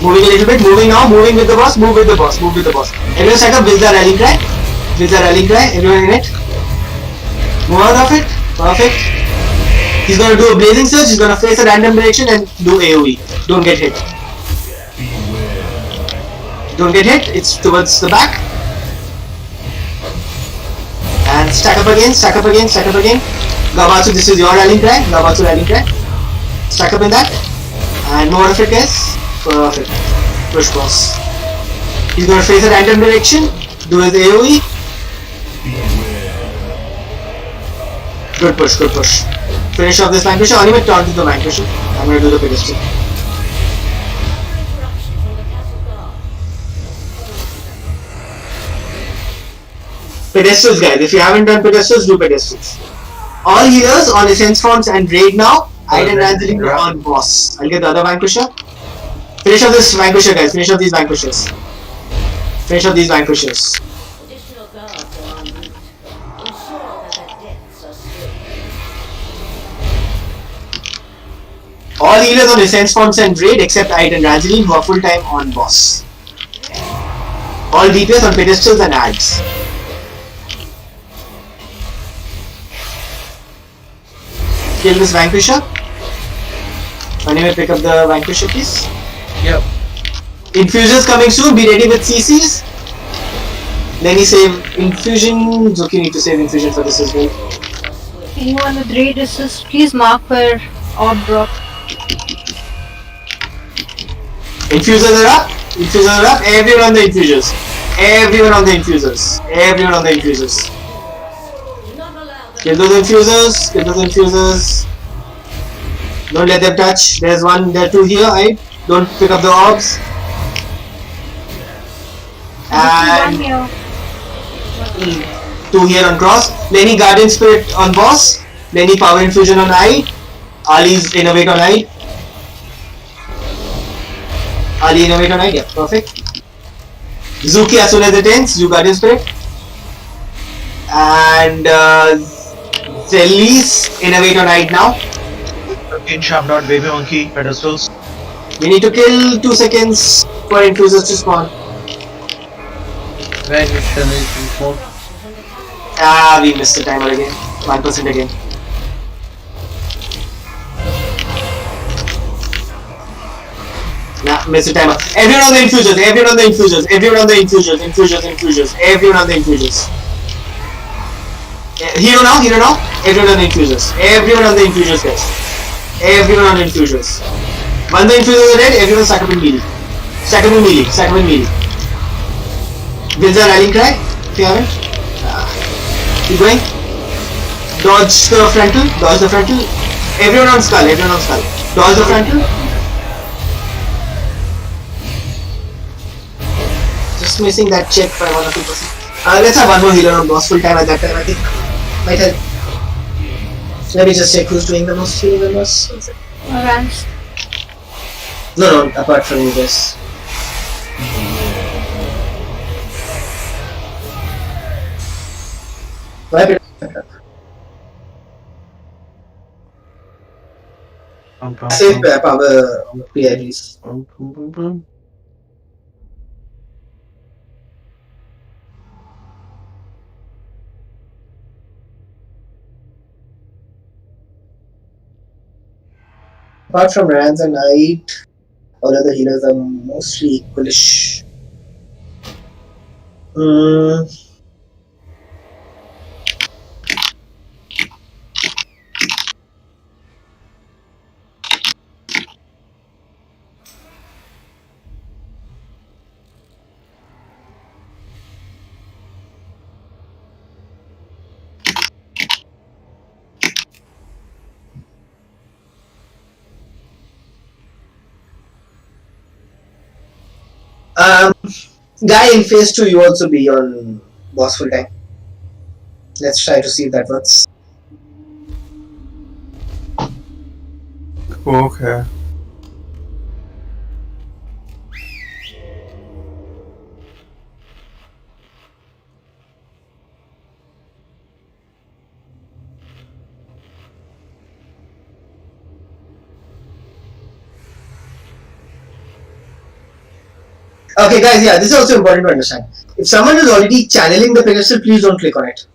Moving a little bit, moving now, moving with the boss, move with the boss. Everyone stack up, build the rallying cry. Everyone in it. Move out of it, perfect. He's gonna do a blazing surge, he's gonna face a random direction and do AoE. Don't get hit. It's towards the back. And stack up again. Gabatsu, this is your rallying cry. Stack up in that. And more of it, guys. Perfect. Push boss. He's gonna face a random direction. Do his AoE. Good push. Finish off this Vanquisher. Only with taunt to the Vanquisher. I'm gonna do the pedestal. Pedestals, guys. If you haven't done pedestals, do pedestals. All healers on essence fonts and raid now. Aiden Ranzeling on boss. I'll get the other Vanquisher. Finish off this Vanquisher, guys. Finish off these Vanquishers. Additional guards are en route. Ensure that the depths are sealed. All healers on essence fonts and raid except Aiden Ranzeling who are full time on boss. All DPS on pedestals and ads. Kill this Vanquisher. Anyway, pick up the Vanquisher, please. Yep. Infusers coming soon. Be ready with CCs. Then he save infusion. Zuki need to save infusion for this as well. Anyone with raid assist, please mark where orb drop. Infusers are up. Everyone on the infusers. Kill those infusers. Don't let them touch. There are 2 here. Right? Don't pick up the orbs. And 2 here on cross. Lenny Guardian Spirit on boss. Lenny Power Infusion on I. Ali's Innovate on I. Yeah, perfect. Zuki as soon as it ends, you Guardian Spirit. And Zelis Innovate on I now. King Shamrock, Baby Monkey, pedestals. We need to kill 2 seconds for infusers to spawn. Vanquisher needs to be fought. We missed the timer again. 1% again. Nah, missed the timer. Everyone on the infusers. Everyone on the infusers. Hero now. Everyone on the infusers. Guys. Everyone on the infusers. When the infusers are dead, everyone stack up in melee. Builds a rallying cry, if you haven't. Keep going. Dodge the frontal. Everyone on skull. Dodge the frontal. Just missing that check by 1 or 2%. Let's have 1 more healer on boss full time at that time, I think. Might help. Let me just check who's doing the most healing on boss. Rans. No, apart from you guys. Wipe it. Save power PI, please. Apart from Rans and Knight, all other healers are mostly equalish. Guy, in phase 2, you also be on boss full time. Let's try to see if that works. Okay. Okay, guys, yeah, this is also important to understand. If someone is already channeling the pedestal, please don't click on it.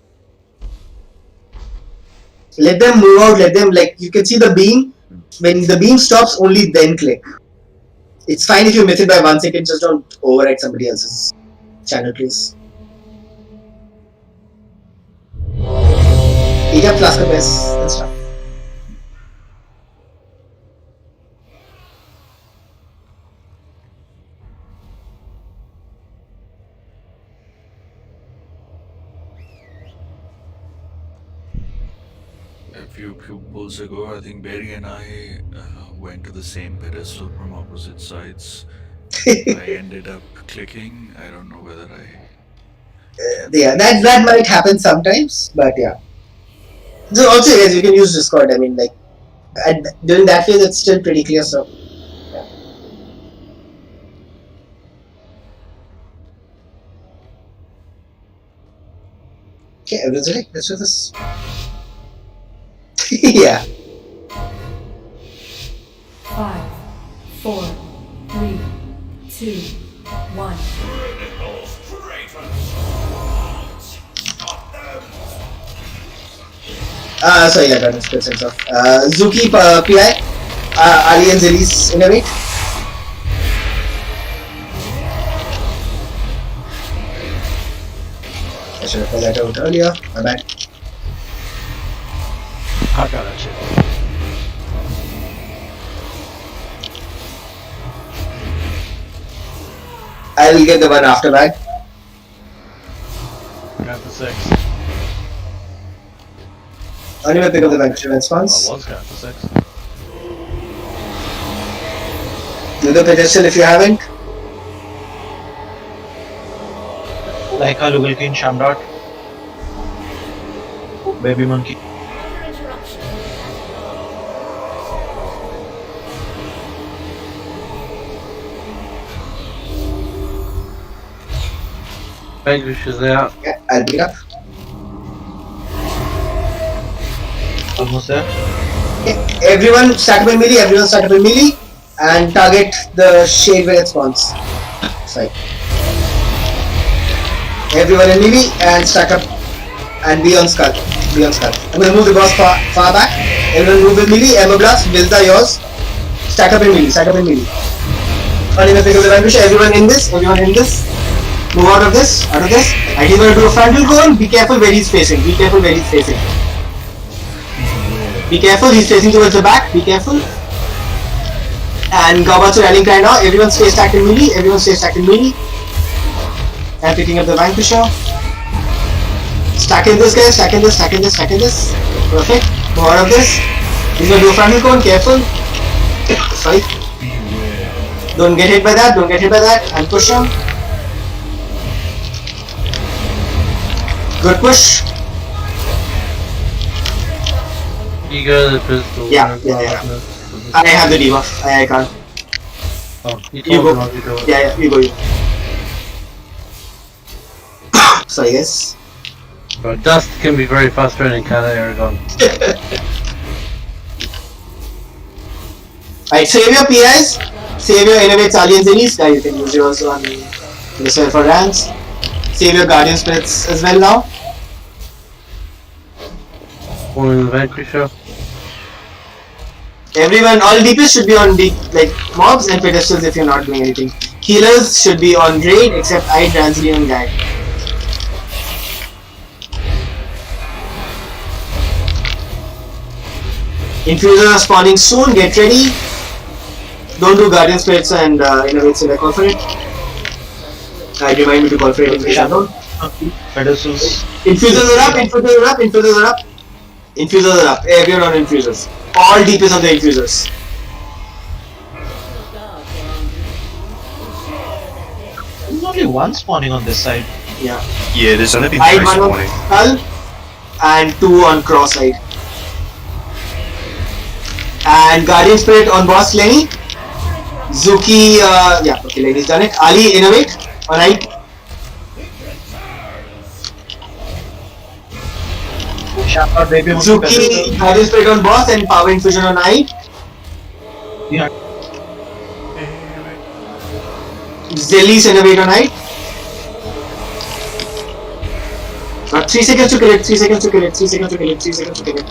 Let them move out, let them, like, you can see the beam. When the beam stops, only then click. It's fine if you miss it by 1 second, just don't override somebody else's channel, please. Eat up flask of best and stuff. A few pulls ago, I think Barry and I went to the same pedestal from opposite sides. I ended up clicking. I don't know whether I. Yeah, that might happen sometimes, but yeah. So also, guys, you can use Discord. I mean, like, during that phase, it's still pretty clear. So, yeah. Okay, everyone's ready. Let's do this. Yeah. 5, 4, 3, 2, 1. Sorry, I got this percent off. Zuki, PI, Ali and Zeli's innovate. I should have pulled that out earlier. My bad. I got that shit. I will get the one after that. Got the 6. Only will pick up the vanquisher response. I was got the 6. Do the pedestal if you haven't. Like a Lugal King Shamrot. Baby Monkey. Vanquisher's out. Yeah, I'll pick it up. Almost there. Okay. Everyone start up in melee, everyone start up in melee and target the shade where it spawns. Sorry. Everyone in melee and stack up and be on skull. Be on skull. I'm gonna move the boss far back. Everyone move in melee, Ember Blast, builds are yours. Stack up in melee, stack up in melee. Only pick up the vanquisher, everyone in this. Move out of this, And he's gonna do a frontal cone. Be careful where he's facing. Be careful, he's facing towards the back, be careful. And Gaubatsu rallying cry now, everyone stay stacked in melee, And picking up the vanquisher. Stacking this guy, stacking this. Perfect. Move out of this. He's gonna do a frontal cone, careful. Sorry. Don't get hit by that, and push him. Good push. You go to the pistol. Yeah. I have the debuff. I can't. Oh, you go. Him to do it. Yeah, you go. Sorry, guys. But dust can be very frustrating, can't it, Aragon? Alright, save your PIs, save your Innovates Aliens Elise, guys, you can use yours on yourself for ranks. Save your Guardian Spirits as well now. One in the Vanquisher. Everyone, all DPS should be on like mobs and pedestals if you're not doing anything. Healers should be on raid except I, Dransly and Guy. Infusers are spawning soon, get ready. Don't do Guardian Spirits and Innovates if I call for it. I remind me to call for it in case I don't. Pedestals. Infusers are up, infusers are up, infusers are up. Infusers are up, everyone on infusers. All DPS on the infusers. There's only one spawning on this side. Yeah. Yeah, there's only been I 3 one on spawning. Skull and 2 on cross side. And Guardian Spirit on boss Lenny. Zuki, yeah, okay, Lenny's done it. Ali, Innovate on I. Zuki, Guardian Spirit on boss and Power Infusion on I. Yeah. Zelly's Innovate on I. 3 seconds to kill it, 3 seconds to kill it, 3 seconds to kill it, 3 seconds to kill it.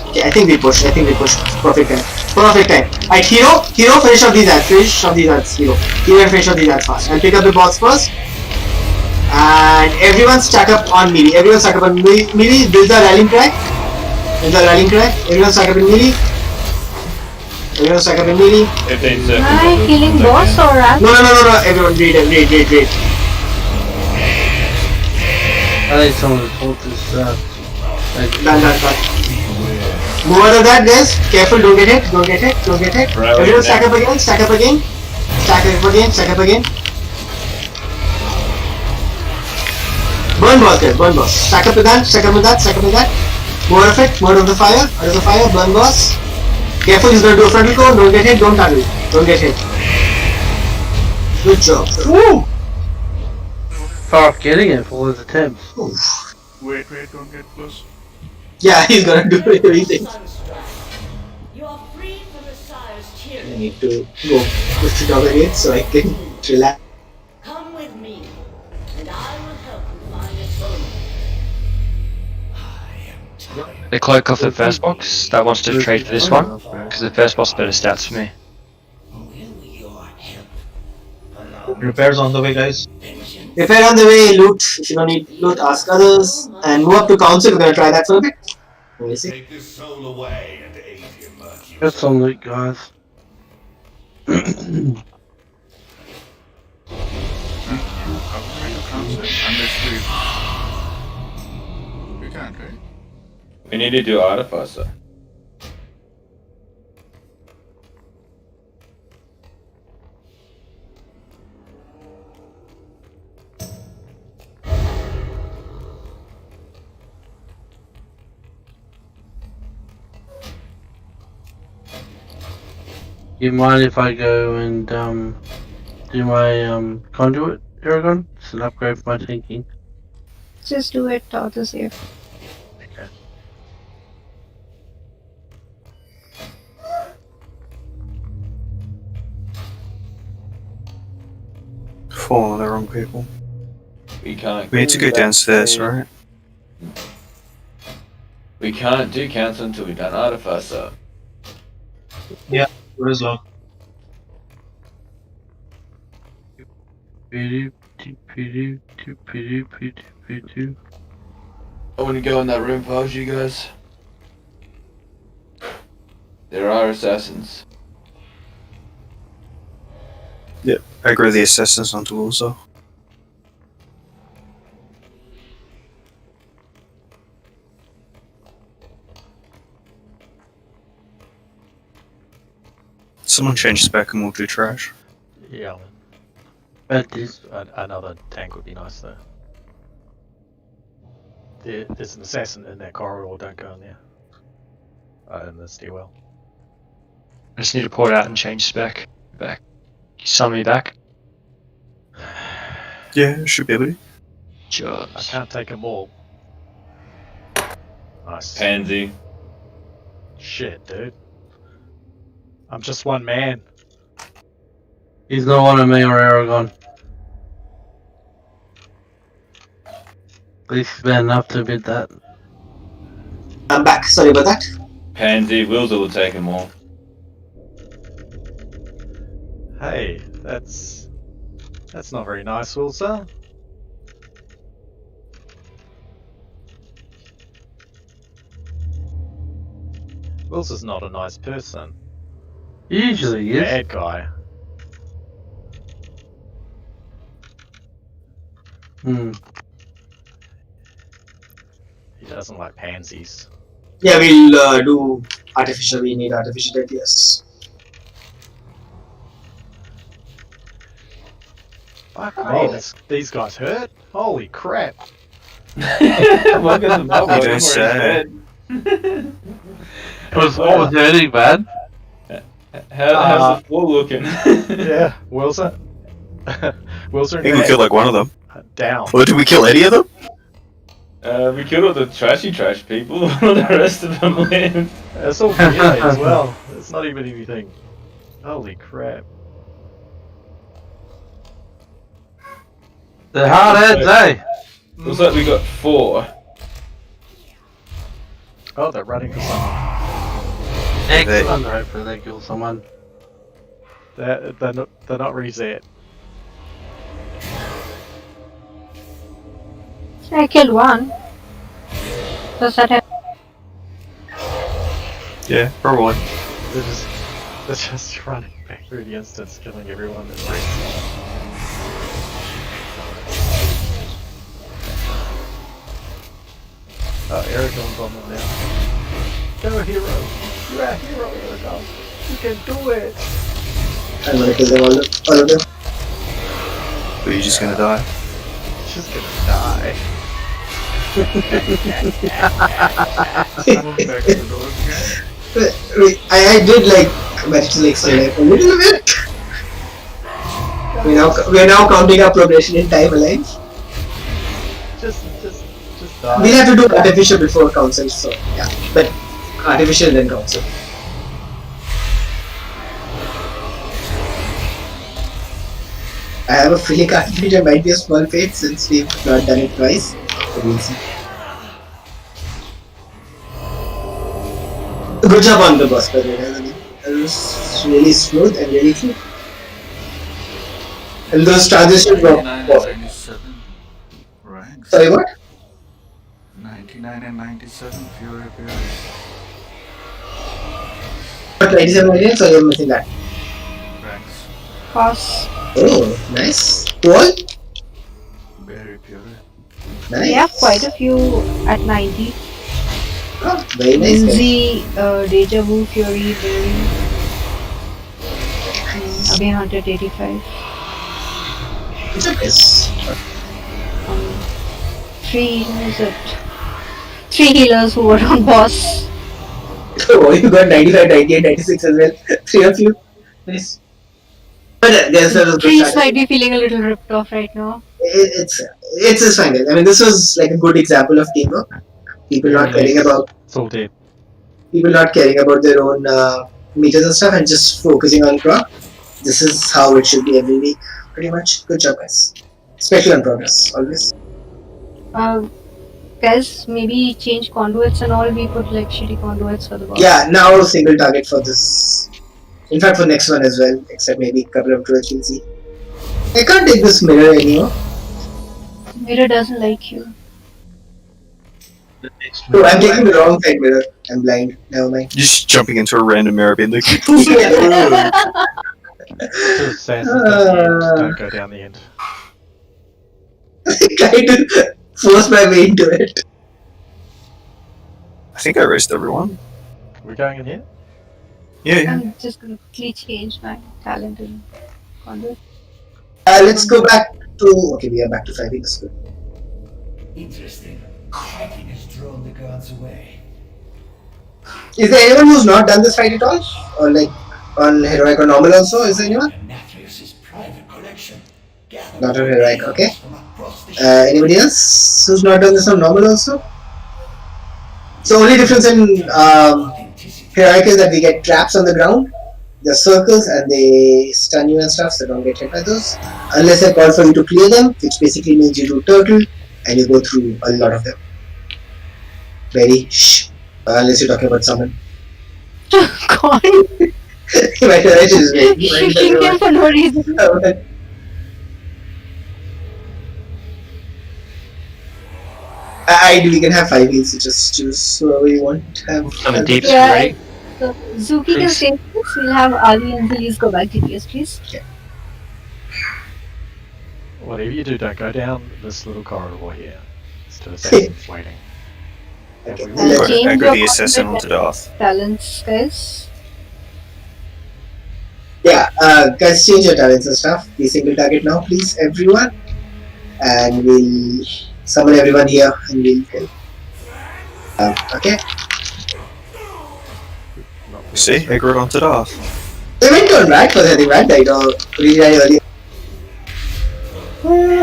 Okay, I think we push. Perfect time. Perfect time. Alright, hero, finish off these ads. Hero and finish off these ads fast. I'll pick up the boss first. And everyone stack up on melee. Build the rallying cry. Everyone stack up in melee. 15 seconds. Am I killing boss or rat? No. Everyone raid. I think someone told this. Done. Move out of that, guys. Careful, don't get hit. Right, Everyone stack up again. Burn boss. Stack up with that. More of it, more of the fire. Burn boss. Careful, he's gonna do a frontal core. Don't get hit, don't target. Don't get hit. Good job. Woo! Far off getting it for all his attempts. Wait, don't get close. Yeah, he's gonna do everything. You are free from the Sire's I tyranny. need to go push it over again so I can relax. Come with me, and I will help you find atonement. The cloak off the first box that wants to trade for this one, because the first boss better stats for me. Repairs on the way, guys. Repair on the way, loot. If you don't need loot, ask others. And move up to council, we're gonna try that for a bit. Let me see. Take this soul away and aid him, Mercury. Get some loot, guys. We can't, right? We need to do Artificer. You mind if I go and do my conduit, Aragon? It's an upgrade for my tanking. Just do it, Todd is here. Okay. Falling on the wrong people. We can't. We need to go downstairs, right? We can't do council until we've done Artificer. Yeah, it is long. I want to go in that room past you guys. There are assassins. Yep. Aggro the assassins onto also. Someone change spec and we'll do trash. Yeah. But this another tank would be nice though. There's an assassin in that corridor. Don't go in there. In the stairwell. I just need to port out and change spec. Back. You summon me back? Yeah, should be able to. Jobs. I can't take them all. Nice. Pansy. Shit, dude. I'm just one man. He's not one of me or Aragon. At least he's bad enough to admit that. I'm back. Sorry about that. Pansy. Wilder will take them all. Hey, that's not very nice, Wilson. Wilson's not a nice person. Usually he is. Bad guy. He doesn't like pansies. Yeah, we'll do artificial. We need artificial death, yes. Fuck me, these guys hurt? Holy crap. Look at the bubble. You don't say. What was hurting, man? How's the floor looking? Yeah, Wilson. Wilson. I think we killed like one of them. Down. Or did we kill any of them? We killed all the trashy trash people. The rest of them lived. It's all melee as well. It's not even anything. Holy crap. The hard heads, eh? Looks like we got 4. Oh, they're running for someone. Excellent. Hopefully they kill someone. They're not reset. I killed one. Does that happen? Yeah, probably. They're just running back through the instance, killing everyone that's reset. Oh, Aragon's on them now. Go hero! You're a hero, Aragon! You can do it! I'm gonna kill them all of them. But you're just gonna die. She's gonna die. I did like manage to like stay like a little bit. We're now counting our progression in time alive. Just die. We'll have to do artificial before council, so yeah. But artificial then council. I have a feeling artificial might be a small fate since we've not done it twice. But we'll see. Good job on the boss, by the way. It was really smooth and really clean. And those transitions were 97 ranks. Sorry, what? 99 and 97 Fury Bears. What, 97 million? Sorry, I'm missing that. Ranks. Boss. Oh, nice. Wall? Very pure. Nice. We have quite a few at 90. Oh, very nice. Lindsay, Deja Vu, Fury, Barry. Abhay Hunter 85. Good job, guys. 3 healers who were on boss. Oh, you got 95, 98, 96 as well. 3 of you. Nice. But yes, that was good. Trees might be feeling a little ripped off right now. It's fine. I mean, this was like a good example of teamwork. People not caring about. It's all dead. People not caring about their own meters and stuff and just focusing on proc. This is how it should be every week, pretty much. Good job, guys. Especially on progress, always. Guys, maybe change conduits and all. We put like shitty conduits for the boss. Yeah, now single target for this. In fact, for next one as well, except maybe a couple of druids, we'll see. I can't take this mirror anymore. Mirror doesn't like you. Oh, I'm taking the wrong side mirror. I'm blind. Never mind. Just jumping into a random mirror being like, Just Sansa down the end. Don't go down the end. Trying to force my way into it. I think I raced everyone. We're going in here? Yeah. I'm just gonna quickly change my talent in conduit. Let's go back to. Okay, we are back to 5. That's good. Interesting. Fighting has drawn the gods away. Is there anyone who's not done this fight at all? Or like on heroic or normal also? Is there anyone? Natrius's private collection. Not on heroic, okay. From across the Anybody else who's not done this on normal also? So only difference in heroic is that we get traps on the ground. The circles and they stun you and stuff, so don't get hit by those. Unless I call for you to clear them, which basically means you do turtle and you go through a lot of them. Very shh. Unless you're talking about someone. God. You might have just Shooting him for no reason. We can have 5 heals, so just choose whoever you want. Summon deeps Yeah. ready. So, Zuki can stay with us. We'll have Ali and Zillies go back to TS, please. Whatever you do, don't go down this little corridor here. It's to assassins waiting. Change go the your assassin onto Darth. talents, guys. Yeah, guys, change your talents and stuff. Be single target now, please, everyone. And we'll summon everyone here and we'll kill. Okay. See, I grew onto Darth. They went on Rat because I think Rat died or really died earlier.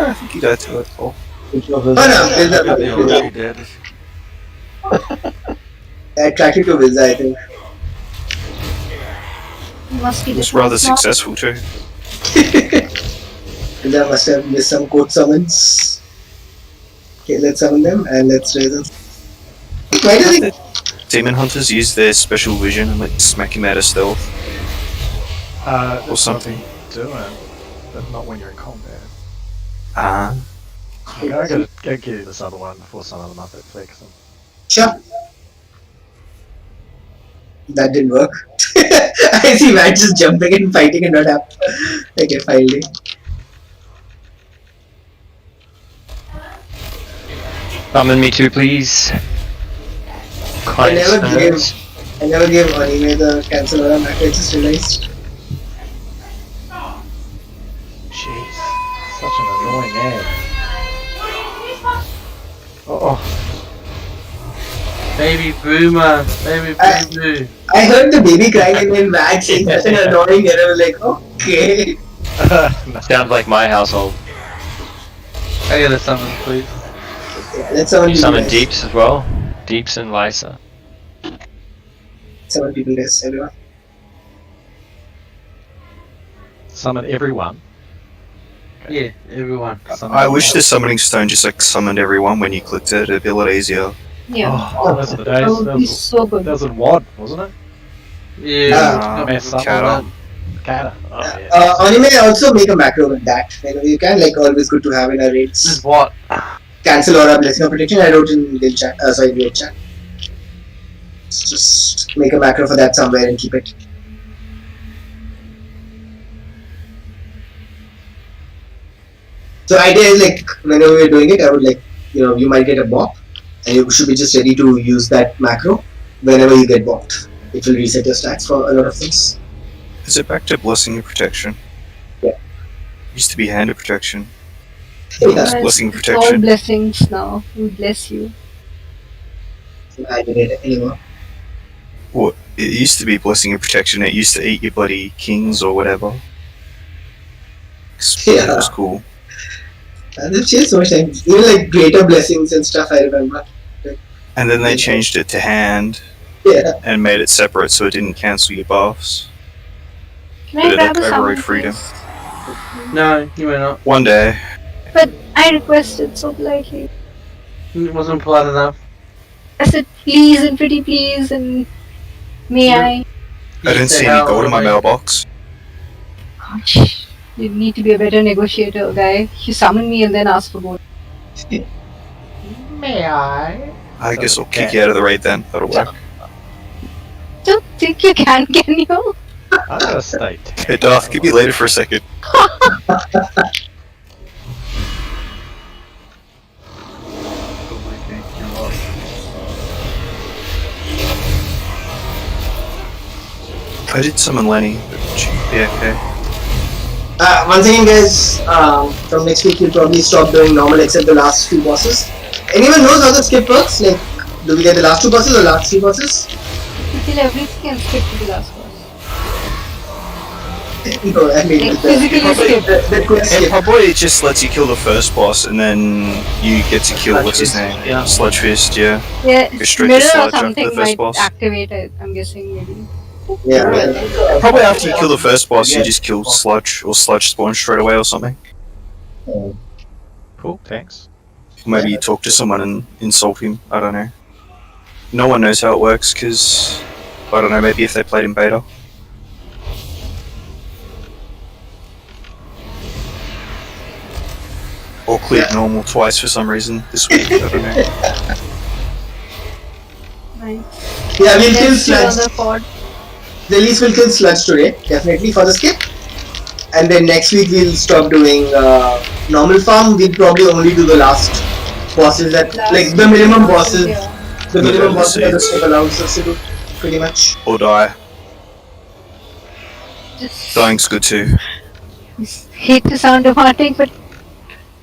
I think he died too early. Oh no, He did. I attracted to Wilza, I think. Must be He was rather successful too. Wilza must have missed some code summons. Okay, let's summon them and let's raise them. Why do they? Demon hunters use their special vision and like smack him out of stealth. Or something. Do it, but not when you're in combat. Ah. I gotta get you this other one before some of them up at flex. Sure. That didn't work. I see Matt just jumping and fighting and not up. Okay, finally. Summon me too, please. I never gave anime the cancel around macro, I just realized. Jeez, such an annoying ad. Oh. Baby boomer, baby boo. I heard the baby crying and when Matt saying such an annoying and I was like, okay. Sounds like my household. I get a summon, please. Yeah, let's summon You people. summon Guys. deeps as well. Deeps and Lysa. Summon people, guys, everyone. Summon everyone. Yeah, everyone. I wish the summoning stone just like summoned everyone when you clicked it. It'd be a lot easier. Yeah. Oh, those are the days. That would be so good. That was in WAD, wasn't it? Yeah. Mess up Kata. with that. Kata. Oh, yeah. Anime also make a macro with that. You can like always good to have in our raids. This is what? Cancel or a blessing of protection. I wrote in guild chat. Sorry, raid chat. Just make a macro for that somewhere and keep it. So idea is like whenever we're doing it, I would like you might get a bop, and you should be just ready to use that macro whenever you get bopped. It will reset your stats for a lot of things. Is it back to blessing of protection? Yeah. Used to be hand of protection. Yeah. It's blessing of All protection. blessings now. We bless you. I didn't anymore. What? It used to be blessing of protection. It used to eat your bloody kings or whatever. Yeah. That was cool. They've changed so much time. Even like greater blessings and stuff. I remember. And then they changed it to hand Yeah. and made it separate so it didn't cancel your buffs. Can But I it grab a overrode summon, freedom. please? No, you may not. One day. But I requested so politely. It wasn't polite enough. I said please and pretty please and may I? I didn't see any gold in my mailbox. Gosh, you need to be a better negotiator, guy. You summon me and then ask for gold. May I? I guess I'll kick you out of the raid then. That'll work. Don't think you can you? I'm gonna stay. Hey Darth, give me later for a second. I did summon Lenny, but she'd be okay. Once again, guys, from next week we'll probably stop doing normal except the last few bosses. Anyone knows how the skip works? Like, do we get the last two bosses or last three bosses? You kill everything and skip to the last one. No, I mean Like physically skip. the quest It skip. probably just lets you kill the first boss, and then you get to kill what's his name? Yeah. Sludge Fist. Yeah. Yeah, Go straight to mirror or Sludge after the something first might boss. activate it. I'm guessing maybe. Yeah. Probably after you kill the first boss, you just kill Sludge, or Sludge spawns straight away or something. Cool, thanks. Or maybe you talk to someone and insult him. I don't know. No one knows how it works because I don't know. Maybe if they played in beta. Or cleared normal twice for some reason this week. I don't know. Nice. Yeah, we'll kill Let's see on Sludge. the pod. The least will kill Sludge today, definitely for the skip. And then next week we'll stop doing normal farm. We'll probably only do the last bosses that, like the minimum bosses. The minimum bosses that the skip allows us to do, pretty much. Or die. Dying's good too. Hate to sound dramatic, but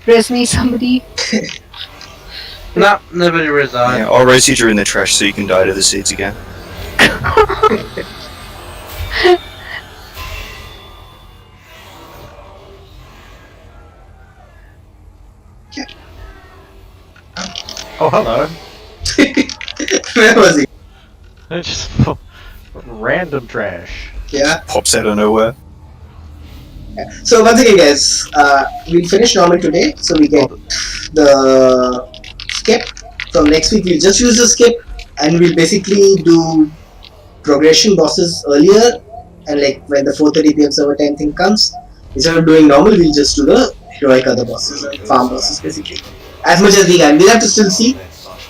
press me somebody. Nah, nobody resigned. Yeah, I'll raise you during the trash so you can die to the seeds again. Oh, hello. Where was he? It's just random trash. Yeah. Pops out of nowhere. So once again, guys, we'll finish normal today, so we get the skip. From next week, we'll just use the skip, and we'll basically do progression bosses earlier, and like when the 4:30 PM server time thing comes, instead of doing normal, we'll just do the heroic other bosses, like farm bosses, basically. As much as we can. We'll have to still see,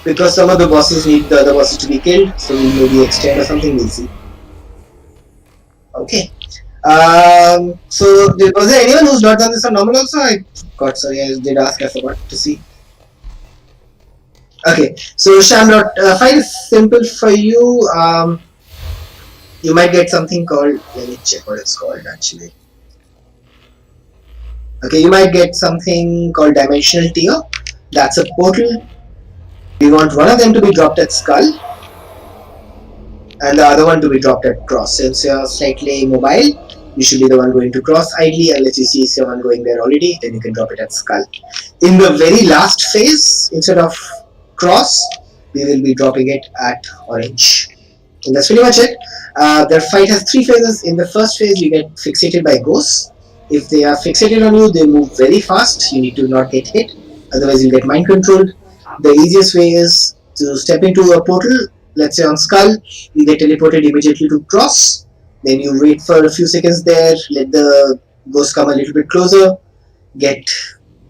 because some of the bosses need the other bosses to be killed, so we'll maybe extend or something, we'll see. Okay. So was there anyone who's not done this on normal also? I forgot, sorry, I did ask, I forgot to see. Okay, so Shamrot, fight is simple for you. You might get something called, let me check what it's called actually. Okay, you might get something called Dimensional Tier. That's a portal. We want one of them to be dropped at Skull, and the other one to be dropped at Cross. Since you're slightly mobile, you should be the one going to Cross ideally, unless you see someone going there already, then you can drop it at Skull. In the very last phase, instead of Cross, we will be dropping it at Orange. And that's pretty much it. The fight has 3 phases. In the first phase, you get fixated by ghosts. If they are fixated on you, they move very fast. You need to not get hit, otherwise you get mind controlled. The easiest way is to step into a portal. Let's say on Skull, you get teleported immediately to Cross. Then you wait for a few seconds there, let the ghost come a little bit closer, go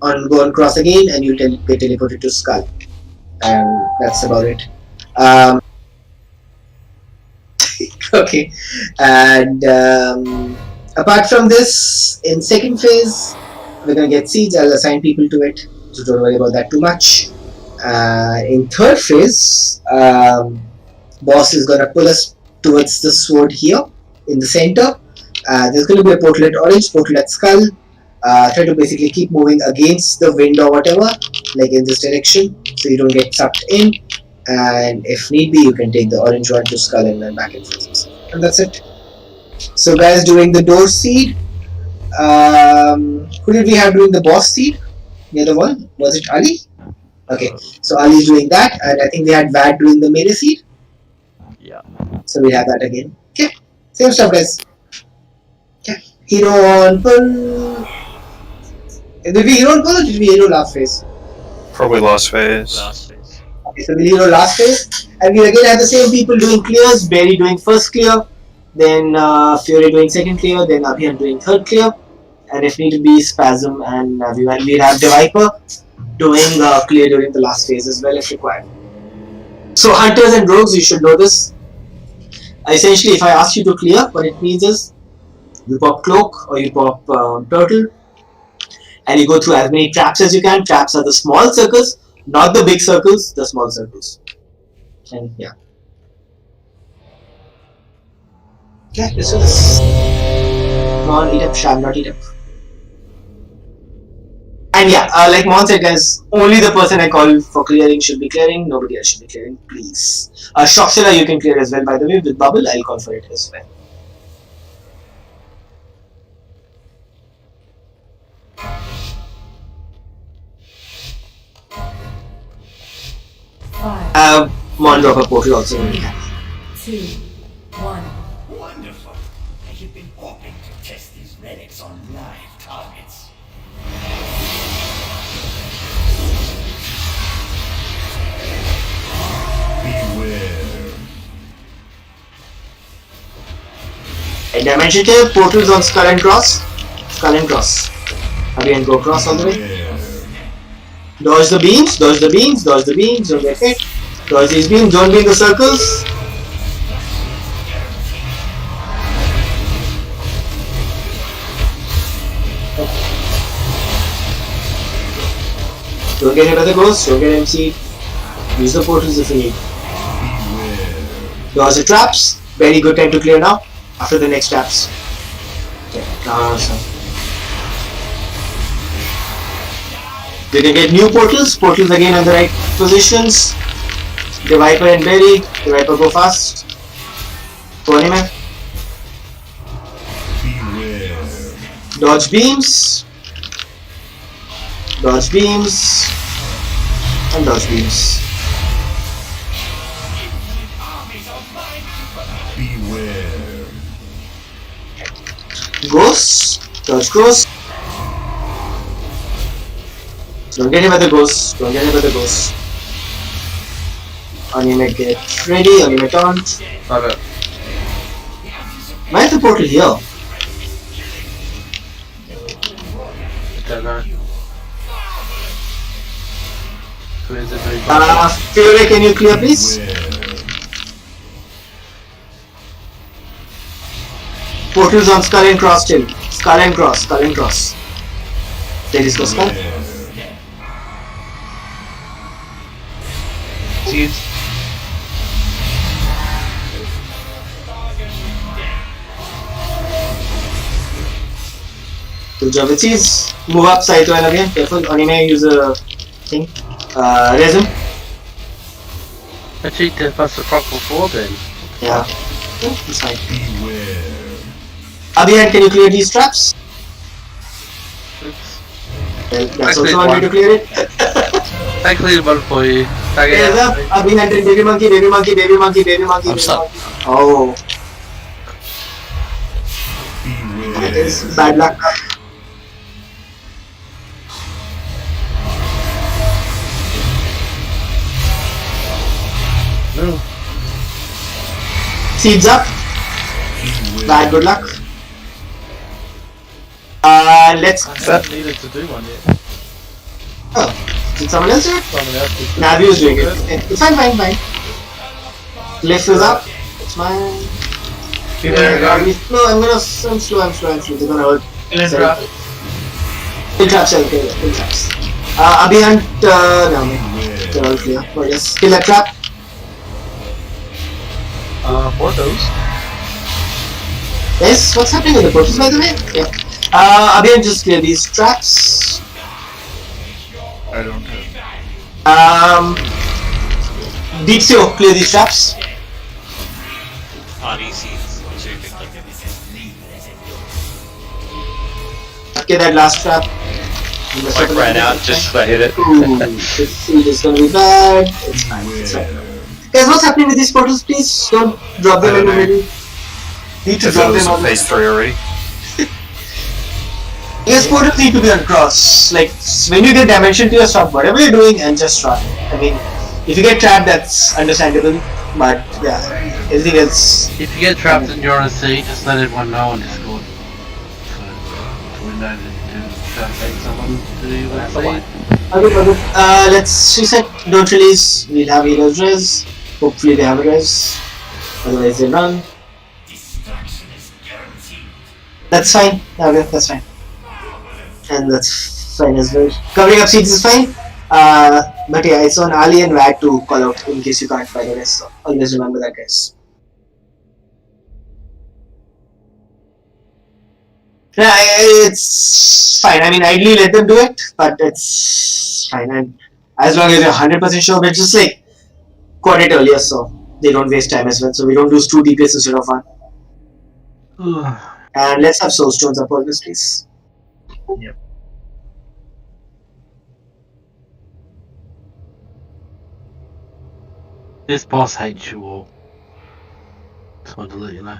on Cross again, and you get teleported to Skull. And that's about it. Okay, and apart from this, in second phase, we're gonna get seeds. I'll assign people to it, so don't worry about that too much. In third phase, boss is gonna pull us towards the sword here in the center. There's gonna be a portal at Orange, portal at Skull. Try to basically keep moving against the wind or whatever, like in this direction, so you don't get sucked in. And if need be, you can take the orange one to Skull and then back and forth. And that's it. So guys, doing the door seed. Who did we have doing the boss seed? The other one? Was it Ali? Okay, so Ali's doing that, and I think we had Vad doing the melee seed. Yeah. So we have that again. Okay, same stuff, guys. Okay, hero on pull. Did we hero on pull or did we hero last phase? Probably last phase. Okay, so we'll hero last phase, and we again have the same people doing clears. Barry doing first clear, then Fury doing second clear, then Abhiyan doing third clear, and if need to be Spasm and we'll have the Viper doing clear during the last phase as well if required. So hunters and rogues, you should know this. Essentially, if I ask you to clear, what it means is you pop cloak or you pop turtle, and you go through as many traps as you can. Traps are the small circles, not the big circles, the small circles. And yeah. Okay, this is. Come on, eat up, shall not eat up. And yeah, like Mon said, guys, only the person I call for clearing should be clearing, nobody else should be clearing, please. Shockzilla you can clear as well, by the way, with Bubble, I'll call for it as well. Mon drop a portal also when we can. 2, 1. Wonderful. I have been hoping to test these relics on live targets. Beware. A dimension cave, portals on Skull and Cross. Skull and Cross. Again, go cross all the way. Dodge the beams, dodge the beams, dodge the beams, don't get hit. Dodge these beams, don't be in the circles. Don't get hit by the ghost, don't get MC. Use the portals if you need. Dodge the traps. Very good time to clear now. After the next traps. Okay, you can get new portals. Portals again on the right positions. The Viper and Berry. The Viper go fast. Go anime. Dodge beams. Dodge beams. And dodge beams. Ghosts. Dodge ghosts. Don't get hit by the ghost. Don't get hit by the ghost. Anime get ready. Anime taunt. Why is the portal here? Don't know. Where's it very Fury, can you clear please? Portals on Skull and Cross still. Skull and Cross. Skull and Cross. There is no Skull. Good job with Cheese. Move up side to N again. Careful. Anime use a thing. Resin. Actually, they must have proc before then. Yeah. It's fine. Abhihan, can you clear these traps? Well, that's also one way to clear it. I cleared one for you. Heads up. Abhihan, baby monkey, baby monkey, baby monkey, baby monkey, baby monkey. Oh. That is bad luck. No. Seeds up. Bad good luck. Let's. I haven't needed to do one yet. Oh, did someone else do it? Someone else did. Navi is doing it. It's fine, fine, fine. Lift is up. It's mine. No, I'm slow. They're gonna hurt. Kill traps, okay, kill traps. Abhihan, no, they're all clear. Oh, yes. Kill that trap. Portals. Yes, what's happening with the portals by the way? Yeah. Abhihan, just clear these traps. I don't have. Deepsio, clear these traps. Okay, that last trap. Like ran out just as I hit it. Ooh, this seed is gonna be bad. It's fine, it's fine. Guys, what's happening with these portals? Please don't drop them in the middle. Need to drop them on phase 3 already. Yes, portals need to be on cross. Like, when you get dimension to your stop, whatever you're doing, and just run. I mean, if you get trapped, that's understandable. But, yeah, everything else. If you get trapped and you're on a sea, just let everyone know on Discord. So we know to try and make someone to do what's Okay. Let's reset. Don't release. We'll have heroes res. Hopefully they have a res. Otherwise they run. That's fine. Okay, that's fine. And that's fine as well. Covering up seeds is fine. But yeah, it's on Ali and Wad to call out in case you can't find the rest. So always remember that, guys. Yeah, it's fine. I mean, ideally let them do it, but it's fine. And as long as you're 100% sure, but just like quad it earlier so they don't waste time as well. So we don't lose 2 DPS instead of 1. And let's have soul stones up always, please. Yep. This boss hates you all. Just wanted to let you know.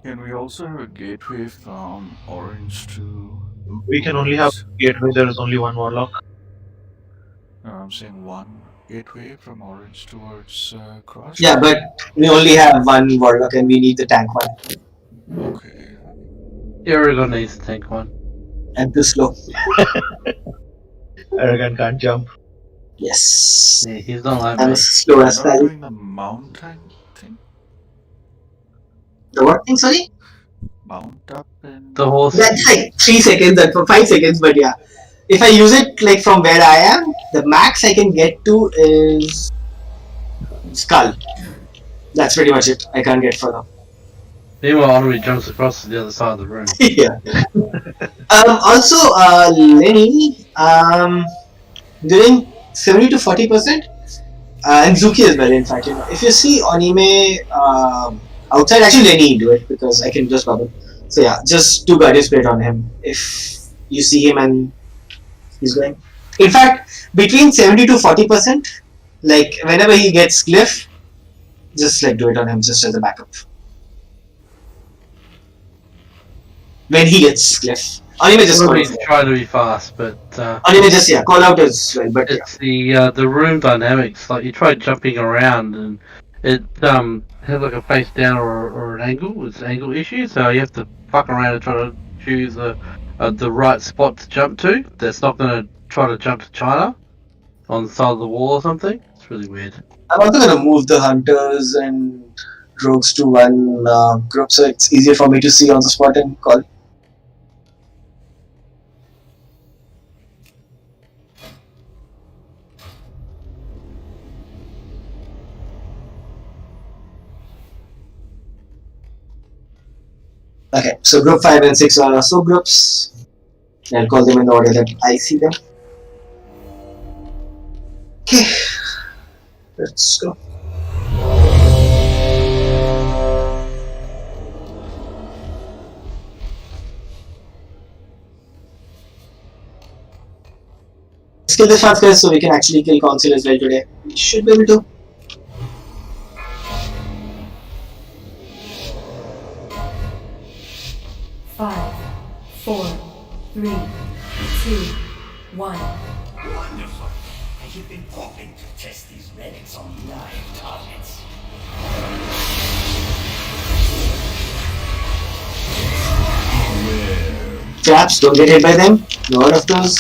Can we also have a gateway from Orange to... We can only have gateway, there is only one warlock. No, I'm saying one gateway from Orange towards Cross? Yeah, but we only have one warlock and we need the tank one. Okay. Aragon needs to tank one. I'm too slow. Aragon can't jump. Yes. Yeah, he's not like I'm me. slow as Not hell. doing the mountain thing? The what thing, sorry? Mount up and... The horse. That's like 3 seconds and for 5 seconds, but yeah. If I use it like from where I am, the max I can get to is Skull. That's pretty much it. I can't get further. Meanwhile, Honorary jumps across to the other side of the room. Yeah. Also, Lenny, doing 70 to 40%, and Zuki as well. In fact, if you see anime outside, actually Lenny do it because I can just bubble. So yeah, just do Guardian Spirit on him if you see him and he's going. In fact, between 70 to 40%, like whenever he gets Glyph, just like do it on him just as a backup. When he gets Glyph. Anime just try to be fast, but anime just call out as well. But it's the room dynamics. Like you try jumping around, and it has like a face down or an angle. It's an angle issue, so you have to fuck around and try to choose the right spot to jump to. That's not going to try to jump to China on the side of the wall or something. It's really weird. I'm also going to move the hunters and rogues to one group, so it's easier for me to see on the spot and call. Okay, so group 5 and 6 are subgroups. I'll call them in the order that I see them. Okay, let's go. Let's kill this fast guys so we can actually kill Council as well today. We should be able to. Five, four, three, two, one. Wonderful. I have been hoping to test these relics on live targets. Traps, don't get hit by them. No of those.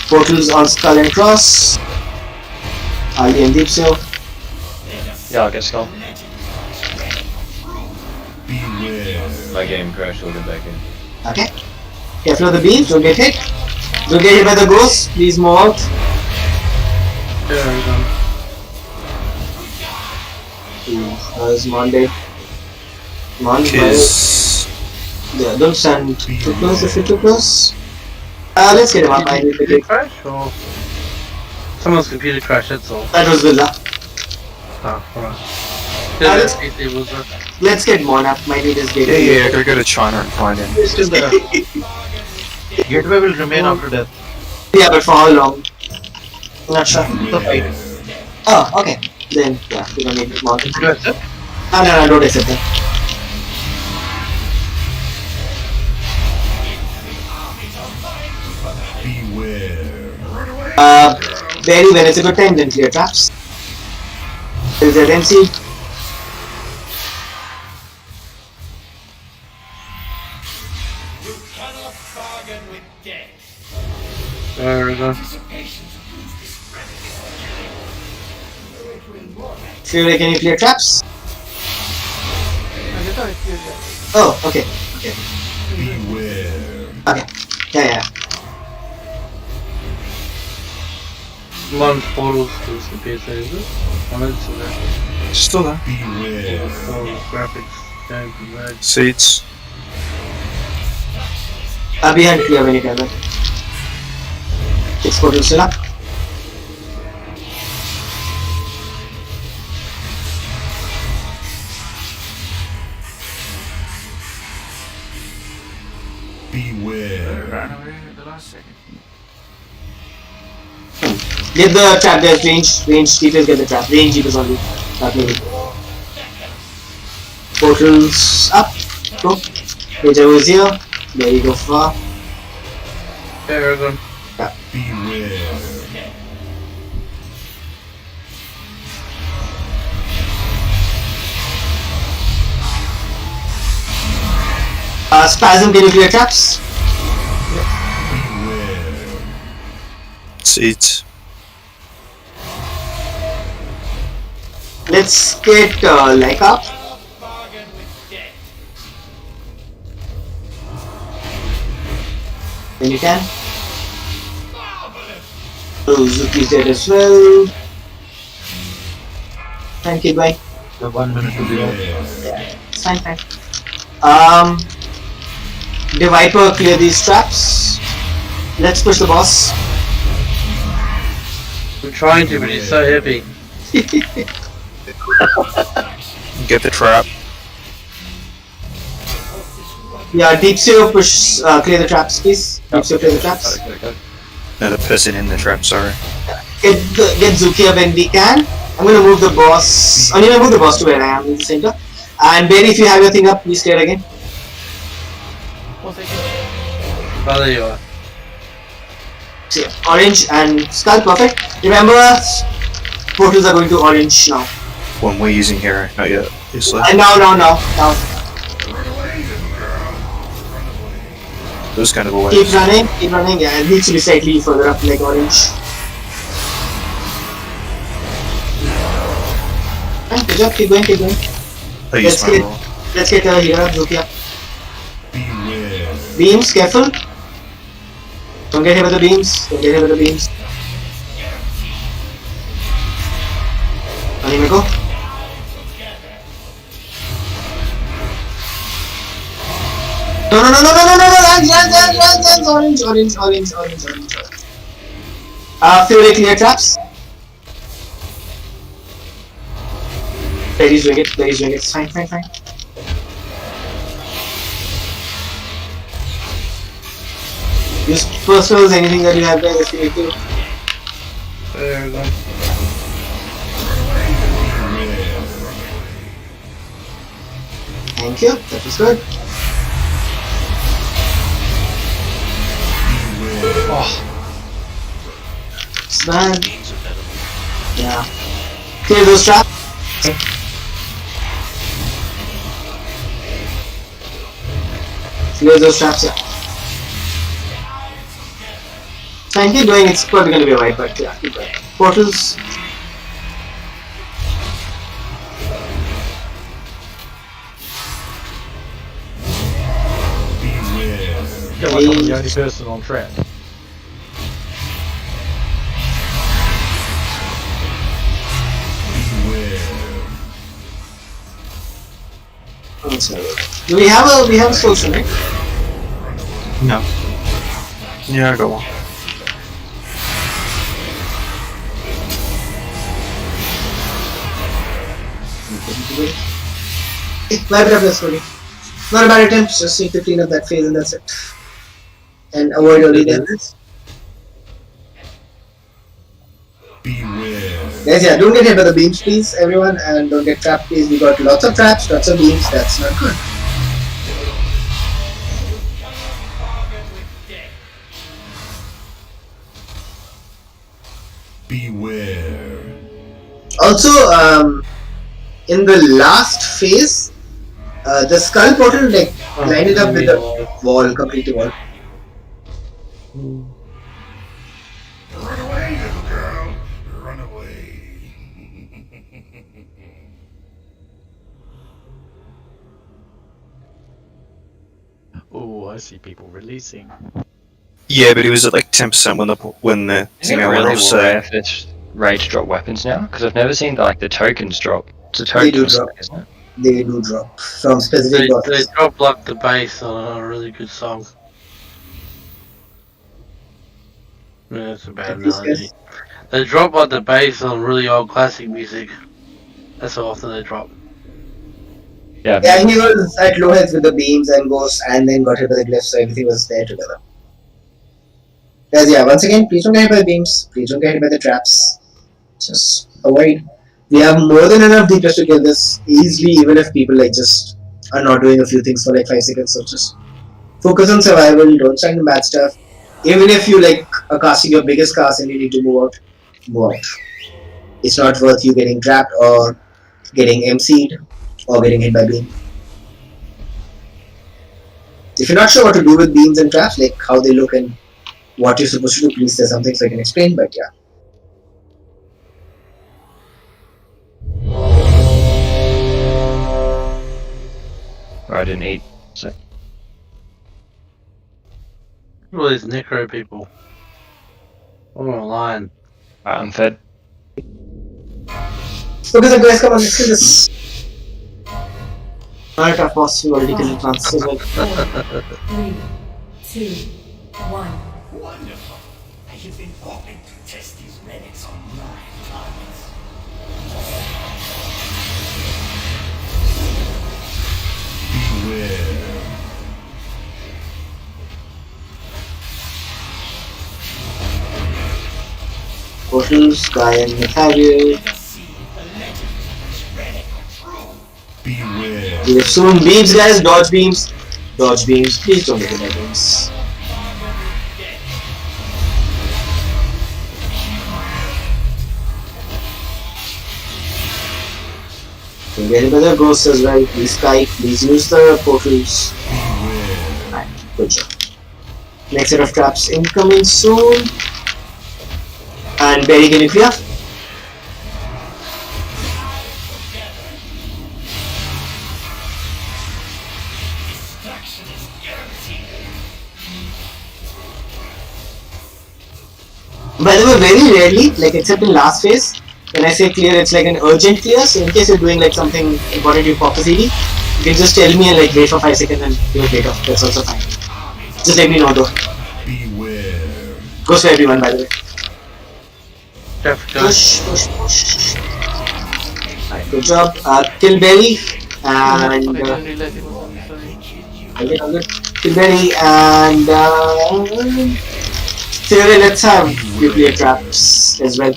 Portals on Skull and Cross. Ali and Deep Seal. Yeah, I'll get Skull. My game crashed, we'll get back in. Okay. Careful of the beams, don't get hit. Don't get hit by the ghosts, please move out. There we go. How's Monday? Monday. Yeah, don't stand too close if you're too close. Let's get him up. I need to get crash or someone's computer crash. That's all. That was Villa. Oh, alright. Let's get Mon up. Might be just get Yeah, I gotta go to China and find him. Still there. Gateway will remain after death. Yeah, but for how long? Not sure. The fight. Oh, okay. Then, yeah, we don't need Mon. Do you accept? No, don't accept that. Barry, when it's a good time, then clear traps. There's a MC. There we go. Fury, can you clear traps? Oh, okay. Okay. Yeah. One portals to the PC, is it? Oh, it's there. Still there. Graphics, game from red. Seats. Behind clear when you can. 6 portals still up. Beware. Ran away at the last second. Get the trap, there's range keepers, get the trap. Range keepers only, not melee. Portals up, go. Deja is here, there you go far. Paragon. Yeah. Spasm, can you clear traps? Seeds. Let's get like up. When you can. Oh, Zuki's dead as well. Thank you, bye. 1 minute to be off. Yeah, it's fine. The Viper, clear these traps. Let's push the boss. I'm trying to, but he's so heavy. Get the trap. Yeah, Deep Seal, push, clear the traps, please. Deep Seal, clear the traps. No, the person in the trap, sorry. Get Zukia when we can. I'm gonna move the boss. I'm gonna move the boss to where I am in the center. And Barry, if you have your thing up, please clear again. Oh, there you are. See, orange and skull, perfect. Remember, portals are going to orange now. One we're using hero, not yet. Obviously. And now. Those kind of away. Keep running, yeah, it needs to be slightly further up like orange. Fine, good job, keep going. Let's get a hero, Zukia. Beams, careful. Don't get hit with the beams. Anime go. No, lands, orange. Fury clear traps. Barry's doing it, fine. Use personals, anything that you have there, let's give it to. There we go. Thank you, that was good. Oh. It's bad. Yeah. Clear those traps. Clear those traps, yeah. Fine, keep doing, it's probably gonna be a white, but yeah, keep going. Portals. Feel like I'm the only person on track. Do we have a solution, right? No. Yeah, I got one. Wipe it up there slowly. Not a bad attempt, just need to clean up that phase and that's it. And avoid early deaths. Guys, yeah, don't get hit by the beams please, everyone, and don't get trapped please. We got lots of traps, lots of beams, that's not good. Beware. Also, in the last phase, the skull portal like lined it up with the wall, completely wall. Run away, little girl. Run away. Oh, I see people releasing. Yeah, but it was at like 10% when the Is it thing I went really off, so rare if it's rage drop weapons now? Because I've never seen like the tokens drop. It's a They do token, drop. isn't it? They do drop from specific They bosses. drop like the bass on a really good song. Yeah, that's a bad analogy. They drop like the bass on really old classic music. That's how often they drop. Yeah. Yeah, he was at low health with the beams and ghosts and then got hit by the glyphs, so everything was there together. Guys, yeah, once again, please don't get hit by beams. Please don't get hit by the traps. Just avoid. We have more than enough DPS to kill this easily, even if people like just are not doing a few things for like 5 seconds. So just focus on survival. Don't stand in bad stuff. Even if you like are casting your biggest cast and you need to move out, move out. It's not worth you getting trapped or getting MC'd or getting hit by beam. If you're not sure what to do with beams and traps, like how they look and what you're supposed to do, please there's some things I can explain, but yeah. I didn't eat. So. All these necro people. All online. I'm fed. Okay, so guys, come on, let's do this. Not a tough boss, we already killed Francis as well. 4, 3, 2, 1. Wonderful. I have been hoping to test these relics on live targets. Beware. Portals, Sky and Natalia. Beware. We have soon beams, guys, dodge beams. Dodge beams, please don't get hit by beams. Don't get hit by the ghosts as well. Please Sky, please use the portals. Right, good job. Next set of traps incoming soon. And Berry, can you clear? By the way, very rarely, like except in last phase, when I say clear, it's like an urgent clear. So in case you're doing like something important, you pop the CD, you can just tell me and like wait for 5 seconds and do it later. That's also fine. Just let me know though. Beware. Goes for everyone, by the way. Push. Alright, good job. Kill Berry and I'll get Kill Berry and Theory, let's have nuclear traps as well.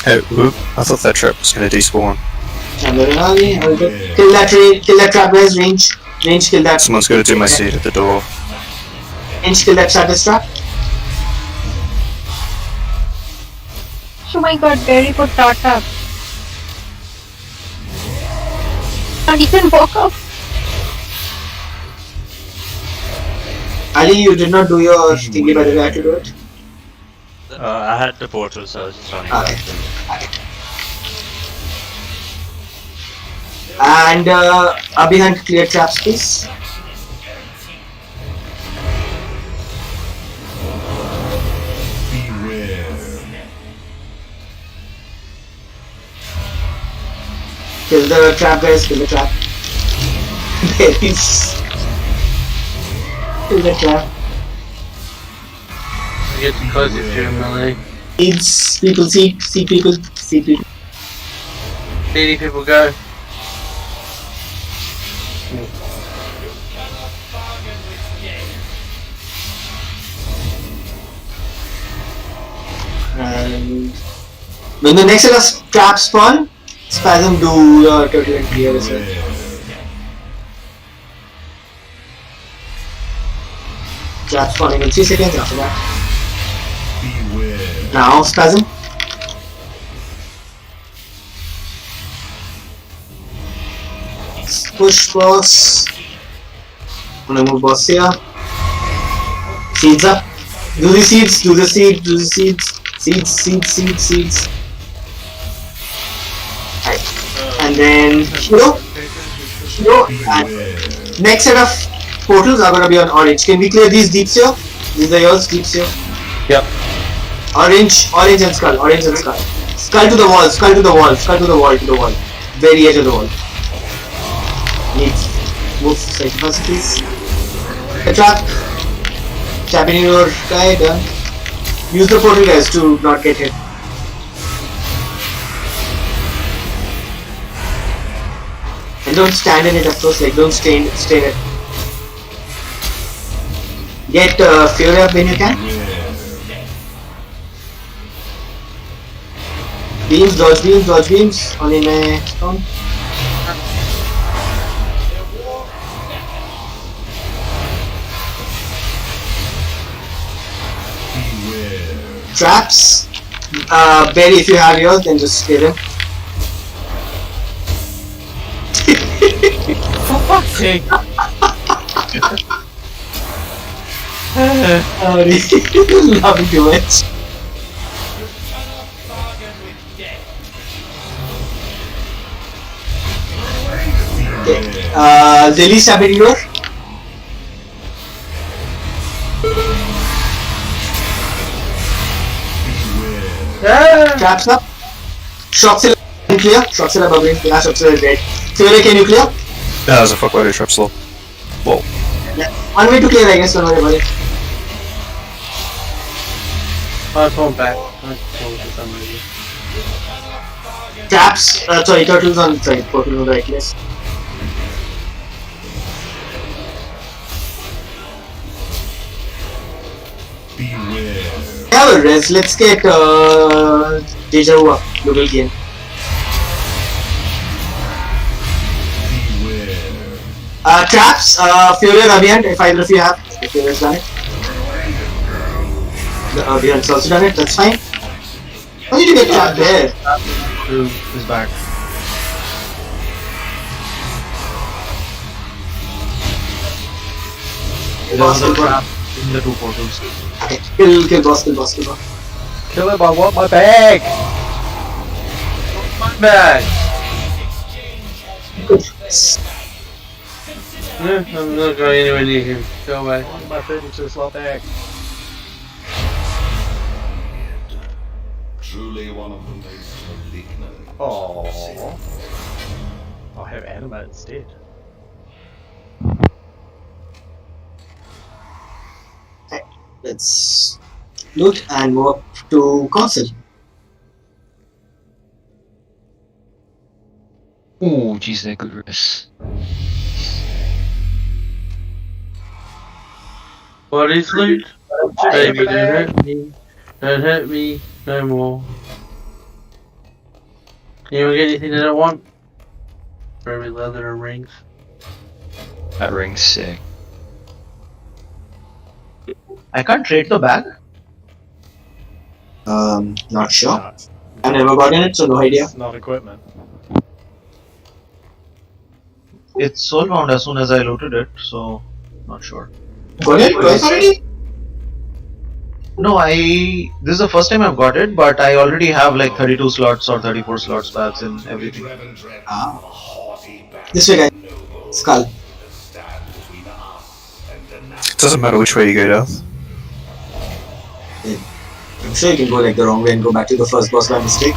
Oh, whoop. I thought that trap was going to despawn. Kill that trap, guys. Range, kill that. Someone's going to do my seed at the door. Range, kill that status trap. Oh my god, Barry put Tata. Can't even walk up. Ali, you did not do your thingy, by the way. I had to do it. I had the portal, so I was just running Okay. back. And Abhihan, clear traps, please. Kill the trap, guys. Kill the trap. Berries. Kill the trap. I get too close to you, melee. Seeds, people, seed people. 80 people go. And when the next set of traps spawn, Spasm do the turtle and clear as well. Trap spawning in 3 seconds after that. Now Spasm. Push boss. I'm gonna move boss here. Seeds up. Do the seeds, do the seeds, do the seeds. Seeds. Right. And then Hero. And next set of portals are gonna be on orange. Can we clear these deeps here? These are yours, deeps here. Yep. Orange and skull. Skull to the wall. Very edge of the wall. Needs move sacrifice, please. The trap. Tap in your guy, done. Use the portal, guys, to not get hit. And don't stand in it, of course, like don't stay in it. Get Fury up when you can. Beams, dodge beams. Only my stone. Traps. Barry, if you have yours, then just kill him. For fuck's sake! Love it too much. Okay. Zelly Sabidior. Traps up. Shoxilla can clear. Shoxilla bubbling. Yeah, Shoxilla is dead. Fury, can you clear? That was a fuckload of traps low. Whoa. Yeah. One way to clear, I guess. Don't worry about it. I spawned back. I spawned for some reason. Traps. Sorry, turtles on side. Portal on the right place. Have a rest. Let's get Deja Vu up. Local game. Traps. Fury or Aviant, if either of you have. If Fury has done it. The Aviant's also done it. That's fine. How did you get trapped there? Is back. There was a trap in the two portals. Okay, kill boss. Kill him, I want my bag! My bag! I'm not going anywhere near him. Go away. I want my 32 slot bag. Truly one of the most malignant. Oh, I'll have anima instead. Okay, let's loot and move up to console. Oh, jeez, they're good risks. What is loot? Baby, don't hurt me. Don't hurt me no more. Anyone get anything they don't want? Ruby leather and rings. That ring's sick. I can't trade the bag. Not sure. I've never gotten it, so no idea. It's not equipment. It's soulbound as soon as I looted it, so not sure. Got it twice already? No, this is the first time I've got it, but I already have like 32 slots or 34 slots bags in everything. Ah. This way, guys. Skull. It doesn't matter which way you go down. I'm sure you can go like the wrong way and go back to the first boss by mistake.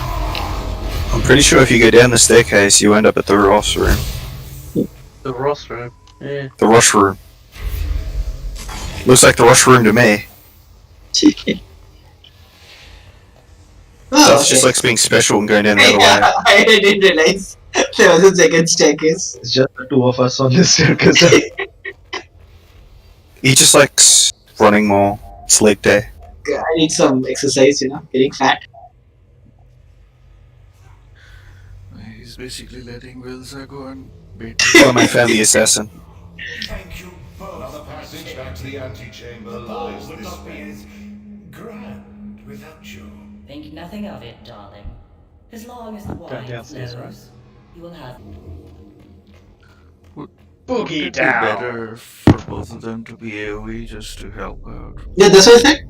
I'm pretty sure if you go down the staircase, you end up at the Ross room. The Ross room. Yeah. The Rush room. Looks like the Rush room to me. So it's just like being special and going down the other way. I didn't realize there was a second staircase. It's just the two of us on this staircase. He just likes running more. It's leg day. I need some exercise, getting fat. He's basically letting Wilza go and bait. Follow my family assassin. Thank you both. The passage back to the antechamber lies this way. Grand without you. Think nothing of it, darling. As long as the wine downstairs, flows, you will have. Would it be better for both of them to be AoE just to help out? Yeah, that's what I said.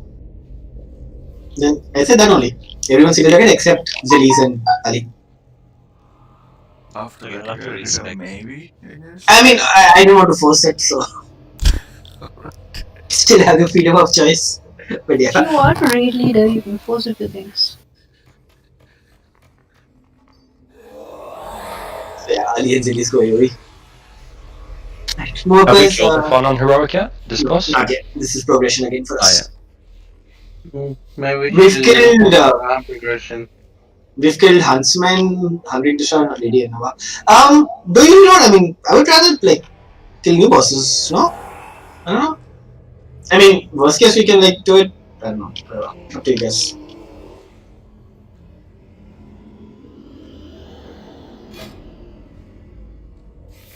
Then I said that only. Everyone's single target except Zelly's and Ali. After Okay, that, I'll have to respect. maybe, I guess. I mean, I don't want to force it, so still have the freedom of choice. But You yeah, are a raid leader, you can force a few things. yeah, Ali and Zelly's go AoE. More Have we players. killed the fun on heroic yet? This boss? Not yet. This is progression again for us. Maybe we We've should killed, do progression. We've killed Huntsman, Hungry to Shine, Lady and Nova. Do you know what I mean? I would rather kill new bosses, no? I don't know. I mean, worst case we can like do it. I don't know. Up to you guys.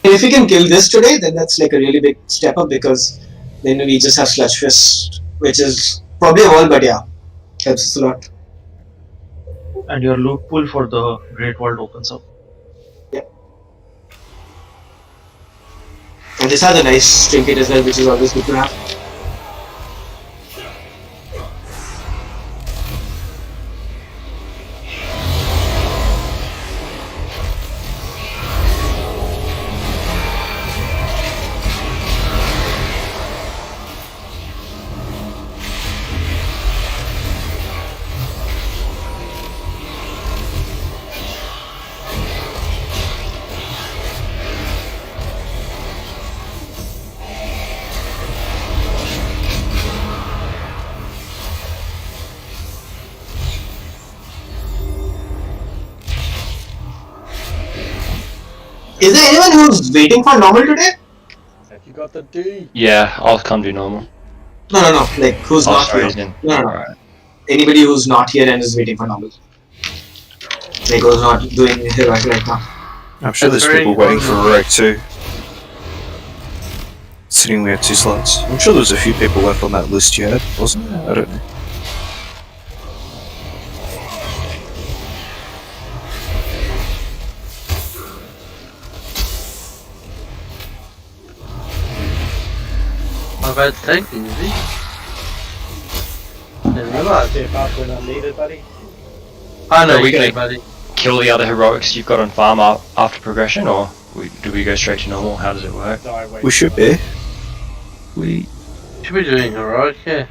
And if we can kill this today, then that's like a really big step up because then we just have Sludge Fist, which is probably a wall, but yeah, helps us a lot. And your loot pool for the Great World opens up. And this has a nice trinket as well, which is always good to have. Is there anyone who's waiting for normal today? Have you got the D? Yeah, I'll come do normal. No. Like who's not here? No. Right. Anybody who's not here and is waiting for normal. Like who's not doing heroic right now. I'm sure there's people waiting for heroic too. Sitting we had 2 slots. I'm sure there's a few people left on that list you had, wasn't there? I don't know. My bad thinking, is he? Didn't realise. Step up when I need it, buddy. I know Are we you gonna do, buddy. kill the other heroics you've got on farm after progression, or do we go straight to normal? How does it work? We should be. We should be doing heroic, yeah.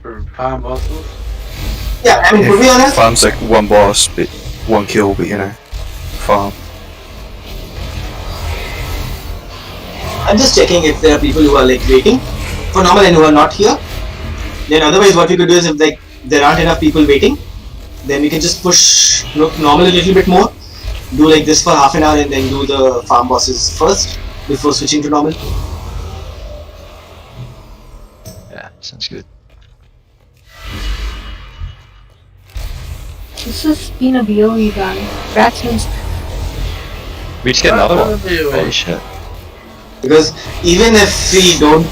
For farm bosses. Yeah, I mean, to be honest, Farm's like 1 boss, but 1 kill, but you know, farm. I'm just checking if there are people who are like waiting for normal and who are not here. Then otherwise what we could do is if like there aren't enough people waiting, then we can just push normal a little bit more. Do like this for half an hour and then do the farm bosses first before switching to normal. Yeah, sounds good. This has been a BOE run. Ratsman's We just get another one. Holy shit. Because even if we don't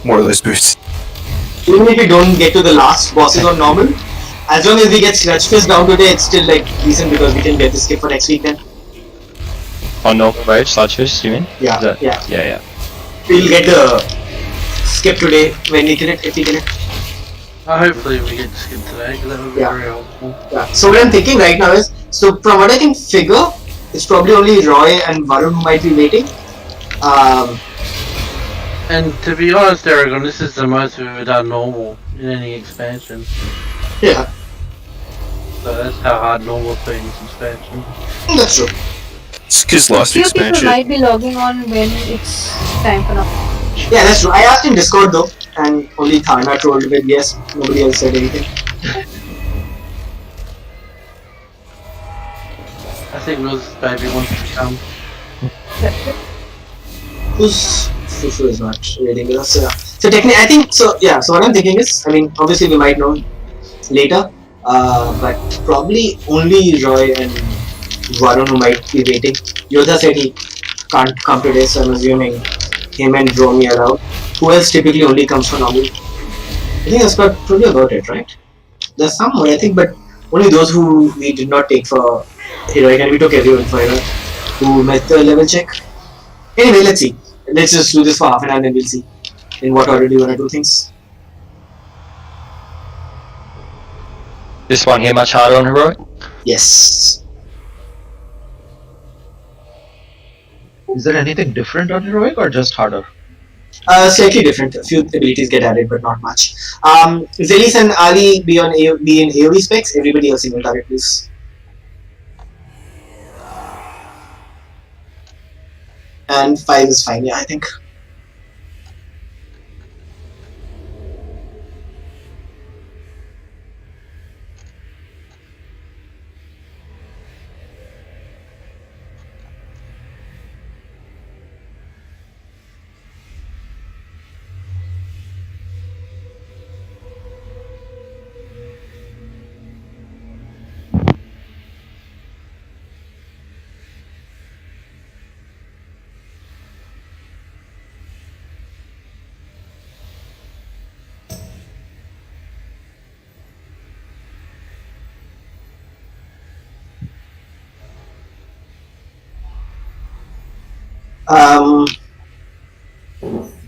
More of those boots. even if we don't get to the last bosses on normal, as long as we get Sludge Fist down today, it's still like decent because we can get the skip for next week then. On normal mode, Sludge Fist, you mean? Yeah, Is that- yeah. Yeah. We'll get the skip today when we kill it, if we kill it. Hopefully we get to skip today, because that would be very helpful. Yeah. So what I'm thinking right now is, so from what I can figure, it's probably only Roy and Varun who might be waiting. And to be honest, Aragon, this is the most we've ever done normal in any expansion. Yeah. So that's how hard normal's been this expansion. That's true. It's because a last few people expansion. might be logging on when it's time for normal. Yeah, that's true. I asked in Discord though, and only Thana told with yes, nobody else said anything. I think Will's baby wants to come. Who's Fufu is not reading with us. So technically, I think so. Yeah. So what I'm thinking is, I mean, obviously we might know later, but probably only Roy and Varun who might be waiting. Yodha said he can't come today, so I'm assuming him and Romy are out. Who else typically only comes for normal? I think that's probably about it, right? There's some more, I think, but only those who we did not take for heroic, and we took everyone for heroic who met the level check. Anyway, let's see. Let's just do this for half an hour and then we'll see in what order do you want to do things. This one here much harder on heroic? Yes. Is there anything different on heroic or just harder? Slightly different. A few abilities get added, but not much. Zelis and Ali be in AoE specs. Everybody else single target, please. And 5 is fine. Yeah, I think.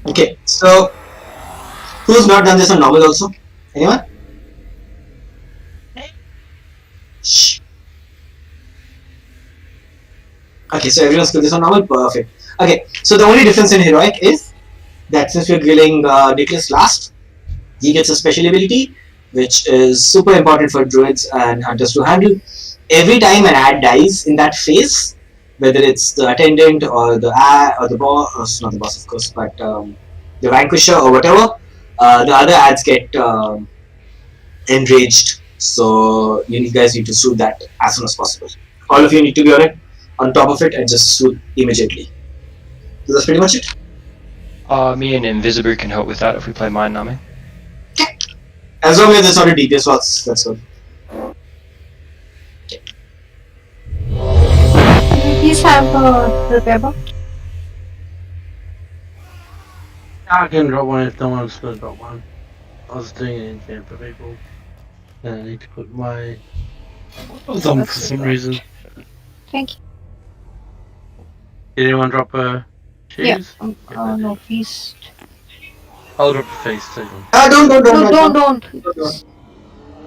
Okay, so who's not done this on normal also? Anyone? Shh. Okay, so everyone's got this on normal. Perfect. Okay, so the only difference in heroic is that since we're killing Nicholas last, he gets a special ability which is super important for druids and hunters to handle. Every time an ad dies in that phase, whether it's the attendant or the ad or the boss, not the boss of course, but the vanquisher or whatever, the other ads get enraged. So you guys need to soothe that as soon as possible. All of you need to be on top of it and just soothe immediately. So that's pretty much it. Me and Invisible can help with that if we play Mind Numbing. As long as it's not a DPS slots, that's good. Please have a repair box. I can drop one if no one's gonna drop one. I was doing it in game for people. And I need to put my on for some reason. Thank you. Did anyone drop a shoes? Yeah. No, please. I'll drop a face too. Don't.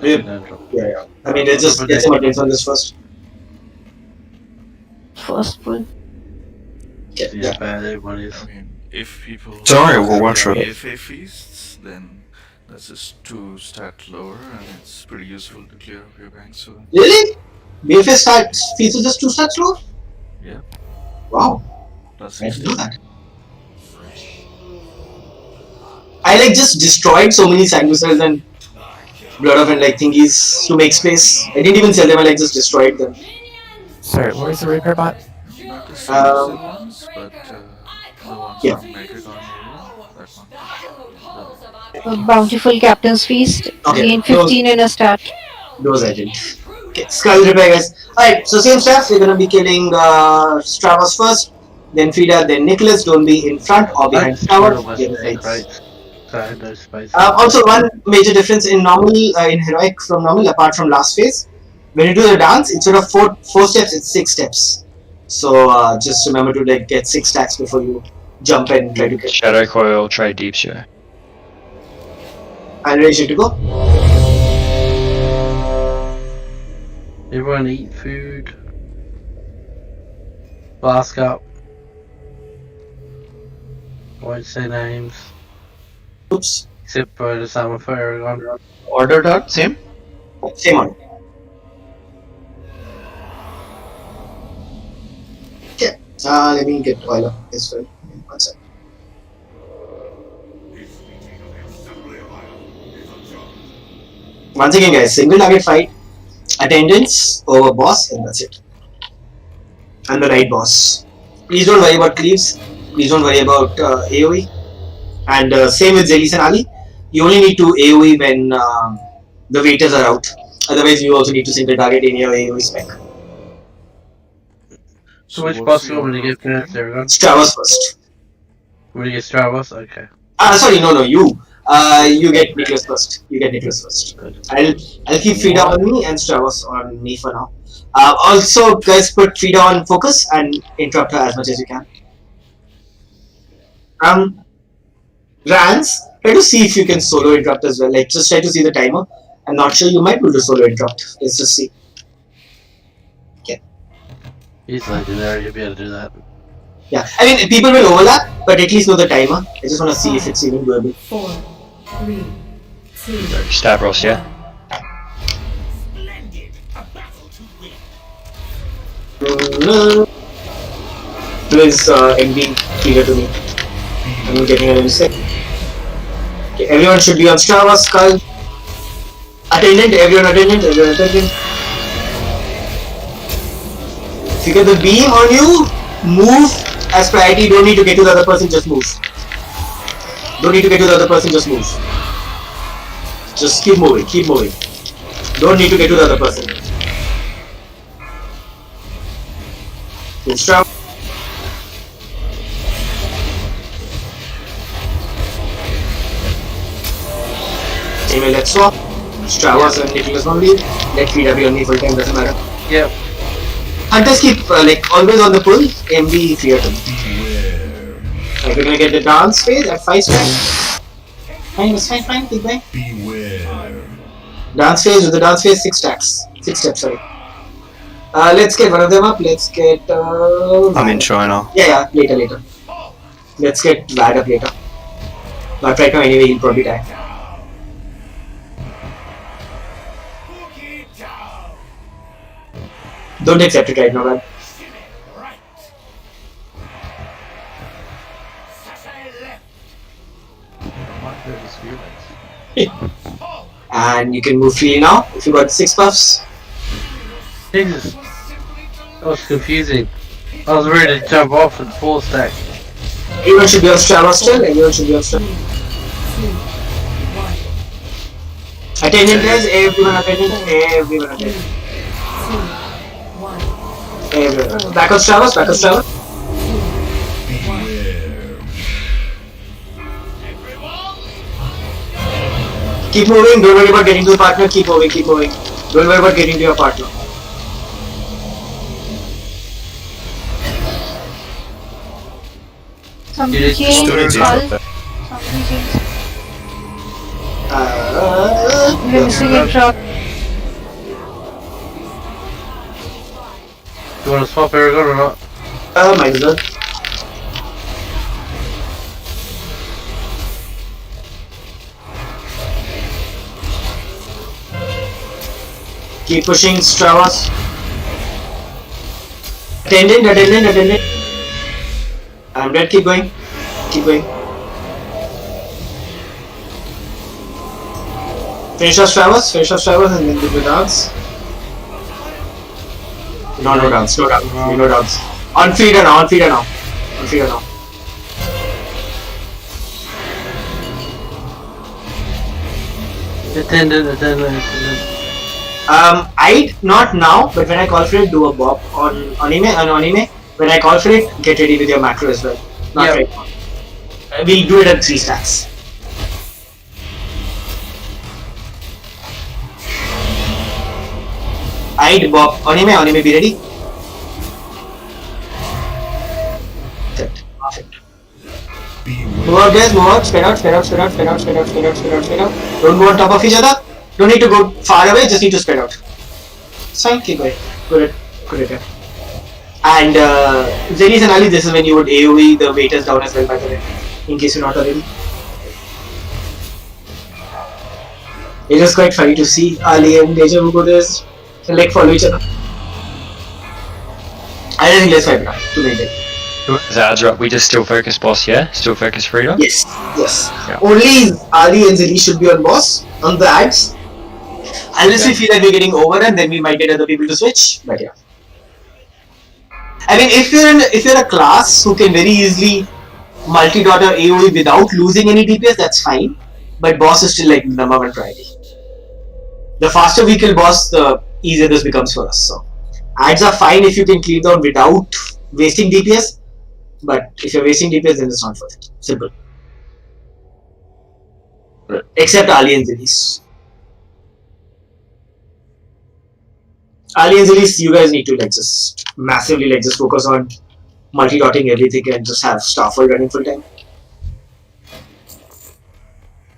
Yeah. I mean, let's just get some attention on this first. First pull. Yeah, bad everyone is. I mean, if people Sorry, we'll watch it. AFA feasts, then that's just 2 stat lower, and it's pretty useful to clear up your bank soon. Really? BFA stats features just 2 stats low? Yeah. Wow. That's I didn't know that. I like just destroyed so many Sanguicells and Blood of and like thingies to make space. I didn't even sell them, I like just destroyed them. Sorry, where's the repair bot? Not the Sanguicell ones, but the ones Yeah. from Megagon area, that one. Bountiful Captain's Feast. Okay, Gain 15 in a stat. Those I didn't. Okay, Skull repair guys. Alright, so same stuff. We're gonna be killing Stravos first, then Frida, then Nicholas. Don't be in front or behind Stravos. Also, one major difference in normal, in heroic from normal, apart from last phase, when you do the dance, instead of four steps, it's 6 steps. So just remember to like get 6 stacks before you jump and try to get. Shadow Coil, try Deep Share. And ready to go. Everyone eat food. Flask up. Won't say names. Oops. Except for the Summer for Aragon. Order dot, same? Same one. Okay. Let me get oil up as well. One sec. Once again guys, single target fight, attendance over boss, and that's it. And the right boss. Please don't worry about cleaves. Please don't worry about AoE. And same with Zelis and Ali. You only need to AoE when the waiters are out. Otherwise, you also need to single target in your AoE spec. So which boss you want me to get first, Aragon? Stravos first. When you get Stravos? Okay. Sorry, no, you. You get Nicholas first. I'll keep Frida on me and Stravos on me for now. Also, guys, put Frida on focus and interrupt her as much as you can. Rans, try to see if you can solo interrupt as well. Like, just try to see the timer. I'm not sure, you might be able to solo interrupt. Let's just see. Okay. He's legendary, you'll be able to do that. Yeah, I mean, people will overlap, but at least know the timer. I just want to see if it's even doable. 4, 3, 2, Stavros, yeah? Please, MD, clear to me. I'm getting a little sick. Okay, everyone should be on Strava, Skull. Attendant, everyone attendant. If you get the beam on you, move as priority. Don't need to get to the other person, just move. Just keep moving. Don't need to get to the other person. Move Strava. Anyway, let's swap. Stravos and Nicholas only. Let Frida be on me full time, doesn't matter. Yep. Hunters keep like always on the pull. MB fear them. Like we're gonna get the dance phase at 5 stacks. Fine, it's fine, keep going. Beware. Dance phase with the dance phase 6 stacks. 6 steps, sorry. Let's get one of them up. Let's get. I'm in China. Yeah, later. Let's get Vlad up later. But right now, anyway, he'll probably die. Don't accept it right now, man. And you can move freely now if you got 6 buffs. Jesus. That was confusing. I was ready to jump off at 4 stack. Everyone should be on Strava still. Everyone should be on Strava. Attendant guys, everyone attendant. Everyone. Back on Strava. Keep moving, don't worry about getting to the partner, keep moving. Don't worry about getting to your partner. Somebody change call. We're missing a truck. You wanna swap Aragon or not? Might as well. Keep pushing Stravas. Attendant. I'm dead, keep going. Finish off Stravas and then do the dance. No dance. On feeder now. Attendant. I'd not now, but when I call for it, do a bop on anime. When I call for it, get ready with your macro as well. Not right now. We'll do it at 3 stacks. I'd bop anime, be ready. Perfect. Move out guys, spread out. Don't go on top of each other. Don't need to go far away, just need to spread out. Fine, keep going. Good. And Zenis and Ali, this is when you would AoE the waiters down as well, by the way, in case you're not already. It was quite funny to see Ali and Deja who go this and like follow each other. I don't think let's fight now to maintain. Zad's right, we just still focus boss, yeah? Still focus freedom? Yes. Yeah. Only Ali and Zenis should be on boss, on the ads. Unless we feel that we're getting overrun, then we might get other people to switch. But yeah, I mean, if you're a class who can very easily multi-dot or AoE without losing any DPS, that's fine. But boss is still like number 1 priority. The faster we kill boss, the easier this becomes for us. So ads are fine if you can clear down without wasting DPS. But if you're wasting DPS, then it's not worth it. Simple. Except Ali and Zenis. Ali and Zenis, you guys need to just massively just focus on multi-dotting everything and just have Starfall running full time.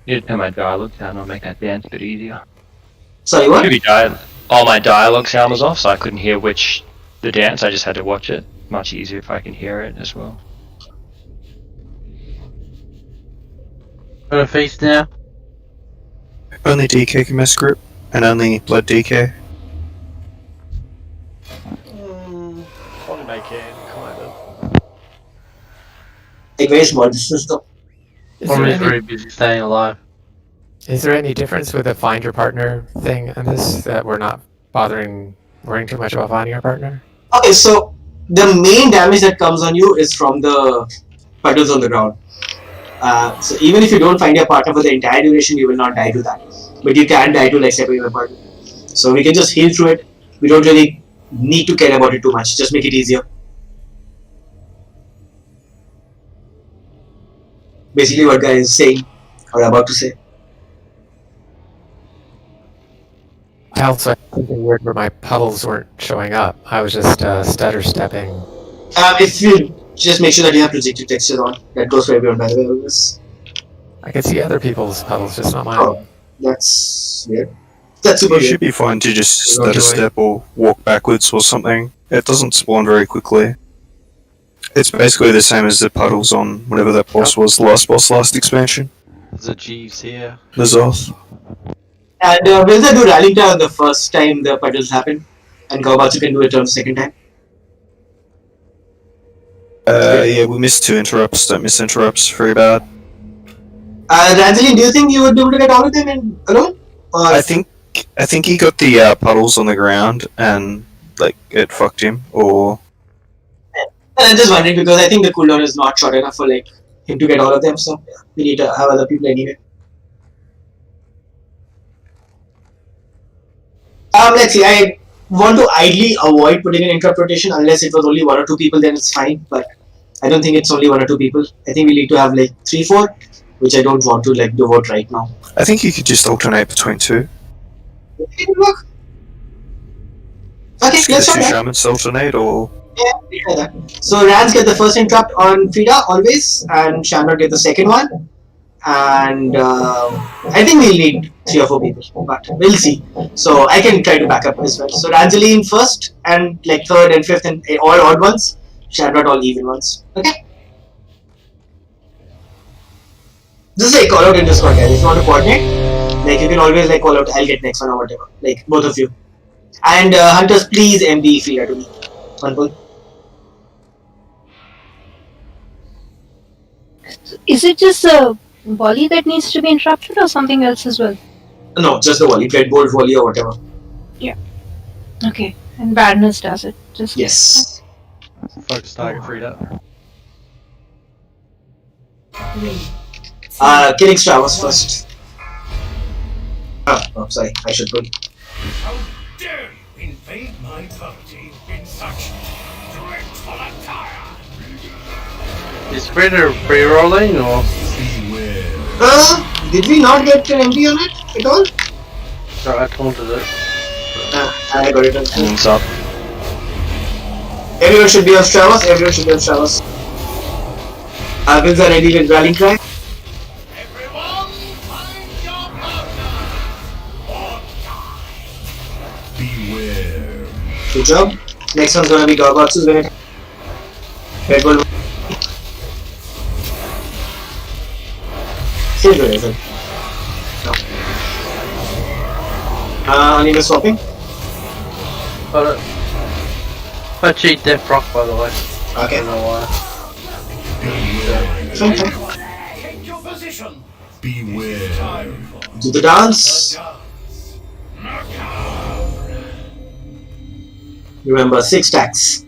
Need to turn my dialogue down, I'll make that dance a bit easier. Sorry, what? All my dialogue sound was off, so I couldn't hear the dance, I just had to watch it. Much easier if I can hear it as well. On a face now? Only DK can miss group, and only Blood DK. Probably make it, kind of. Like very small distance though. Probably very busy staying alive. Is there any difference with the find your partner thing in this, that we're not worrying too much about finding our partner? Okay, so the main damage that comes on you is from the puddles on the ground. So even if you don't find your partner for the entire duration, you will not die to that. But you can die to like stepping your partner. So we can just heal through it. We don't really need to care about it too much. Just make it easier. Basically what guy is saying or about to say. I also had something weird where my puddles weren't showing up. I was just stutter stepping. If you Just make sure that you have projected texture on. That goes for everyone, by the way. Always. I can see other people's puddles, just not mine. Oh, that's weird. That's super You weird. should be fine to just Not step a really. step or walk backwards or something. It doesn't spawn very quickly. It's basically the same as the puddles on whatever that boss was, the last boss, last expansion. The Jeeves here. Nazoth. And will they do rallying cry on the first time the puddles happen? And Gaubatsu can do it on the second time? Yeah, we missed 2 interrupts. Don't miss interrupts. Very bad. Ranzeline, do you think you would be able to get all of them alone? Or I think he got the puddles on the ground and like it fucked him. Or I'm just wondering because I think the cooldown is not short enough for like him to get all of them. So yeah, we need to have other people anyway. Let's see. I want to ideally avoid putting an interrupt rotation unless it was only 1 or 2 people. Then it's fine. But I don't think it's only 1 or 2 people. I think we need to have like 3, 4, which I don't want to like devote right now. I think you could just alternate between 2. It will work. Okay, Just let's get try 2 that. shamans alternate or Yeah, we try that. So Rans get the first interrupt on Frida always, and Shamrock get the second one. And I think we'll need 3 or 4 people, but we'll see. So I can try to back up as well. So Ranzeline first, and like third and fifth, and all odd ones. Shamrock all even ones. Okay. This is like call out in Discord, guys. If you want to coordinate, like you can always like call out. I'll get next one or whatever. Like both of you. And hunters, please MD Frida to me. One pull. Is it just the volley that needs to be interrupted or something else as well? No, just the volley, red bolt volley or whatever. Yeah. Okay. And badness does it. Just Yes. Focus target Frida. Killing Stravos first. Oh, sorry, I should pull. How dare you invade my property in such dreadful attire? Is Frida pre-rolling or? Did we not get an MD on it at all? No, I taunted it. I got it. Hands up. Everyone should be on Stravos. Everyone should be on Stravos. Wills are ready with rallying cry. Beware. Good job. Next one's gonna be Garbatsu's when it. Red Bull. Still good, isn't it? No. Anima swapping. Got it. I cheat Death Rock, by the way. Okay. I don't know why. Take your position. Beware. Do the dance. Remember, 6 stacks.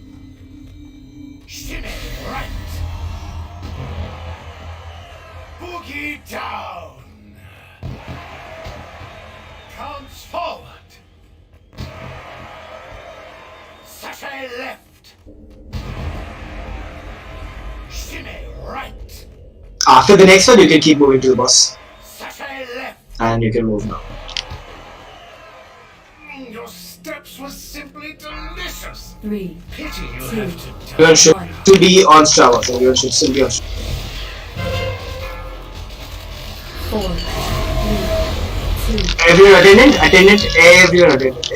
Boogie down. Counts forward. Sashay left. Shimmy right. After the next one, you can keep moving to the boss. Sashay left. And you can move now. Your steps were simply delicious. 3, Pity you 2, have to die. Everyone should to be on Stravos. Everyone should still be on Stravos. 4, 3, 2. Everyone attendant, everyone attendant,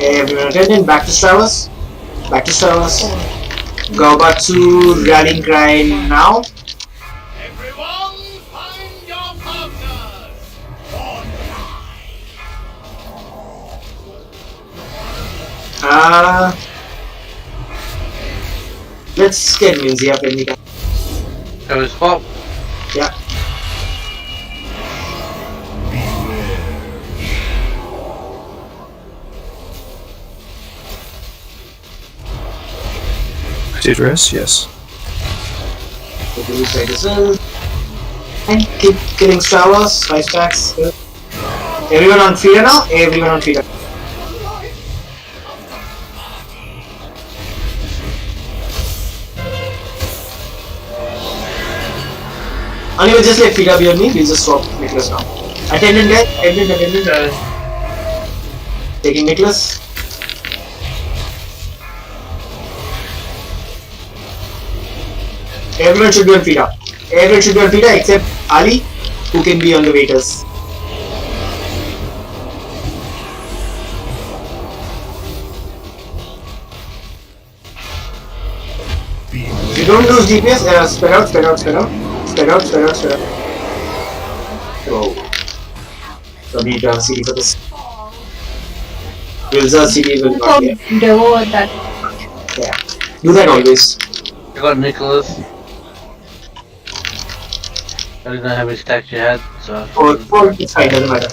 everyone attendant, back to Stravos, Gaubatsu rallying cry now. Everyone find your partners. Let's get Minzy up when we can. It was Bob. Yeah. did rest, yes. And keep killing Stravos, 5 stacks. Good. Everyone on feeder now? Everyone on feeder. Only we'll just let feeder be on me, we'll just swap Nicholas now. Attendant there, attendant. Taking Nicholas. Everyone should be on Fida. Everyone should be on Fida except Ali, who can be on the waiters. If you don't lose DPS, spread out. Oh. So we need to have a CD for this. Wilza CD will not be. Devo at that. Yeah. Do that always. You got Nicholas. I didn't know how many stacks you had, so. Four, it's fine, doesn't matter.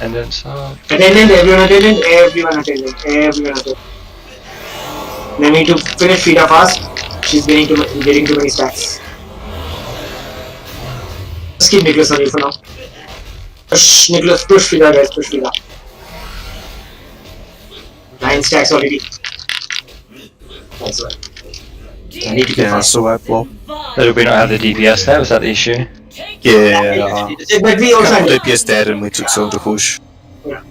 And then Everyone attendant. They need to finish Fida fast. She's getting too many stacks. Just keep Nicholas on you for now. Push Nicholas, push Fida guys, push Fida. 9 stacks already. That's right. I need to get fast. So that block. So did we not have the DPS there? Was that the issue? Yeah. But we also had DPS dead and we took so to push. Yeah.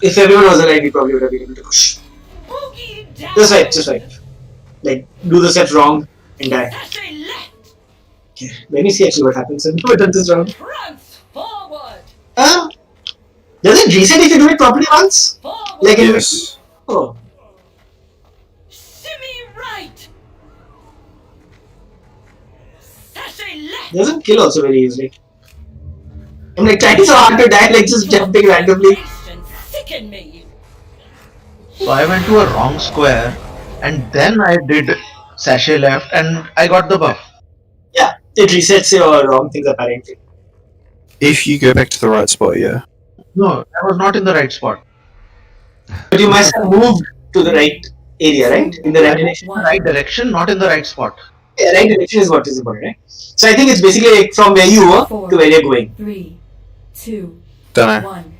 If everyone was alive, we probably would have been able to push. Just right. Like, do the steps wrong and die. Okay, let me see actually what happens when we done this wrong. Does it reset if you do it properly once? Like yes. Oh. Doesn't kill also very easily. I'm like trying so hard to die, like just jumping randomly. So I went to a wrong square and then I did sachet left and I got the buff. Yeah, it resets your wrong things apparently. If you go back to the right spot, yeah. No, I was not in the right spot. But you must have moved to the right area, right? In the right direction. Right direction, not in the right spot. Yeah, right direction is what is important, right? So I think it's basically like from where you were to where you're going. 3, 2, Don't know. 1.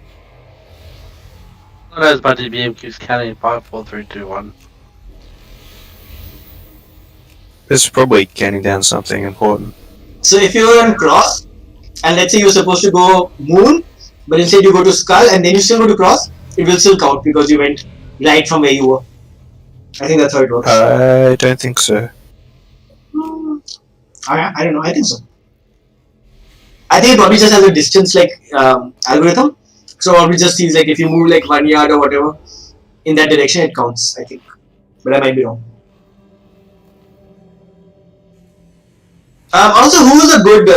One of those budget BMQs counting 5, 4, 3, 2, 1. It's probably counting down something important. So if you were on cross, and let's say you're supposed to go moon, but instead you go to skull and then you still go to cross, it will still count because you went right from where you were. I think that's how it works. I don't think so. I don't know, I think so. I think it probably just has a distance like algorithm. So probably just sees like if you move like 1 yard or whatever in that direction it counts, I think. But I might be wrong. Also, who is a good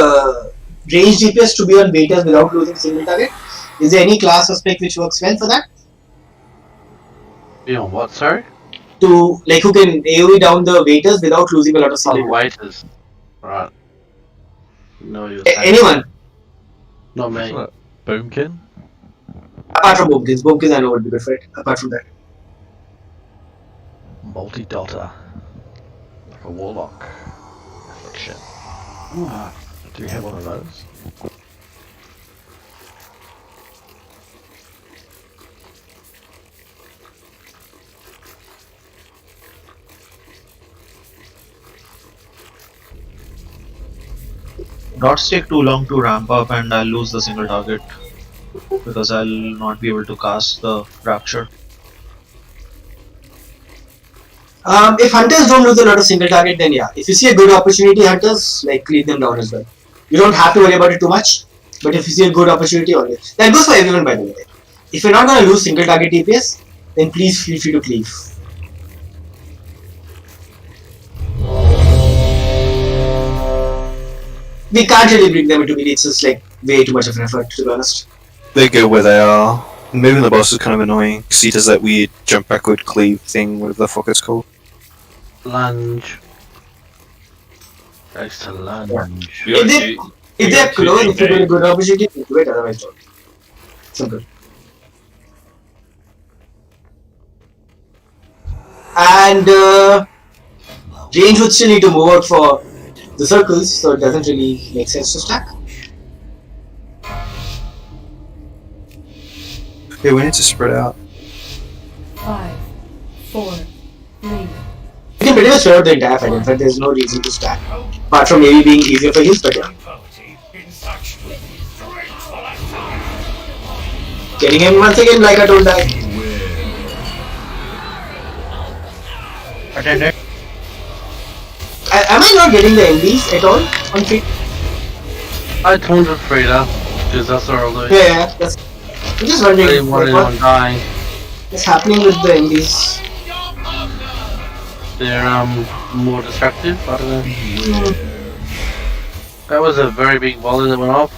range DPS to be on betas without losing single target? Is there any class or spec which works well for that? Be on what, sorry? To like who can AoE down the waiters without losing a lot of single waiters. Right. No, you're anyone? Not me. Boomkin? Apart from Boomkins. Boomkins I know would be good for it. Apart from that. Multi-dotter. Like a warlock. Affliction. Do you have one of those? Dots take too long to ramp up and I'll lose the single target because I'll not be able to cast the rapture. If hunters don't lose a lot of single target, then yeah. If you see a good opportunity, hunters like clean them down as well. You don't have to worry about it too much, but if you see a good opportunity, always. That goes for everyone, by the way. If you're not gonna lose single target DPS, then please feel free to cleave. We can't really bring them into melee. It's just like way too much of an effort, to be honest. They go where they are. Moving the boss is kind of annoying because he does that weird jump backward cleave thing, whatever the fuck it's called. Lunge. Goes to lunge. If they're close, if you get a good opportunity, do it, otherwise don't. Simple. And range would still need to move out for the circles, so it doesn't really make sense to stack. Yeah, we need to spread out. 5, 4, 3. You can pretty much spread out the entire fight. In fact, there's no reason to stack. Apart from maybe being easier for heals, but yeah. Getting him once again like I don't die. Attendant. Am I not getting the MBs at all on free? I taunted Frida because that's our loot. Yeah, that's. I'm just wondering I didn't want like, anyone dying. what's happening with the MBs. They're more destructive. I don't know. That was a very big volley that went off.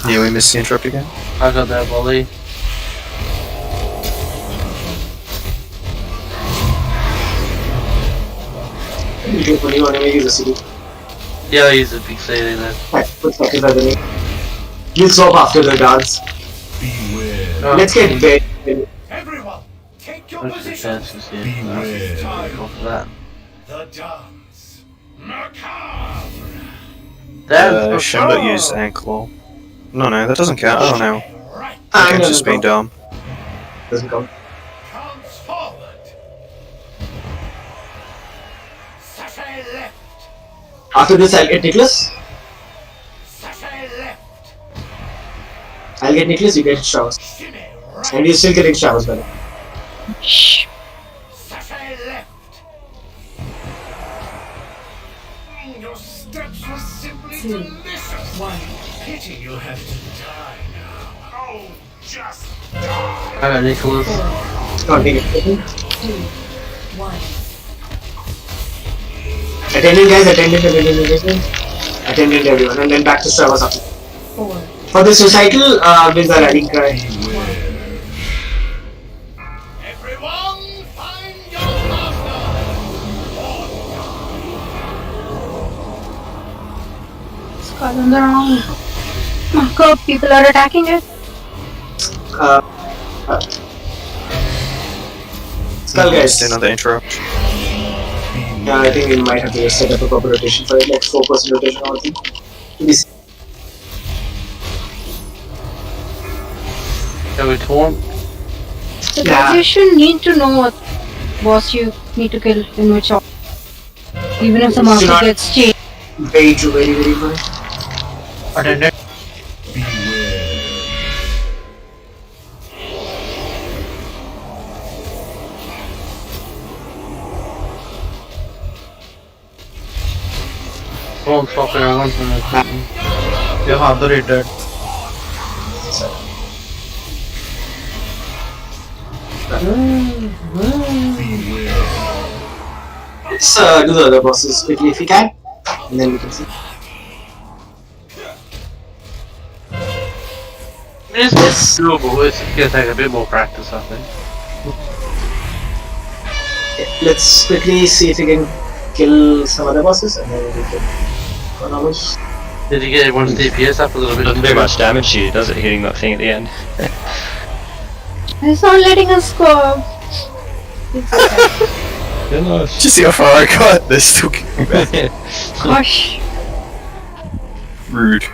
Yeah, we missed the interrupt again. I got that volley. When you want to make it a city. Yeah, he's a big CD there. Put fuckers at the name. We'll swap after the dance. Oh, Let's get bed. Everyone, take your what's the position. chances here? Go for that. The dance. Macabre. That's Shamba used ankle. No, that doesn't count. I don't know. The game's just being dumb. Doesn't count. Comes forward. Sashay left. After this, I'll get Nicholas. Sashay left. I'll get Nicholas, you get Showers. And you're still getting Showers better. Sashay left. Your steps were simply delicious. Pity you have to die now. Oh, just die. I got Nicholas. Can't take it. 2, 1. Attendant guys, attendant everyone, and then back to Showers after. 4. For the societal, with the rallying cry. Everyone, find your master. Skull on the wrong. Mark, people are attacking it. Skull guys. Another interrupt. Yeah, I think we might have to set up a proper rotation for it, like 4% rotation or something. Can we taunt? So guys, you should need to know what boss you need to kill in which order. Even if the marker gets changed. Very true, very good. Attendant. Don't stop everyone from the You have the rated. Let's do the other bosses quickly if we can, and then we can see. It's doable, it's gonna take a bit more practice, I think. Okay, let's quickly see if we can kill some other bosses, and then we can go normal. Did you get everyone's DPS up a little bit? Doesn't do much damage to you, does it, hitting that thing at the end? It's not letting us go. Did you see how far I got? They're still kicking back. Gosh. Rude.